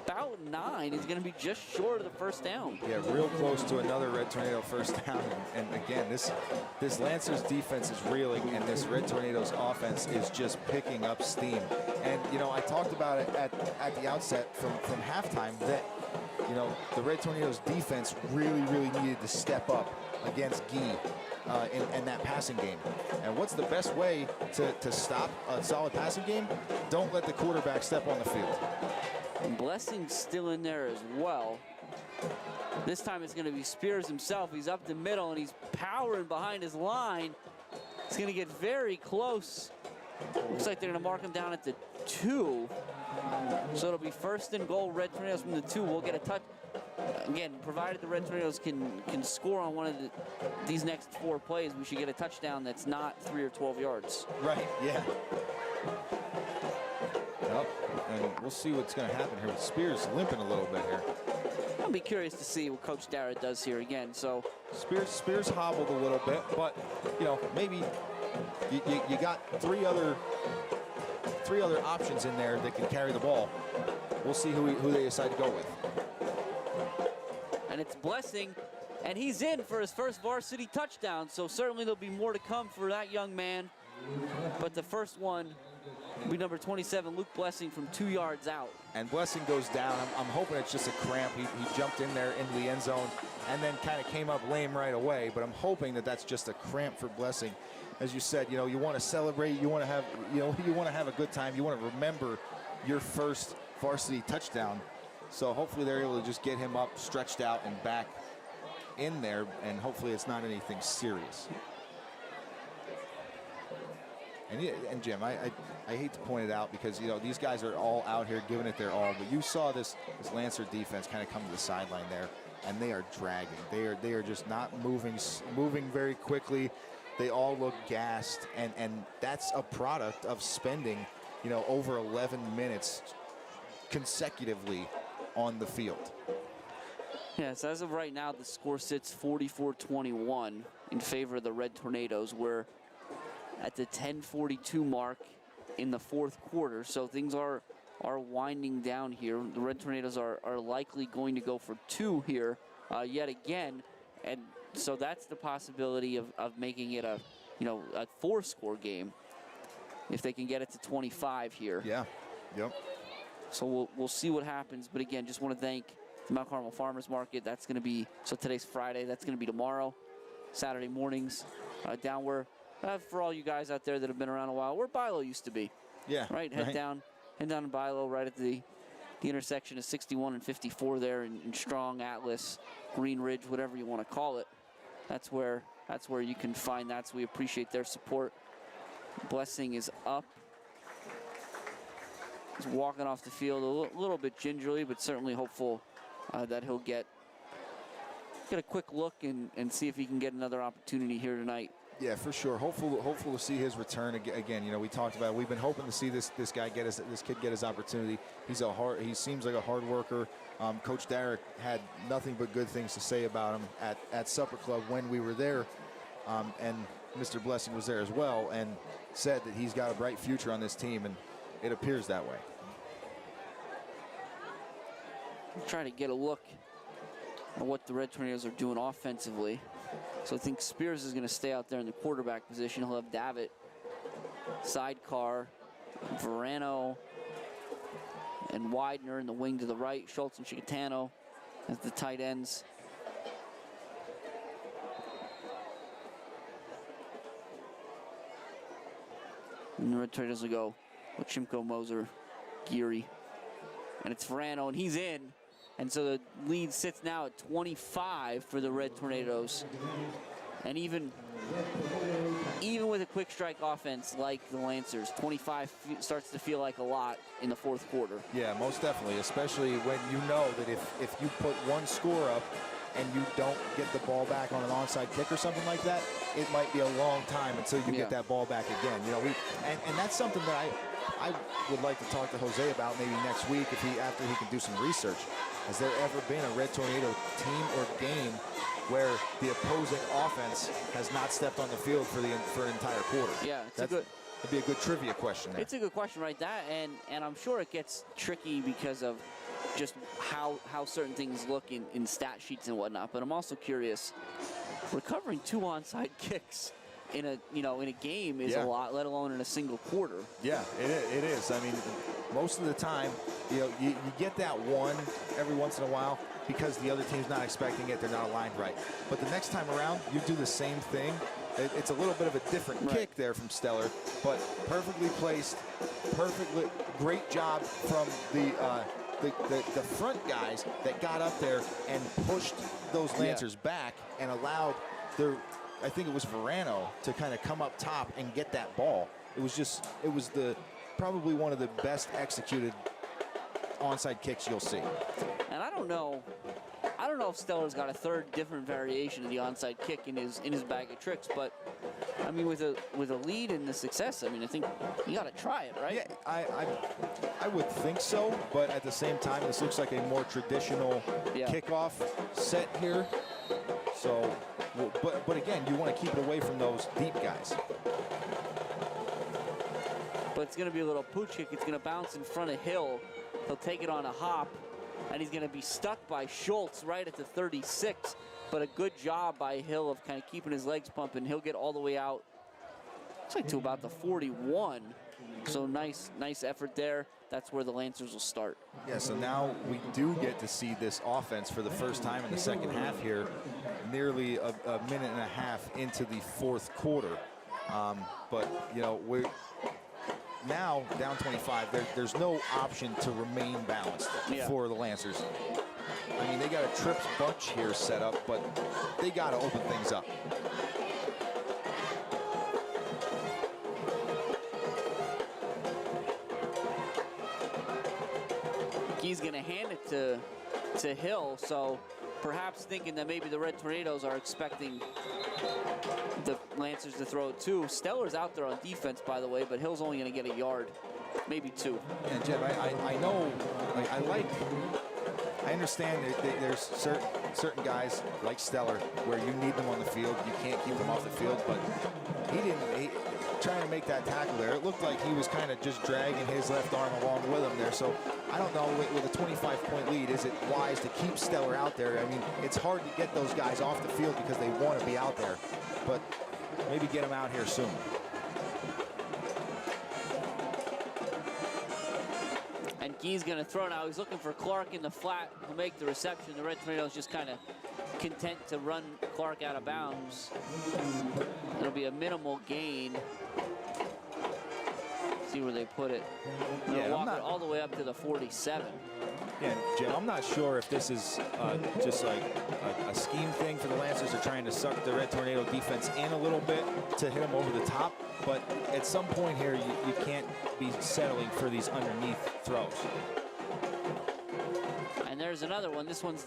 about 9. He's going to be just short of the first down. Yeah, real close to another Red Tornado first down. And again, this Lancers defense is reeling, and this Red Tornadoes offense is just picking up steam. And, I talked about it at the outset from halftime that, the Red Tornadoes defense really needed to step up against Guy in that passing game. And what's the best way to stop a solid passing game? Don't let the quarterback step on the field. And Blessing's still in there as well. This time it's going to be Spears himself. He's up the middle and he's powering behind his line. He's going to get very close. Looks like they're going to mark him down at the 2. So it'll be first and goal, Red Tornadoes from the 2. We'll get a touch. Again, provided the Red Tornadoes can score on one of these next 4 plays, we should get a touchdown that's not 3 or 12 yards. Right, yeah. Yep, and we'll see what's going to happen here with Spears limping a little bit here. I'll be curious to see what Coach Dara does here again. So Spears hobbled a little bit, but maybe you got three other options in there that can carry the ball. We'll see who they decide to go with. And it's Blessing, and he's in for his first varsity touchdown. So certainly there'll be more to come for that young man. But the first one will be number 27, Luke Blessing, from 2 yards out. And Blessing goes down. I'm hoping it's just a cramp. He jumped in there into the end zone and then kind of came up lame right away. But I'm hoping that that's just a cramp for Blessing. As you said, you want to celebrate. You want to have, you want to have a good time. You want to remember your first varsity touchdown. So hopefully they're able to just get him up, stretched out, and back in there. And hopefully it's not anything serious. And Jim, I hate to point it out because, these guys are all out here giving it their all. But you saw this Lancer defense kind of come to the sideline there, and they are dragging. They are just not moving very quickly. They all look gassed, and that's a product of spending, over 11 minutes consecutively on the field. Yes, as of right now, the score sits 44-21 in favor of the Red Tornadoes. We're at the 10:42 mark in the fourth quarter, so things are winding down here. The Red Tornadoes are likely going to go for 2 here yet again, and so that's the possibility of making it a 4-score game if they can get it to 25 here. Yeah. Yep. So we'll see what happens. But again, just want to thank the Mount Carmel Farmers Market. That's going to be, so today's Friday. That's going to be tomorrow, Saturday mornings, down where, for all you guys out there that have been around a while, where Bilo used to be. Yeah. Right? Head down to Bilo, right at the intersection of 61 and 54 there in Strong, Atlas, Green Ridge, whatever you want to call it. That's where that's where you can find that. So we appreciate their support. Blessing is up. He's walking off the field a little bit gingerly, but certainly hopeful that he'll get a quick look and see if he can get another opportunity here tonight. Yeah, for sure. Hopeful to see his return again. You know, we talked about it. We've been hoping to see this kid get his opportunity. He seems like a hard worker. Coach Derrick had nothing but good things to say about him at Supper Club when we were there, and Mr. Blessing was there as well, and said that he's got a bright future on this team, and it appears that way. I'm trying to get a look at what the Red Tornadoes are doing offensively. So I think Spears is going to stay out there in the quarterback position. He'll have Davitt, Sidecar, Verano, and Widener in the wing to the right. Schultz and Chicatano as the tight ends. And the Red Tornadoes will go with Chimko, Moser, Geary. And it's Verano, and he's in. And so the lead sits now at 25 for the Red Tornadoes. And even with a quick strike offense like the Lancers, 25 starts to feel like a lot in the fourth quarter. Yeah, most definitely, especially when you know that if you put one score up and you don't get the ball back on an onside kick or something like that, it might be a long time until you get that ball back again. You know, and that's something that I would like to talk to Jose about maybe next week after he can do some research. Has there ever been a Red Tornado team or game where the opposing offense has not stepped on the field for an entire quarter? Yeah, that'd be a good trivia question there. It's a good question, right? And I'm sure it gets tricky because of just how certain things look in stat sheets and whatnot. But I'm also curious, recovering 2 onside kicks in a game is a lot, let alone in a single quarter. Yeah, it is. I mean, most of the time, you get that one every once in a while because the other team's not expecting it, they're not aligned right. But the next time around, you do the same thing. It's a little bit of a different kick there from Stellar, but perfectly placed, great job from the front guys that got up there and pushed those Lancers back and allowed I think it was Verano to kind of come up top and get that ball. It was probably one of the best executed onside kicks you'll see. And I don't know if Stellar's got a third different variation of the onside kick in his bag of tricks, but I mean, with a lead and the success, I mean, I think you got to try it, right? Yeah, I would think so, but at the same time, this looks like a more traditional kickoff set here. So, but again, you want to keep it away from those deep guys. But it's going to be a little pooch kick. It's going to bounce in front of Hill. He'll take it on a hop, and he's going to be stuck by Schultz right at the 36. But a good job by Hill of kind of keeping his legs pumping. He'll get all the way out, looks like to about the 41. So nice effort there. That's where the Lancers will start. Yeah, so now we do get to see this offense for the first time in the second half here, nearly a minute and a half into the fourth quarter. But, we're now down 25. There's no option to remain balanced for the Lancers. I mean, they got a trips bunch here set up, but they got to open things up. He's going to hand it to Hill, so perhaps thinking that maybe the Red Tornadoes are expecting the Lancers to throw it too. Stellar's out there on defense, by the way, but Hill's only going to get a yard, maybe 2. Yeah, Jeb, I know, I understand that there's certain guys like Stellar where you need them on the field. You can't keep them off the field, but he trying to make that tackle there. It looked like he was kind of just dragging his left arm along with him there. So I don't know, with a 25-point lead, is it wise to keep Stellar out there? I mean, it's hard to get those guys off the field because they want to be out there, but maybe get them out here soon. And Guy's going to throw now. He's looking for Clark in the flat to make the reception. The Red Tornadoes just kind of content to run Clark out of bounds. It'll be a minimal gain. See where they put it. They'll walk it all the way up to the 47. Yeah, Jim, I'm not sure if this is just like a scheme thing for the Lancers. They're trying to suck the Red Tornado defense in a little bit to hit them over the top. But at some point here, you can't be settling for these underneath throws. And there's another one. This one's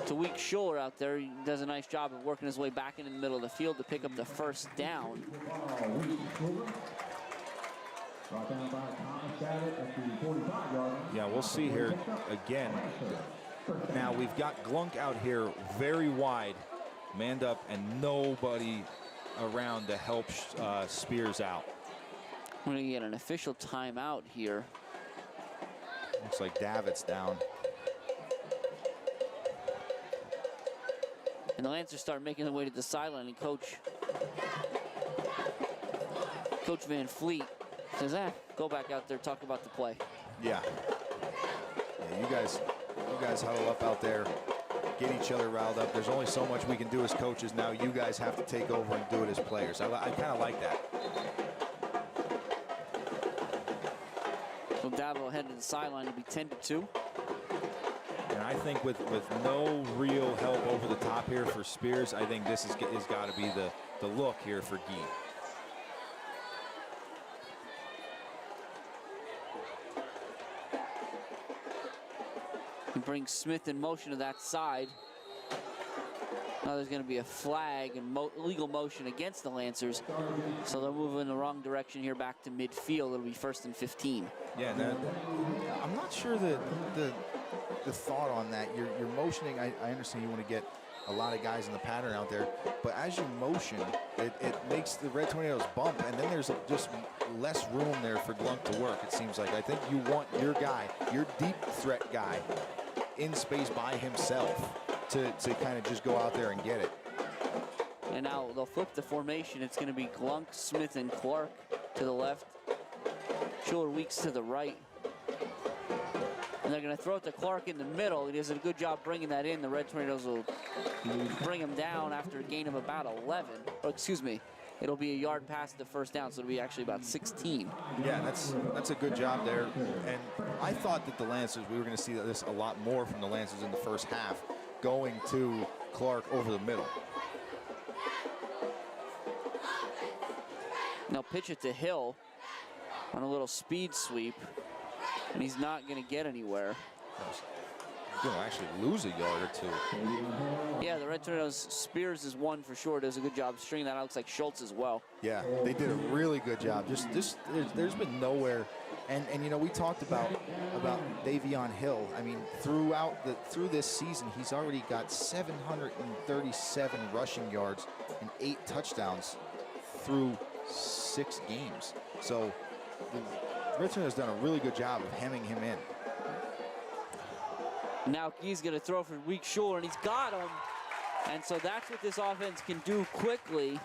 to weak shoulder out there. He does a nice job of working his way back into the middle of the field to pick up the first down. Yeah, we'll see here again. Now we've got Glunk out here very wide, manned up, and nobody around to help Spears out. We're going to get an official timeout here. Looks like Davitt's down. And the Lancers start making their way to the sideline, and Coach Van Fleet says, go back out there, talk about the play. Yeah, you guys huddle up out there, get each other riled up. There's only so much we can do as coaches. Now you guys have to take over and do it as players. I kind of like that. So Davo headed to the sideline to be 10-2. And I think with no real help over the top here for Spears, I think this is got to be the look here for Guy. He brings Smith in motion to that side. Now there's going to be a flag and legal motion against the Lancers. So they're moving in the wrong direction here back to midfield. It'll be 1st and 15. Yeah, I'm not sure the thought on that. You're motioning. I understand you want to get a lot of guys in the pattern out there, but as you motion, it makes the Red Tornadoes bump, and then there's just less room there for Glunk to work, it seems like. I think you want your guy, your deep threat guy, in space by himself to kind of just go out there and get it. And now they'll flip the formation. It's going to be Glunk, Smith, and Clark to the left. Schuler Weeks to the right. And they're going to throw it to Clark in the middle. He does a good job bringing that in. The Red Tornadoes will bring him down after a gain of about 11. Oh, excuse me. It'll be a yard past the first down, so it'll be actually about 16. Yeah, that's a good job there. And I thought that the Lancers, we were going to see this a lot more from the Lancers in the first half, going to Clark over the middle. Now pitch it to Hill on a little speed sweep, and he's not going to get anywhere. He's going to actually lose a yard or two. Yeah, the Red Tornadoes, Spears is one for sure. Does a good job stringing that out. Looks like Schultz as well. Yeah, they did a really good job. There's been nowhere. And you know, we talked about Davion Hill. I mean, through this season, he's already got 737 rushing yards and 8 touchdowns through 6 games. So Richmond has done a really good job of hemming him in. Now he's going to throw for weak shoulder, and he's got him. And so that's what this offense can do quickly.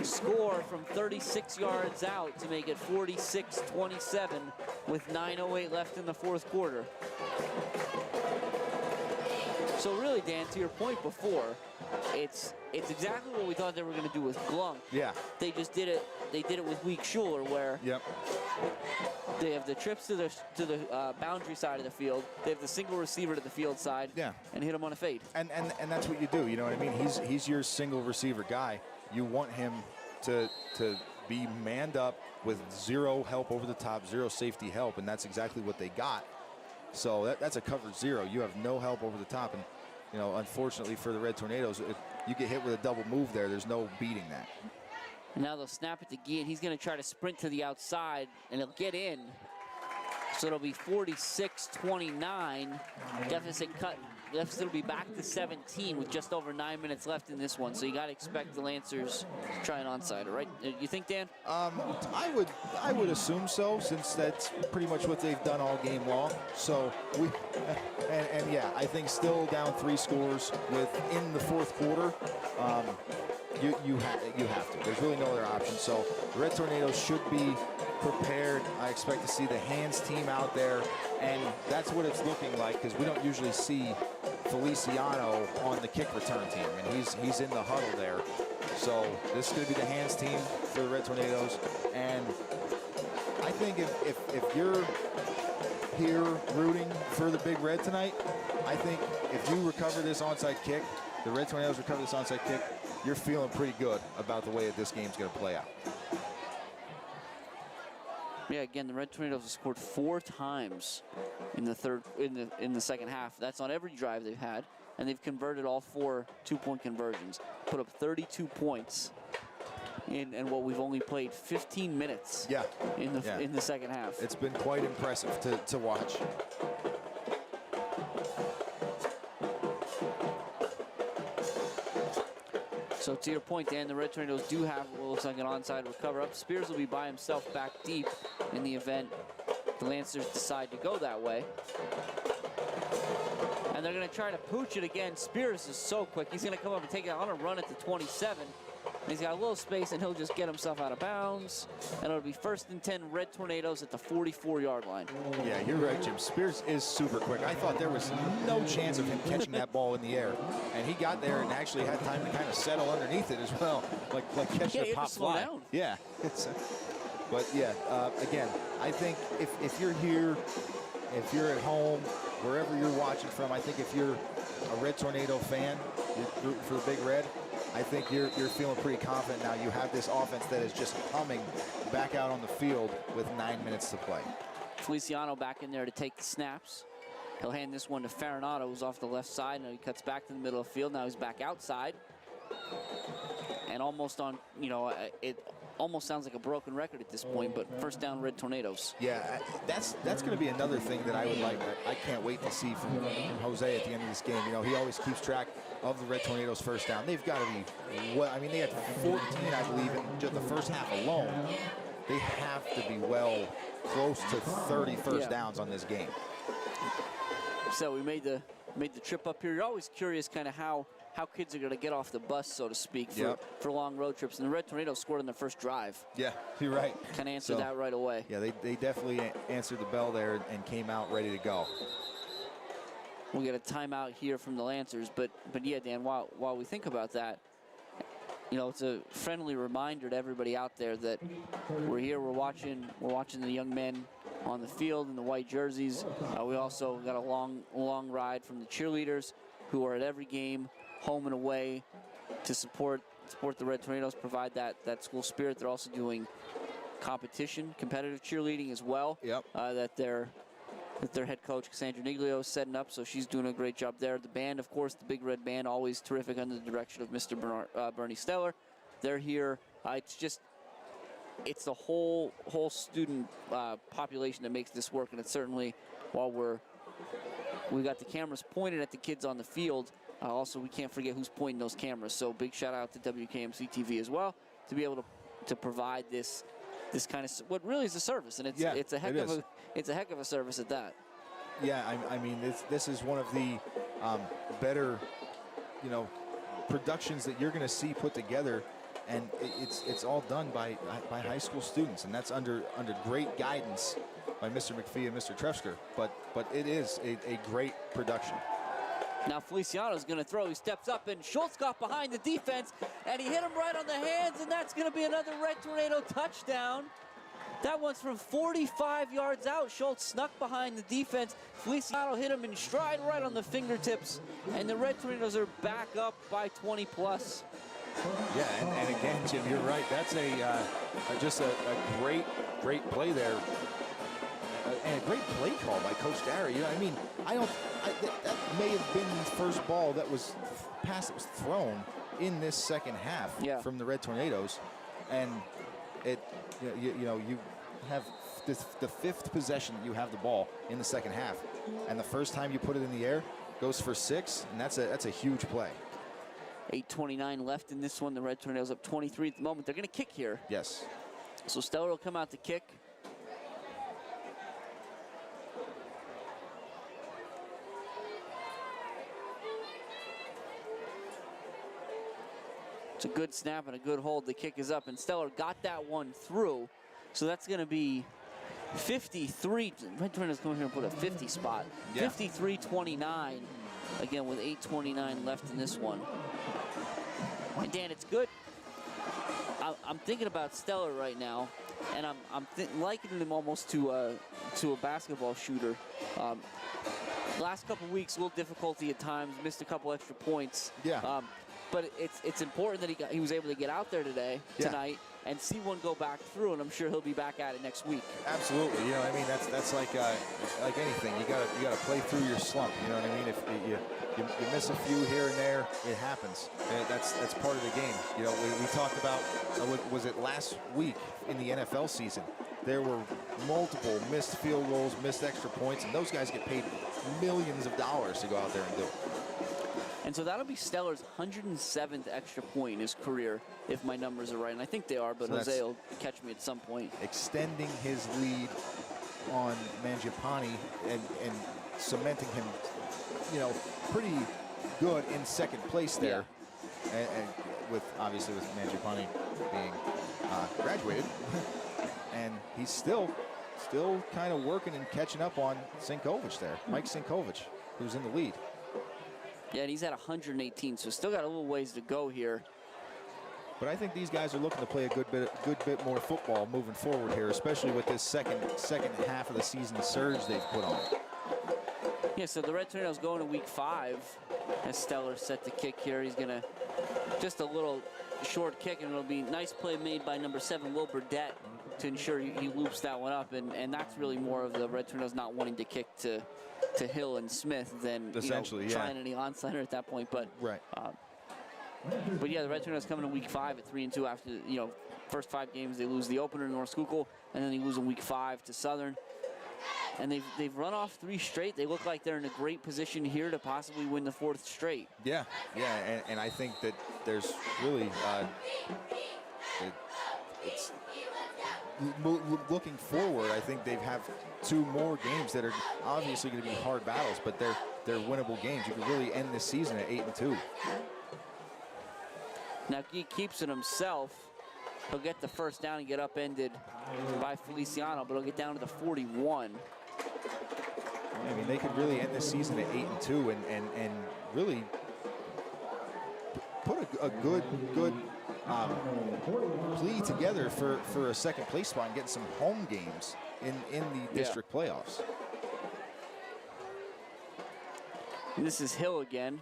Score from 36 yards out to make it 46-27 with 9:08 left in the fourth quarter. So really, Dan, to your point before, it's exactly what we thought they were going to do with Glunk. Yeah. They just did it. They did it with weak shoulder, where they have the trips to the boundary side of the field. They have the single receiver to the field side. Yeah. And hit him on a fade. And that's what you do. You know what I mean? He's your single receiver guy. You want him to be manned up with zero help over the top, zero safety help, and that's exactly what they got. So that's a covered zero. You have no help over the top, and you know, unfortunately for the Red Tornadoes, if you get hit with a double move there, there's no beating that. Now they'll snap it to Guy, and he's going to try to sprint to the outside, and he'll get in. So it'll be 46-29. Deficit will be back to 17 with just over 9 minutes left in this one. So you got to expect the Lancers to try an onside, right? You think, Dan? I would assume so, since that's pretty much what they've done all game long. So and yeah, I think still down 3 scores within the fourth quarter. You have to. There's really no other option. So the Red Tornadoes should be prepared. I expect to see the hands team out there, and that's what it's looking like, because we don't usually see Feliciano on the kick return team, and he's in the huddle there. So this is going to be the hands team for the Red Tornadoes, and I think if you're here rooting for the Big Red tonight, I think if you recover this onside kick, the Red Tornadoes recover this onside kick, you're feeling pretty good about the way that this game's going to play out. Yeah, again, the Red Tornadoes have scored 4 times in the second half. That's on every drive they've had, and they've converted all 4 two-point conversions. Put up 32 points in what we've only played 15 minutes. Yeah. In the second half. It's been quite impressive to watch. So to your point, Dan, the Red Tornadoes do have what looks like an onside recover up. Spears will be by himself back deep in the event the Lancers decide to go that way. And they're going to try to pooch it again. Spears is so quick. He's going to come up and take it on a run at the 27. And he's got a little space, and he'll just get himself out of bounds. And it'll be 1st and 10 Red Tornadoes at the 44-yard line. Yeah, you're right, Jim. Spears is super quick. I thought there was no chance of him catching that ball in the air. And he got there and actually had time to kind of settle underneath it as well, like catching a pop fly. Down. Yeah. But, yeah, again, I think if you're here, if you're at home, wherever you're watching from, I think if you're a Red Tornado fan, you're rooting for the Big Red, I think you're feeling pretty confident now. You have this offense that is just humming back out on the field with 9 minutes to play. Feliciano back in there to take the snaps. He'll hand this one to Farinato, who's off the left side. Now he cuts back to the middle of the field. Now he's back outside. And almost on, it almost sounds like a broken record at this point, but 1st down Red Tornadoes. Yeah, that's going to be another thing that I would like. I can't wait to see from Jose at the end of this game. He always keeps track of the Red Tornadoes' 1st down. They've got to be, well, I mean, they had 14, I believe, in just the first half alone. They have to be close to 30 first downs on this game. So we made the trip up here. You're always curious kind of how kids are going to get off the bus, so to speak, for long road trips. And the Red Tornadoes scored on their first drive. Yeah, you're right. Kind of answered that right away. Yeah, they definitely answered the bell there and came out ready to go. We'll get a timeout here from the Lancers. But yeah, Dan, while we think about that, it's a friendly reminder to everybody out there that we're here, we're watching the young men on the field in the white jerseys. We also got a long ride from the cheerleaders who are at every game, home and away, to support the Red Tornadoes, provide that school spirit. They're also doing competitive cheerleading as well. Yep. That their head coach, Cassandra Niglio, is setting up, so she's doing a great job there. The band, of course, the Big Red Band, always terrific under the direction of Mr. Bernie Steller. They're here. It's the whole student population that makes this work, and it's certainly, while we got the cameras pointed at the kids on the field, also we can't forget who's pointing those cameras. So big shout out to WKMC TV as well to be able to provide this kind of what really is a service, and it's a heck of a service at that. Yeah, I mean this is one of the better productions that you're going to see put together. And it's all done by high school students, and that's under great guidance by Mr. McPhee and Mr. Trefsker. But it is a great production. Now Feliciano's going to throw. He steps up, and Schultz got behind the defense, and he hit him right on the hands, and that's going to be another Red Tornado touchdown. That one's from 45 yards out. Schultz snuck behind the defense. Feliciano hit him in stride right on the fingertips, and the Red Tornadoes are back up by 20 plus. Yeah, and again, Jim, you're right. That's just a great play there, and a great play call by Coach Darry. I mean, that may have been the first ball that was thrown in this second half from the Red Tornadoes, and you have the 5th possession that you have the ball in the second half, and the first time you put it in the air goes for 6, and that's a huge play. 8:29 left in this one. The Red Tornadoes up 23 at the moment. They're going to kick here. Yes. So Steller will come out to kick. It's a good snap and a good hold. The kick is up, and Steller got that one through. So that's going to be 53. Red Tornadoes come here and put a 50 spot. Yeah. 53-29. Again, with 8:29 left in this one. And Dan, it's good. I'm thinking about Stellar right now, and I'm likening him almost to a basketball shooter. Last couple weeks, a little difficulty at times, missed a couple extra points. Yeah. But it's important that he was able to get out there tonight, and see one go back through, and I'm sure he'll be back at it next week. Absolutely. You know what I mean? That's like anything. You gotta play through your slump. You know what I mean? If you miss a few here and there, it happens. That's part of the game. You know, we talked about was it last week in the NFL season? There were multiple missed field goals, missed extra points, and those guys get paid millions of dollars to go out there and do it. And so that'll be Stellar's 107th extra point in his career, if my numbers are right. And I think they are, but so Jose will catch me at some point. Extending his lead on Mangiapane and cementing him, you know, pretty good in second place there. Yeah. And obviously with Mangiapane being graduated. And he's still kind of working and catching up on Sinkovic there. Mike Sinkovic, who's in the lead. Yeah, and he's at 118, so still got a little ways to go here. But I think these guys are looking to play a good bit more football moving forward here, especially with this second half of the season surge they've put on. Yeah, so the Red Tornadoes going to week 5 as Stellar set to kick here. He's going to just a little short kick, and it'll be a nice play made by number 7, Will Burdett, to ensure he loops that one up, and that's really more of the Red Tornadoes not wanting to kick to Hill and Smith than essentially trying any onside at that point. But right. But yeah, the Red Tornadoes coming to week 5 at 3-2 after first 5 games they lose the opener to North Schuylkill, and then they lose in week 5 to Southern. And they've run off 3 straight. They look like they're in a great position here to possibly win the 4th straight. Yeah, and I think that there's really it's looking forward. I think they have 2 more games that are obviously going to be hard battles, but they're winnable games. You can really end this season at 8-2. Now he keeps it himself. He'll get the first down and get upended by Feliciano, but he'll get down to the 41. I mean, they could really end this season at 8-2 and really put a good plea together for a second place spot and getting some home games in the district playoffs. And this is Hill again,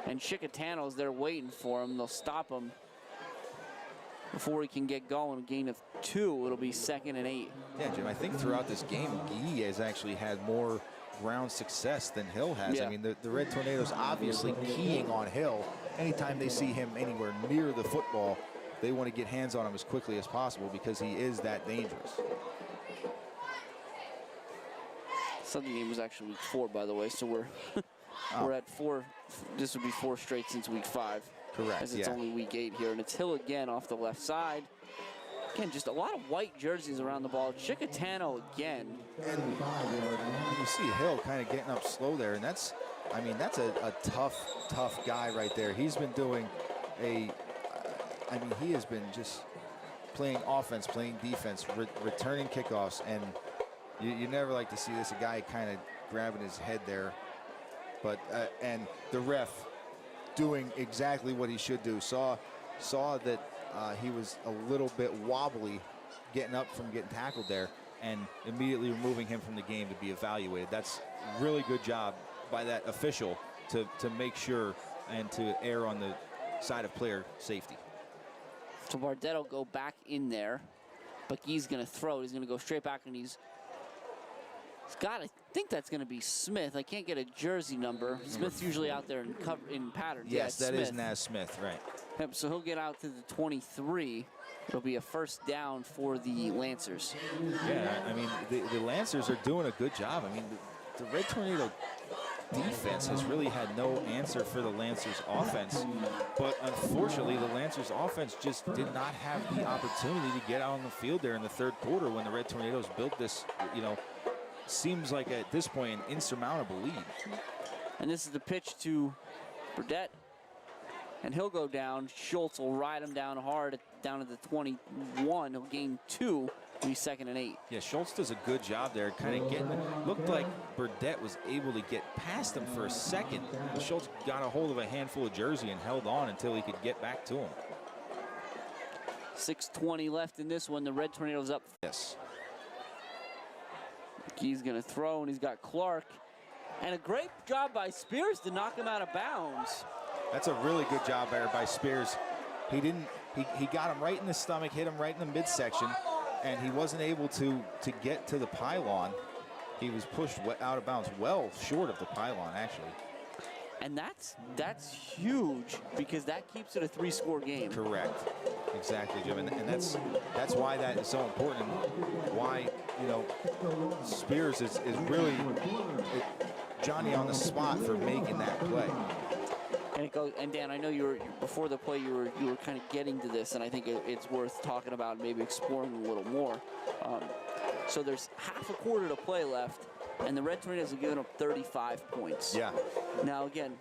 and Chicatano's there waiting for him. They'll stop him before he can get going. A gain of 2. It'll be 2nd and 8. Yeah, Jim, I think throughout this game, Guy has actually had more ground success than Hill has. Yeah. I mean, the Red Tornadoes obviously keying on Hill. Anytime they see him anywhere near the football, they want to get hands on him as quickly as possible because he is that dangerous. Southern game was actually week 4, by the way, so we're we're at 4. This would be 4 straight since week 5. Correct. As it's only week 8 here, and it's Hill again off the left side. Again, just a lot of white jerseys around the ball. Chicatano again. And you see Hill kind of getting up slow there, and that's a tough guy right there. He's been doing he has been just playing offense, playing defense, returning kickoffs, and you never like to see this, a guy kind of grabbing his head there. But and the ref doing exactly what he should do. Saw that he was a little bit wobbly getting up from getting tackled there, and immediately removing him from the game to be evaluated. That's a really good job by that official to make sure and to err on the side of player safety. So Bardette will go back in there, but he's going to throw it. He's going to go straight back, and he's got, I think that's going to be Smith. I can't get a jersey number. Smith's usually out there in pattern. Yes, yeah, that is Naz Smith, right. Yep, so he'll get out to the 23. It'll be a first down for the Lancers. Yeah, I mean, the Lancers are doing a good job. I mean, the Red Tornado defense has really had no answer for the Lancers offense, but unfortunately the Lancers offense just did not have the opportunity to get out on the field there in the 3rd quarter when the Red Tornadoes built this, seems like at this point an insurmountable lead. And this is the pitch to Burdett, and he'll go down. Schultz will ride him down hard down to the 21. He'll gain 2. It'll be 2nd and 8. Yeah, Schultz does a good job there, kind of getting. Looked like Burdett was able to get past him for a second. Schultz got a hold of a handful of jersey and held on until he could get back to him. 6:20 left in this one. The Red Tornadoes up. Yes. He's going to throw, and he's got Clark. And a great job by Spears to knock him out of bounds. That's a really good job there by Spears. He got him right in the stomach, hit him right in the midsection, and he wasn't able to get to the pylon. He was pushed out of bounds, well short of the pylon, actually. And that's huge, because that keeps it a 3-score game. Correct. Exactly, Jim. And that's why that is so important. Why, Spears is really Johnny on the spot for making that play. And Dan, I know before the play you were kind of getting to this, and I think it's worth talking about, maybe exploring a little more. So there's half a quarter to play left, and the Red Tornadoes have given up 35 points. Yeah. Now again,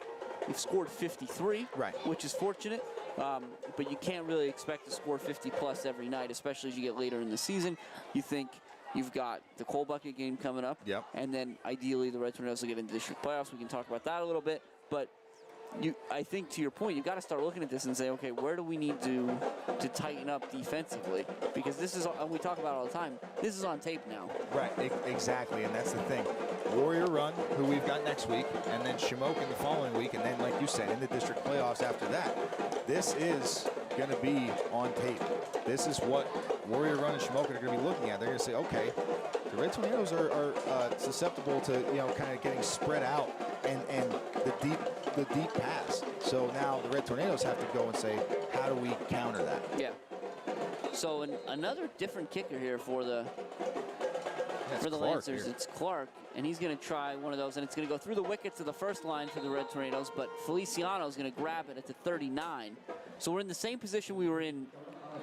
we've scored 53, right, which is fortunate, but you can't really expect to score 50 plus every night, especially as you get later in the season. You think you've got the Coal Bucket game coming up, yep, and then ideally the Red Tornadoes will get into district playoffs. We can talk about that a little bit, but I think to your point, you've got to start looking at this and say, okay, where do we need to tighten up defensively? Because this is, and we talk about it all the time, this is on tape now. Right, exactly, and that's the thing. Warrior Run, who we've got next week, and then Shamokin the following week, and then, like you said, in the district playoffs after that. This is going to be on tape. This is what Warrior Run and Shamokin are going to be looking at. They're going to say, okay, the Red Tornadoes are susceptible to, kind of getting spread out and the deep pass. So now the Red Tornadoes have to go and say, how do we counter that? Yeah. So another different kicker here for the Lancers. It's Clark, and he's going to try one of those, and it's going to go through the wicket to the first line for the Red Tornadoes, but Feliciano is going to grab it at the 39. So we're in the same position we were in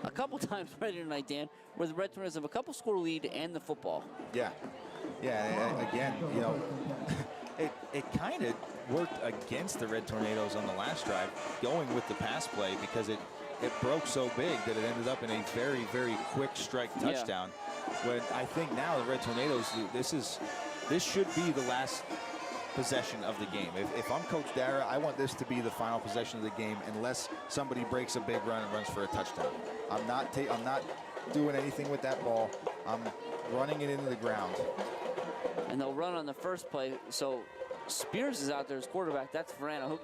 a couple times right here tonight, Dan, where the Red Tornadoes have a couple score lead and the football. Yeah. Yeah, again, it kind of worked against the Red Tornadoes on the last drive, going with the pass play, because it broke so big that it ended up in a very, very quick strike touchdown. Yeah. When I think now the Red Tornadoes, this should be the last possession of the game. If I'm Coach Dara, I want this to be the final possession of the game, unless somebody breaks a big run and runs for a touchdown. I'm not doing anything with that ball. I'm running it into the ground. And they'll run on the first play. So Spears is out there as quarterback. That's Verano,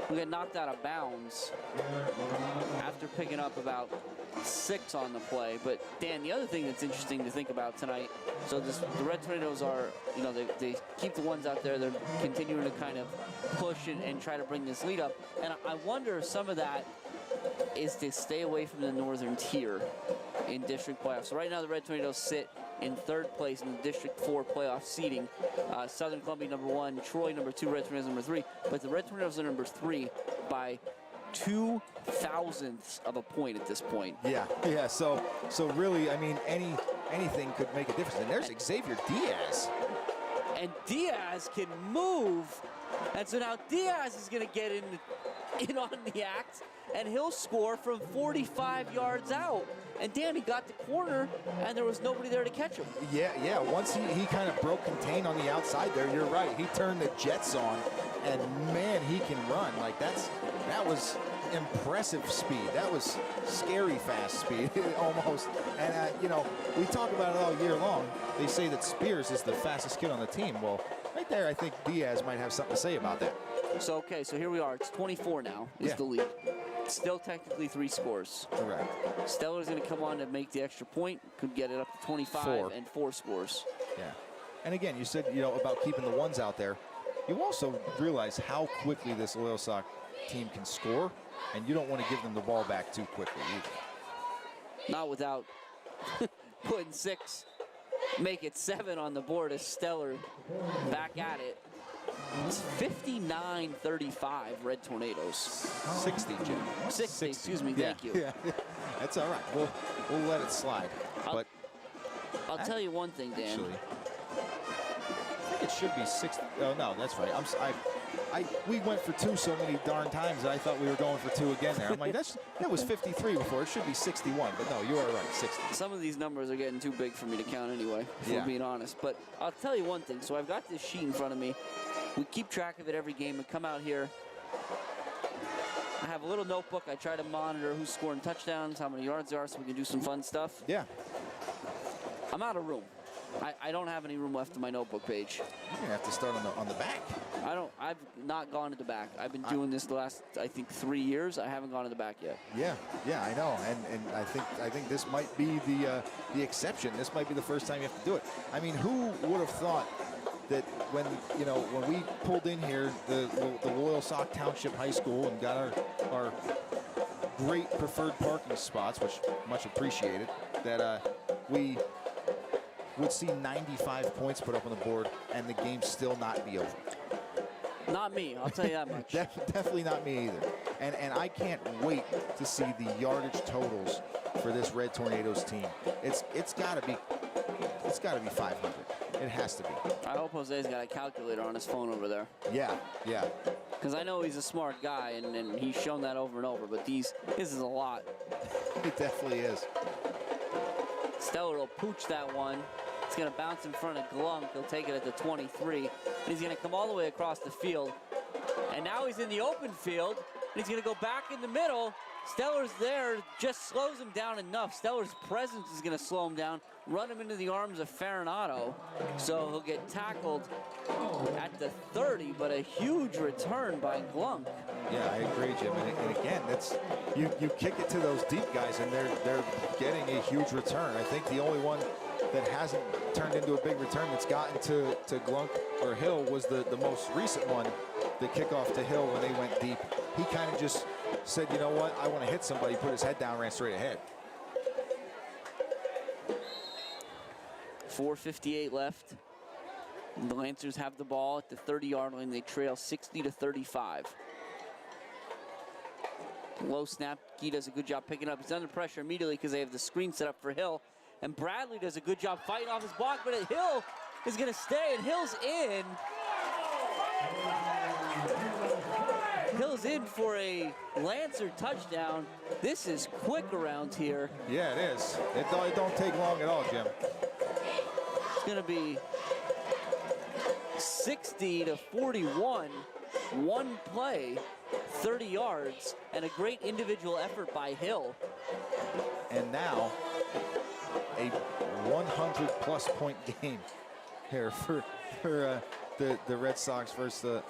who got knocked out of bounds after picking up about 6 on the play. But Dan, the other thing that's interesting to think about tonight, so the Red Tornadoes are, they keep the ones out there. They're continuing to kind of push and try to bring this lead up. And I wonder if some of that is to stay away from the northern tier in district playoffs. So right now the Red Tornadoes sit in 3rd place in the District 4 playoff seeding. Southern Columbia number 1, Troy number 2, Red Tornadoes number 3. But the Red Tornadoes are number 3 by 2 thousandths of a point at this point. Yeah. So really, I mean, anything could make a difference. And there's Xavier Diaz. And Diaz can move. And so now Diaz is going to get in on the act, and he'll score from 45 yards out. And Danny got the corner, and there was nobody there to catch him. Yeah. Once he kind of broke contain on the outside there, you're right. He turned the jets on, and man, he can run. Like that was impressive speed. That was scary fast speed, almost. And we talk about it all year long. They say that Spears is the fastest kid on the team. Well, right there, I think Diaz might have something to say about that. So here we are. It's 24 now is the lead. Still technically 3 scores. Correct. Stellar's going to come on to make the extra point. Could get it up to 25 and 4 scores. Yeah. And again, you said, about keeping the ones out there. You also realize how quickly this Loyalsock team can score, and you don't want to give them the ball back too quickly either. Not without putting 6, make it 7 on the board as Stellar back at it. It's 59-35 Red Tornadoes. 60, Jim. 60, excuse me, thank you. Yeah, that's all right. We'll let it slide. I'll tell you one thing, Dan. Actually, I think it should be 60. Oh, no, that's right. We went for 2 so many darn times that I thought we were going for 2 again there. I'm like, that was 53 before. It should be 61, but no, you are right, 60. Some of these numbers are getting too big for me to count anyway, if we're being honest. But I'll tell you one thing. So I've got this sheet in front of me. We keep track of it every game and come out here. I have a little notebook. I try to monitor who's scoring touchdowns, how many yards there are, so we can do some fun stuff. Yeah. I'm out of room. I don't have any room left in my notebook page. You're gonna have to start on the back. I've not gone to the back. I've been doing this the last, I think, 3 years. I haven't gone to the back yet. Yeah, I know, and I think this might be the exception. This might be the first time you have to do it. I mean, who would have thought that when we pulled in here, the Loyalsock Township High School, and got our great preferred parking spots, which much appreciated, that we would see 95 points put up on the board and the game still not be over. Not me, I'll tell you that much. Definitely not me either. And I can't wait to see the yardage totals for this Red Tornadoes team. It's got to be 500. It has to be. I hope Jose's got a calculator on his phone over there. Yeah. Because I know he's a smart guy, and he's shown that over and over, but this is a lot. It definitely is. Stellar will pooch that one. It's going to bounce in front of Glunk. He'll take it at the 23. And he's going to come all the way across the field. And now he's in the open field. And he's going to go back in the middle. Stellar's there, just slows him down enough. Stellar's presence is going to slow him down, run him into the arms of Farinato. So he'll get tackled at the 30, but a huge return by Glunk. Yeah, I agree, Jim. And again, that's you kick it to those deep guys, and they're getting a huge return. I think the only one that hasn't turned into a big return that's gotten to Glunk or Hill was the most recent one, the kickoff to Hill when they went deep. He kind of just said, you know what, I want to hit somebody, put his head down, ran straight ahead. 4:58 left. The Lancers have the ball at the 30-yard line. They trail 60-35. Low snap. He does a good job picking up. He's under pressure immediately because they have the screen set up for Hill. And Bradley does a good job fighting off his block, but Hill is going to stay, and Hill's in. Hill's in for a Lancer touchdown. This is quick around here. Yeah, it is. It don't take long at all, Jim. It's going to be 60-41. One play, 30 yards, and a great individual effort by Hill. And now a 100-plus point game here for the Red Sox versus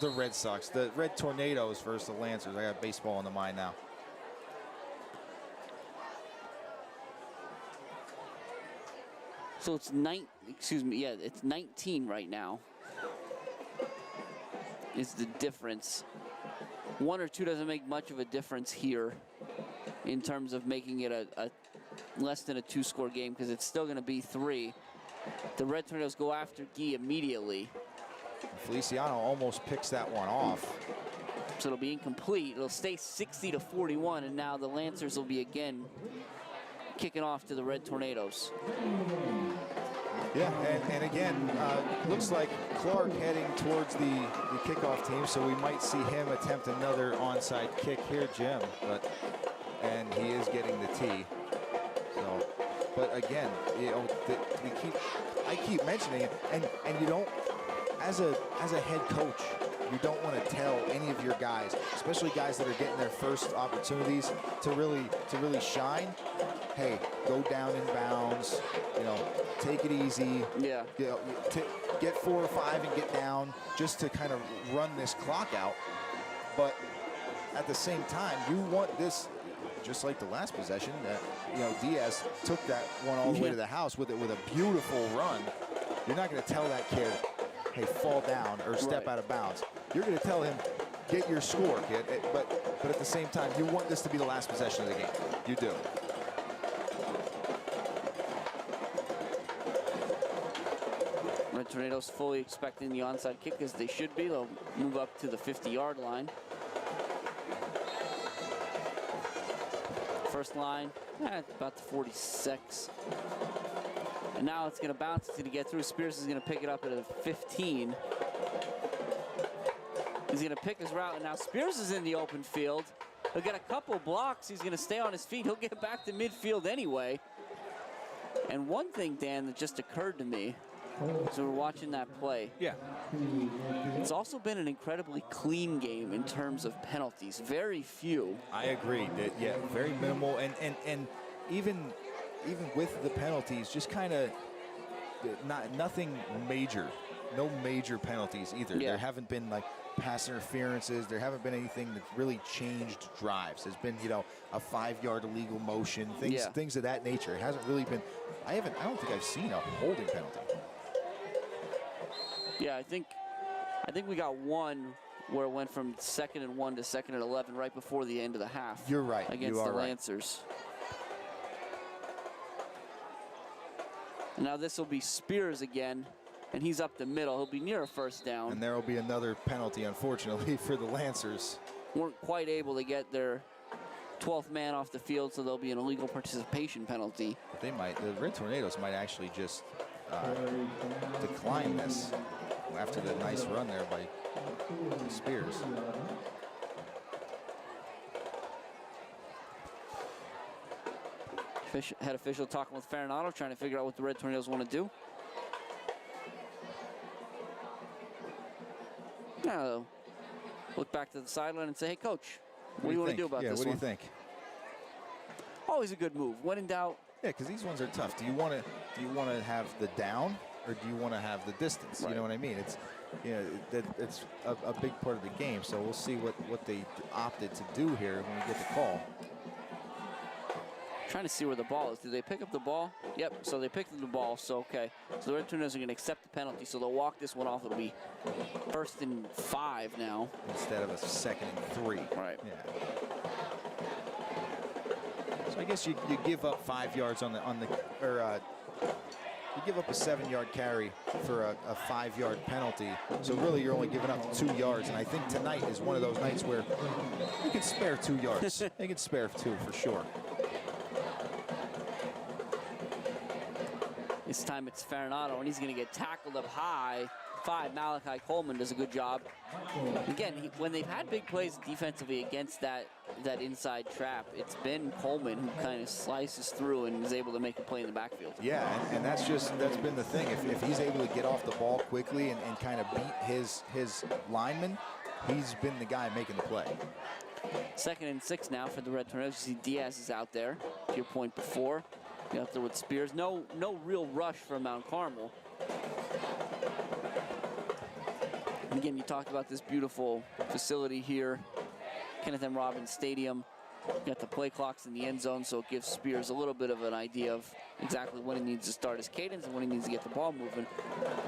the Red Sox, the Red Tornadoes versus the Lancers. I got baseball in the mind now. So it's it's 19 right now is the difference. 1 or 2 doesn't make much of a difference here in terms of making it a less than a 2-score game, because it's still going to be 3. The Red Tornadoes go after Guy immediately. Feliciano almost picks that one off. So it'll be incomplete. It'll stay 60-41, and now the Lancers will be again kicking off to the Red Tornadoes. Yeah, and again, looks like Clark heading towards the kickoff team, so we might see him attempt another onside kick here, Jim. And he is getting the tee. So, but again, I keep mentioning it, and you don't, as a head coach, you don't want to tell any of your guys, especially guys that are getting their first opportunities to really shine. Hey, go down in bounds. Take it easy. Yeah. Get 4 or 5 and get down, just to kind of run this clock out. But at the same time, you want this, just like the last possession, that Diaz took that one all the way to the house with a beautiful run. You're not going to tell that kid, hey, fall down or step out of bounds. You're going to tell him, get your score, kid. But at the same time, you want this to be the last possession of the game. You do. Red Tornadoes fully expecting the onside kick, as they should be. They'll move up to the 50-yard line. First line, about the 46. And now it's going to bounce. It's going to get through. Spears is going to pick it up at a 15. He's going to pick his route, and now Spears is in the open field. He'll get a couple blocks. He's going to stay on his feet. He'll get back to midfield anyway. And one thing, Dan, that just occurred to me, So we're watching that play. Yeah. It's also been an incredibly clean game in terms of penalties. Very few. I agree. Yeah, very minimal, and even with the penalties, just kind of nothing major. No major penalties either. Yeah. There haven't been like pass interferences. There haven't been anything that really changed drives. There's been, a 5-yard illegal motion, things of that nature. It hasn't really been. I don't think I've seen a holding penalty. Yeah, I think we got one where it went from 2nd and 1 to 2nd and 11 right before the end of the half. You're right. Against the Lancers. And now this will be Spears again, and he's up the middle. He'll be near a first down. And there will be another penalty, unfortunately, for the Lancers. Weren't quite able to get their 12th man off the field, so there'll be an illegal participation penalty. The Red Tornadoes might actually just decline this after the nice run there by Spears. Head official talking with Farinado, trying to figure out what the Red Tornadoes want to do. Now, look back to the sideline and say, hey, coach, what do you want to do about this one? What do you think? Always a good move. When in doubt. Yeah, because these ones are tough. Do you want to have the down, or do you want to have the distance? Right. You know what I mean? It's it's a big part of the game. So we'll see what they opted to do here when we get the call. Trying to see where the ball is. Did they pick up the ball? Yep, so they picked up the ball, so okay. So the Red Tornadoes are going to accept the penalty, so they'll walk this one off. It'll be 1st and 5 now. Instead of a 2nd and 3. Right. Yeah. So I guess you give up 5 yards you give up a 7-yard carry for a 5-yard penalty. So really you're only giving up 2 yards. And I think tonight is one of those nights where you can spare 2 yards. They can spare 2 for sure. This time it's Farinado, and he's going to get tackled up high. 5, Malachi Coleman does a good job. Again, when they've had big plays defensively against that inside trap, it's been Coleman who kind of slices through and is able to make a play in the backfield. Yeah, and that's been the thing. If he's able to get off the ball quickly and kind of beat his lineman, he's been the guy making the play. 2nd and 6 now for the Red Tornadoes. You see Diaz is out there, to your point before. Out there with Spears. No real rush from Mount Carmel. And again, you talked about this beautiful facility here, Kenneth M. Robbins Stadium. You got the play clocks in the end zone, so it gives Spears a little bit of an idea of exactly when he needs to start his cadence and when he needs to get the ball moving.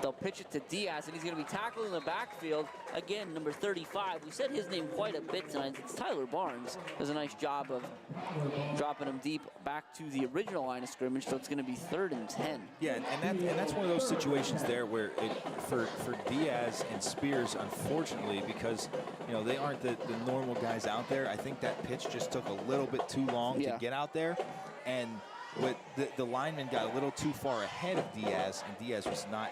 They'll pitch it to Diaz, and he's going to be tackled in the backfield. Again, number 35. We said his name quite a bit tonight. It's Tyler Barnes. Does a nice job of dropping him deep back to the original line of scrimmage, so it's going to be 3rd and 10. Yeah, and that's one of those situations there where for Diaz and Spears, unfortunately, because they aren't the normal guys out there. I think that pitch just took a little bit too long to get out there, and the lineman got a little too far ahead of Diaz, and Diaz was not.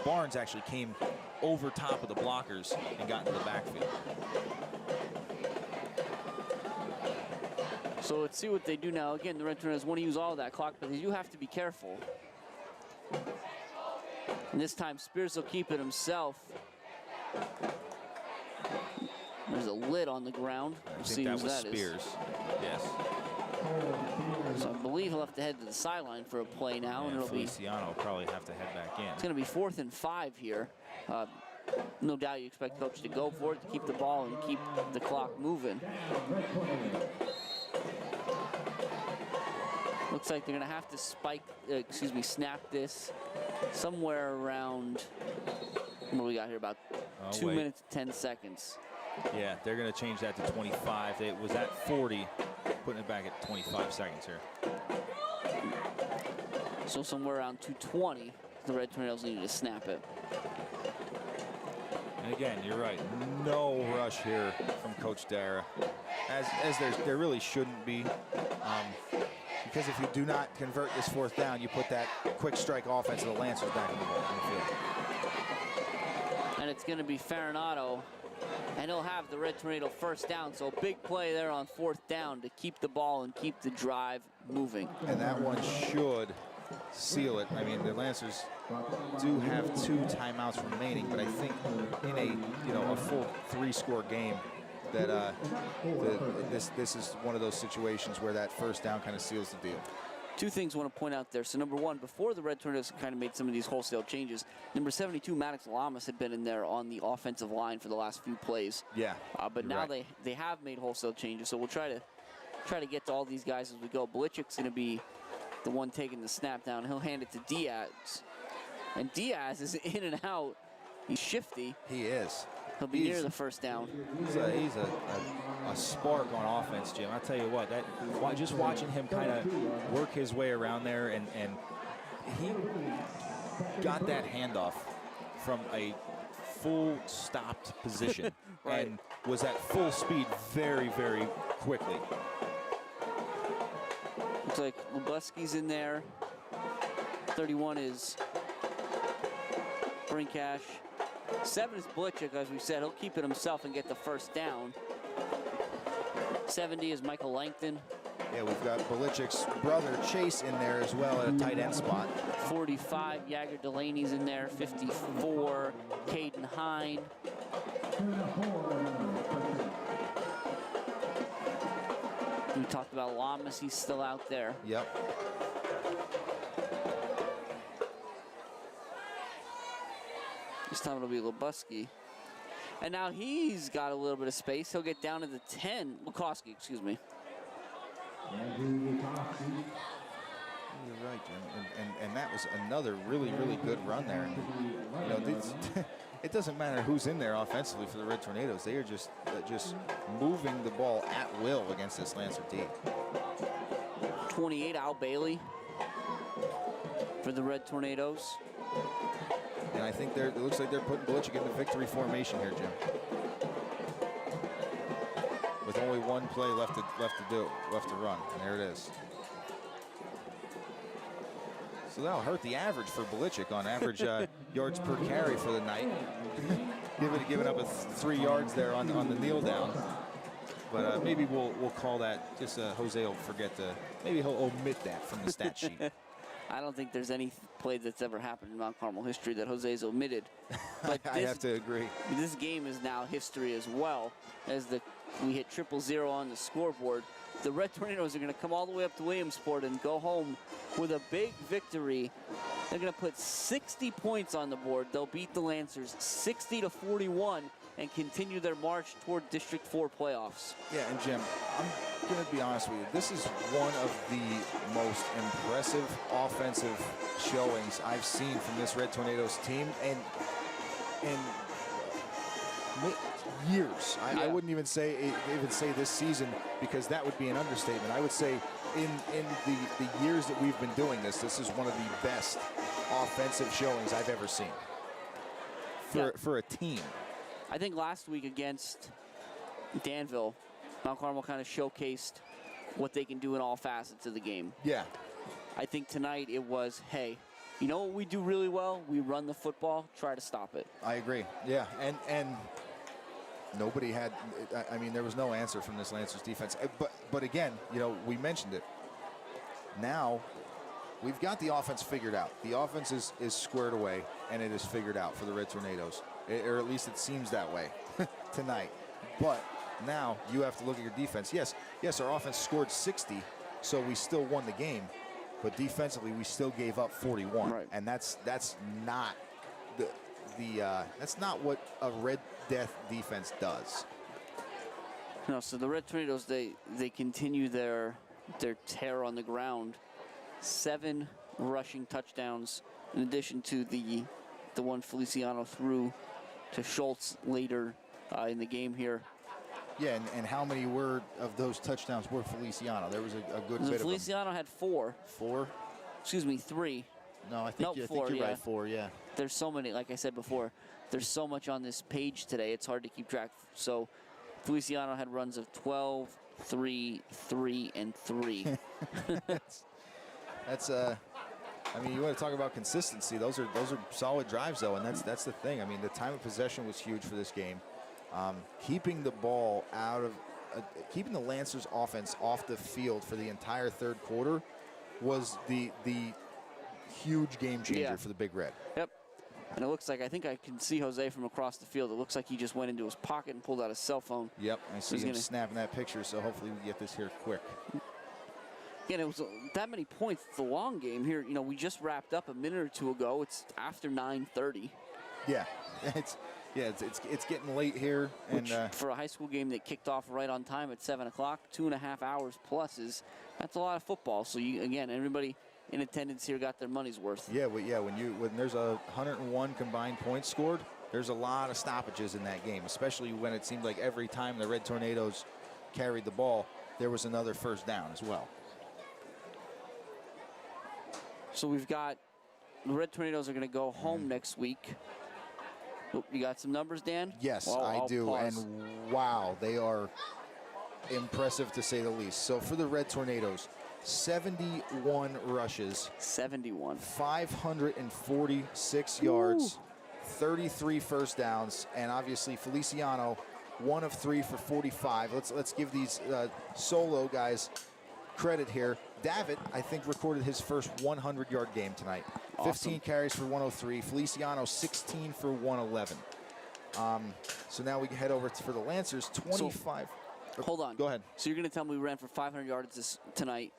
Barnes actually came over top of the blockers and got into the backfield. So let's see what they do now. Again, the Red Tornadoes want to use all of that clock, but they do have to be careful. And this time, Spears will keep it himself. There's a lid on the ground. I think that was Spears. Yes. So I believe he'll have to head to the sideline for a play now, and it'll Feliciano will probably have to head back in. It's going to be 4th and 5 here. No doubt you expect coach to go for it, to keep the ball and keep the clock moving. Looks like they're going to have to snap this somewhere around, what do we got here, about 2 minutes, 10 seconds. Yeah, they're going to change that to 25. It was at 40, putting it back at 25 seconds here. So somewhere around 2:20, the Red Tornadoes needed to snap it. And again, you're right. No rush here from Coach Dara, as there really shouldn't be. Because if you do not convert this 4th down, you put that quick strike offense of the Lancers back in the field. And it's going to be Farinado, and he'll have the Red Tornado 1st down. So a big play there on 4th down to keep the ball and keep the drive moving. And that one should seal it. I mean, the Lancers do have 2 timeouts remaining, but I think in a full 3-score game that this is one of those situations where that first down kind of seals the deal. 2 things I want to point out there. So number 1, before the Red Tornadoes kind of made some of these wholesale changes, number 72, Maddox Lamas, had been in there on the offensive line for the last few plays. Yeah. But now right. they have made wholesale changes, so we'll try to get to all these guys as we go. Belichick's going to be the one taking the snap down. He'll hand it to Diaz. And Diaz is in and out. He's shifty. He is. He'll be near the first down. He's a spark on offense, Jim. I'll tell you what, just watching him kind of work his way around there, and he got that handoff from a full stopped position right. and was at full speed very, very quickly. Looks like Lubuski's in there. 31 is Brinkash. 7 is Belichick, as we said. He'll keep it himself and get the first down. 70 is Michael Langton. Yeah, we've got Belichick's brother Chase in there as well at a tight end spot. 45, Jagger Delaney's in there. 54, Caden Hine. We talked about Lamas, he's still out there. Yep. This time it'll be Lubuski. And now he's got a little bit of space. He'll get down to the 10. Lukowski, excuse me. You're right, Jim. And that was another really, really good run there. And, it doesn't matter who's in there offensively for the Red Tornadoes. They are just moving the ball at will against this Lancer team. 28, Al Bailey for the Red Tornadoes. And I think it looks like they're putting Belichick into victory formation here, Jim. With only 1 play left to run. And there it is. So that'll hurt the average for Belichick on average yards per carry for the night. Giving up 3 yards there on the kneel down. But maybe we'll call that just Jose will forget maybe he'll omit that from the stat sheet. I don't think there's any play that's ever happened in Mount Carmel history that Jose's omitted. But I have to agree. This game is now history as well, as we hit 000 on the scoreboard. The Red Tornadoes are going to come all the way up to Williamsport and go home with a big victory. They're going to put 60 points on the board. They'll beat the Lancers 60-41 and continue their march toward District 4 playoffs. Yeah, and Jim, I'm going to be honest with you. This is one of the most impressive offensive showings I've seen from this Red Tornadoes team in years. I wouldn't even say this season, because that would be an understatement. I would say in the years that we've been doing this is one of the best offensive showings I've ever seen for a team. I think last week against Danville, Mount Carmel kind of showcased what they can do in all facets of the game. Yeah. I think tonight it was, hey, you know what we do really well? We run the football, try to stop it. I agree. Yeah, and nobody had, I mean, there was no answer from this Lancers defense. But again, you know, we mentioned it. Now, we've got the offense figured out. The offense is squared away, and it is figured out for the Red Tornadoes. Or at least it seems that way tonight. But now you have to look at your defense. Yes, our offense scored 60, so we still won the game. But defensively, we still gave up 41, right. And that's not that's not what a Red Death defense does. No, so the Red Tornadoes, they continue their tear on the ground. 7 rushing touchdowns, in addition to the one Feliciano threw to Schultz later in the game here. Yeah, and how many of those touchdowns were Feliciano? There was a good bit of them. Feliciano had 4. 4? Excuse me, 3. No, I think you're right. 4, yeah. There's so many, like I said before, there's so much on this page today, it's hard to keep track. So Feliciano had runs of 12, 3, 3, and 3. That's I mean, you want to talk about consistency. Those are solid drives, though, and that's the thing. I mean, the time of possession was huge for this game. Keeping the ball out of, keeping the Lancers offense off the field for the entire third quarter was the huge game changer for the Big Red. Yep. And it looks like, I think I can see Jose from across the field. It looks like he just went into his pocket and pulled out his cell phone. Yep, I see him snapping that picture, so hopefully we get this here quick. Again, it was that many points. It's a long game here. You know, we just wrapped up a minute or two ago. It's after 9:30. Yeah, it's getting late here. Which, and for a high school game that kicked off right on time at 7 o'clock, 2.5 hours plus that's a lot of football. So again, everybody in attendance here got their money's worth. Yeah, when there's 101 combined points scored, there's a lot of stoppages in that game, especially when it seemed like every time the Red Tornadoes carried the ball, there was another first down as well. So we've got the Red Tornadoes are going to go home next week. Oh, you got some numbers, Dan? Yes, well, I do. Pause. And wow, they are impressive to say the least. So for the Red Tornadoes, 71 rushes. 71. 546 yards, 33 first downs, and obviously Feliciano, 1 of 3 for 45. Let's give these solo guys credit here. Davitt, I think, recorded his first 100-yard game tonight. Awesome. 15 carries for 103. Feliciano, 16 for 111. So now we can head over for the Lancers, 25. Hold on. Go ahead. So you're going to tell me we ran for 500 yards tonight,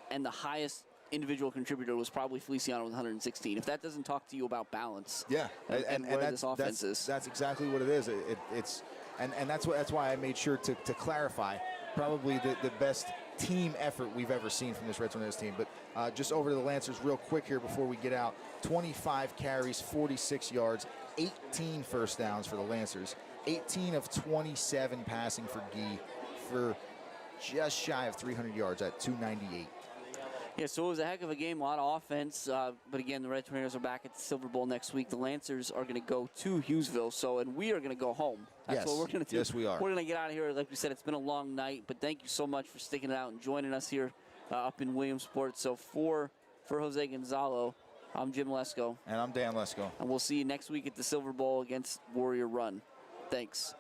and the highest individual contributor was probably Feliciano with 116. If that doesn't talk to you about balance, and where this offense is. That's exactly what it is. It's that's why I made sure to clarify. Probably the best team effort we've ever seen from this Red Tornadoes team. But just over to the Lancers real quick here before we get out. 25 carries, 46 yards, 18 first downs for the Lancers. 18 of 27 passing for Guy for just shy of 300 yards at 298. Yeah, so it was a heck of a game, a lot of offense. But again, the Red Tornadoes are back at the Silver Bowl next week. The Lancers are going to go to Hughesville, and we are going to go home. That's what we're going to do. Yes, we are. We're going to get out of here. Like we said, it's been a long night, but thank you so much for sticking it out and joining us here up in Williamsport. So for Jose Gonzalo, I'm Jim Lesko. And I'm Dan Lesko. And we'll see you next week at the Silver Bowl against Warrior Run. Thanks.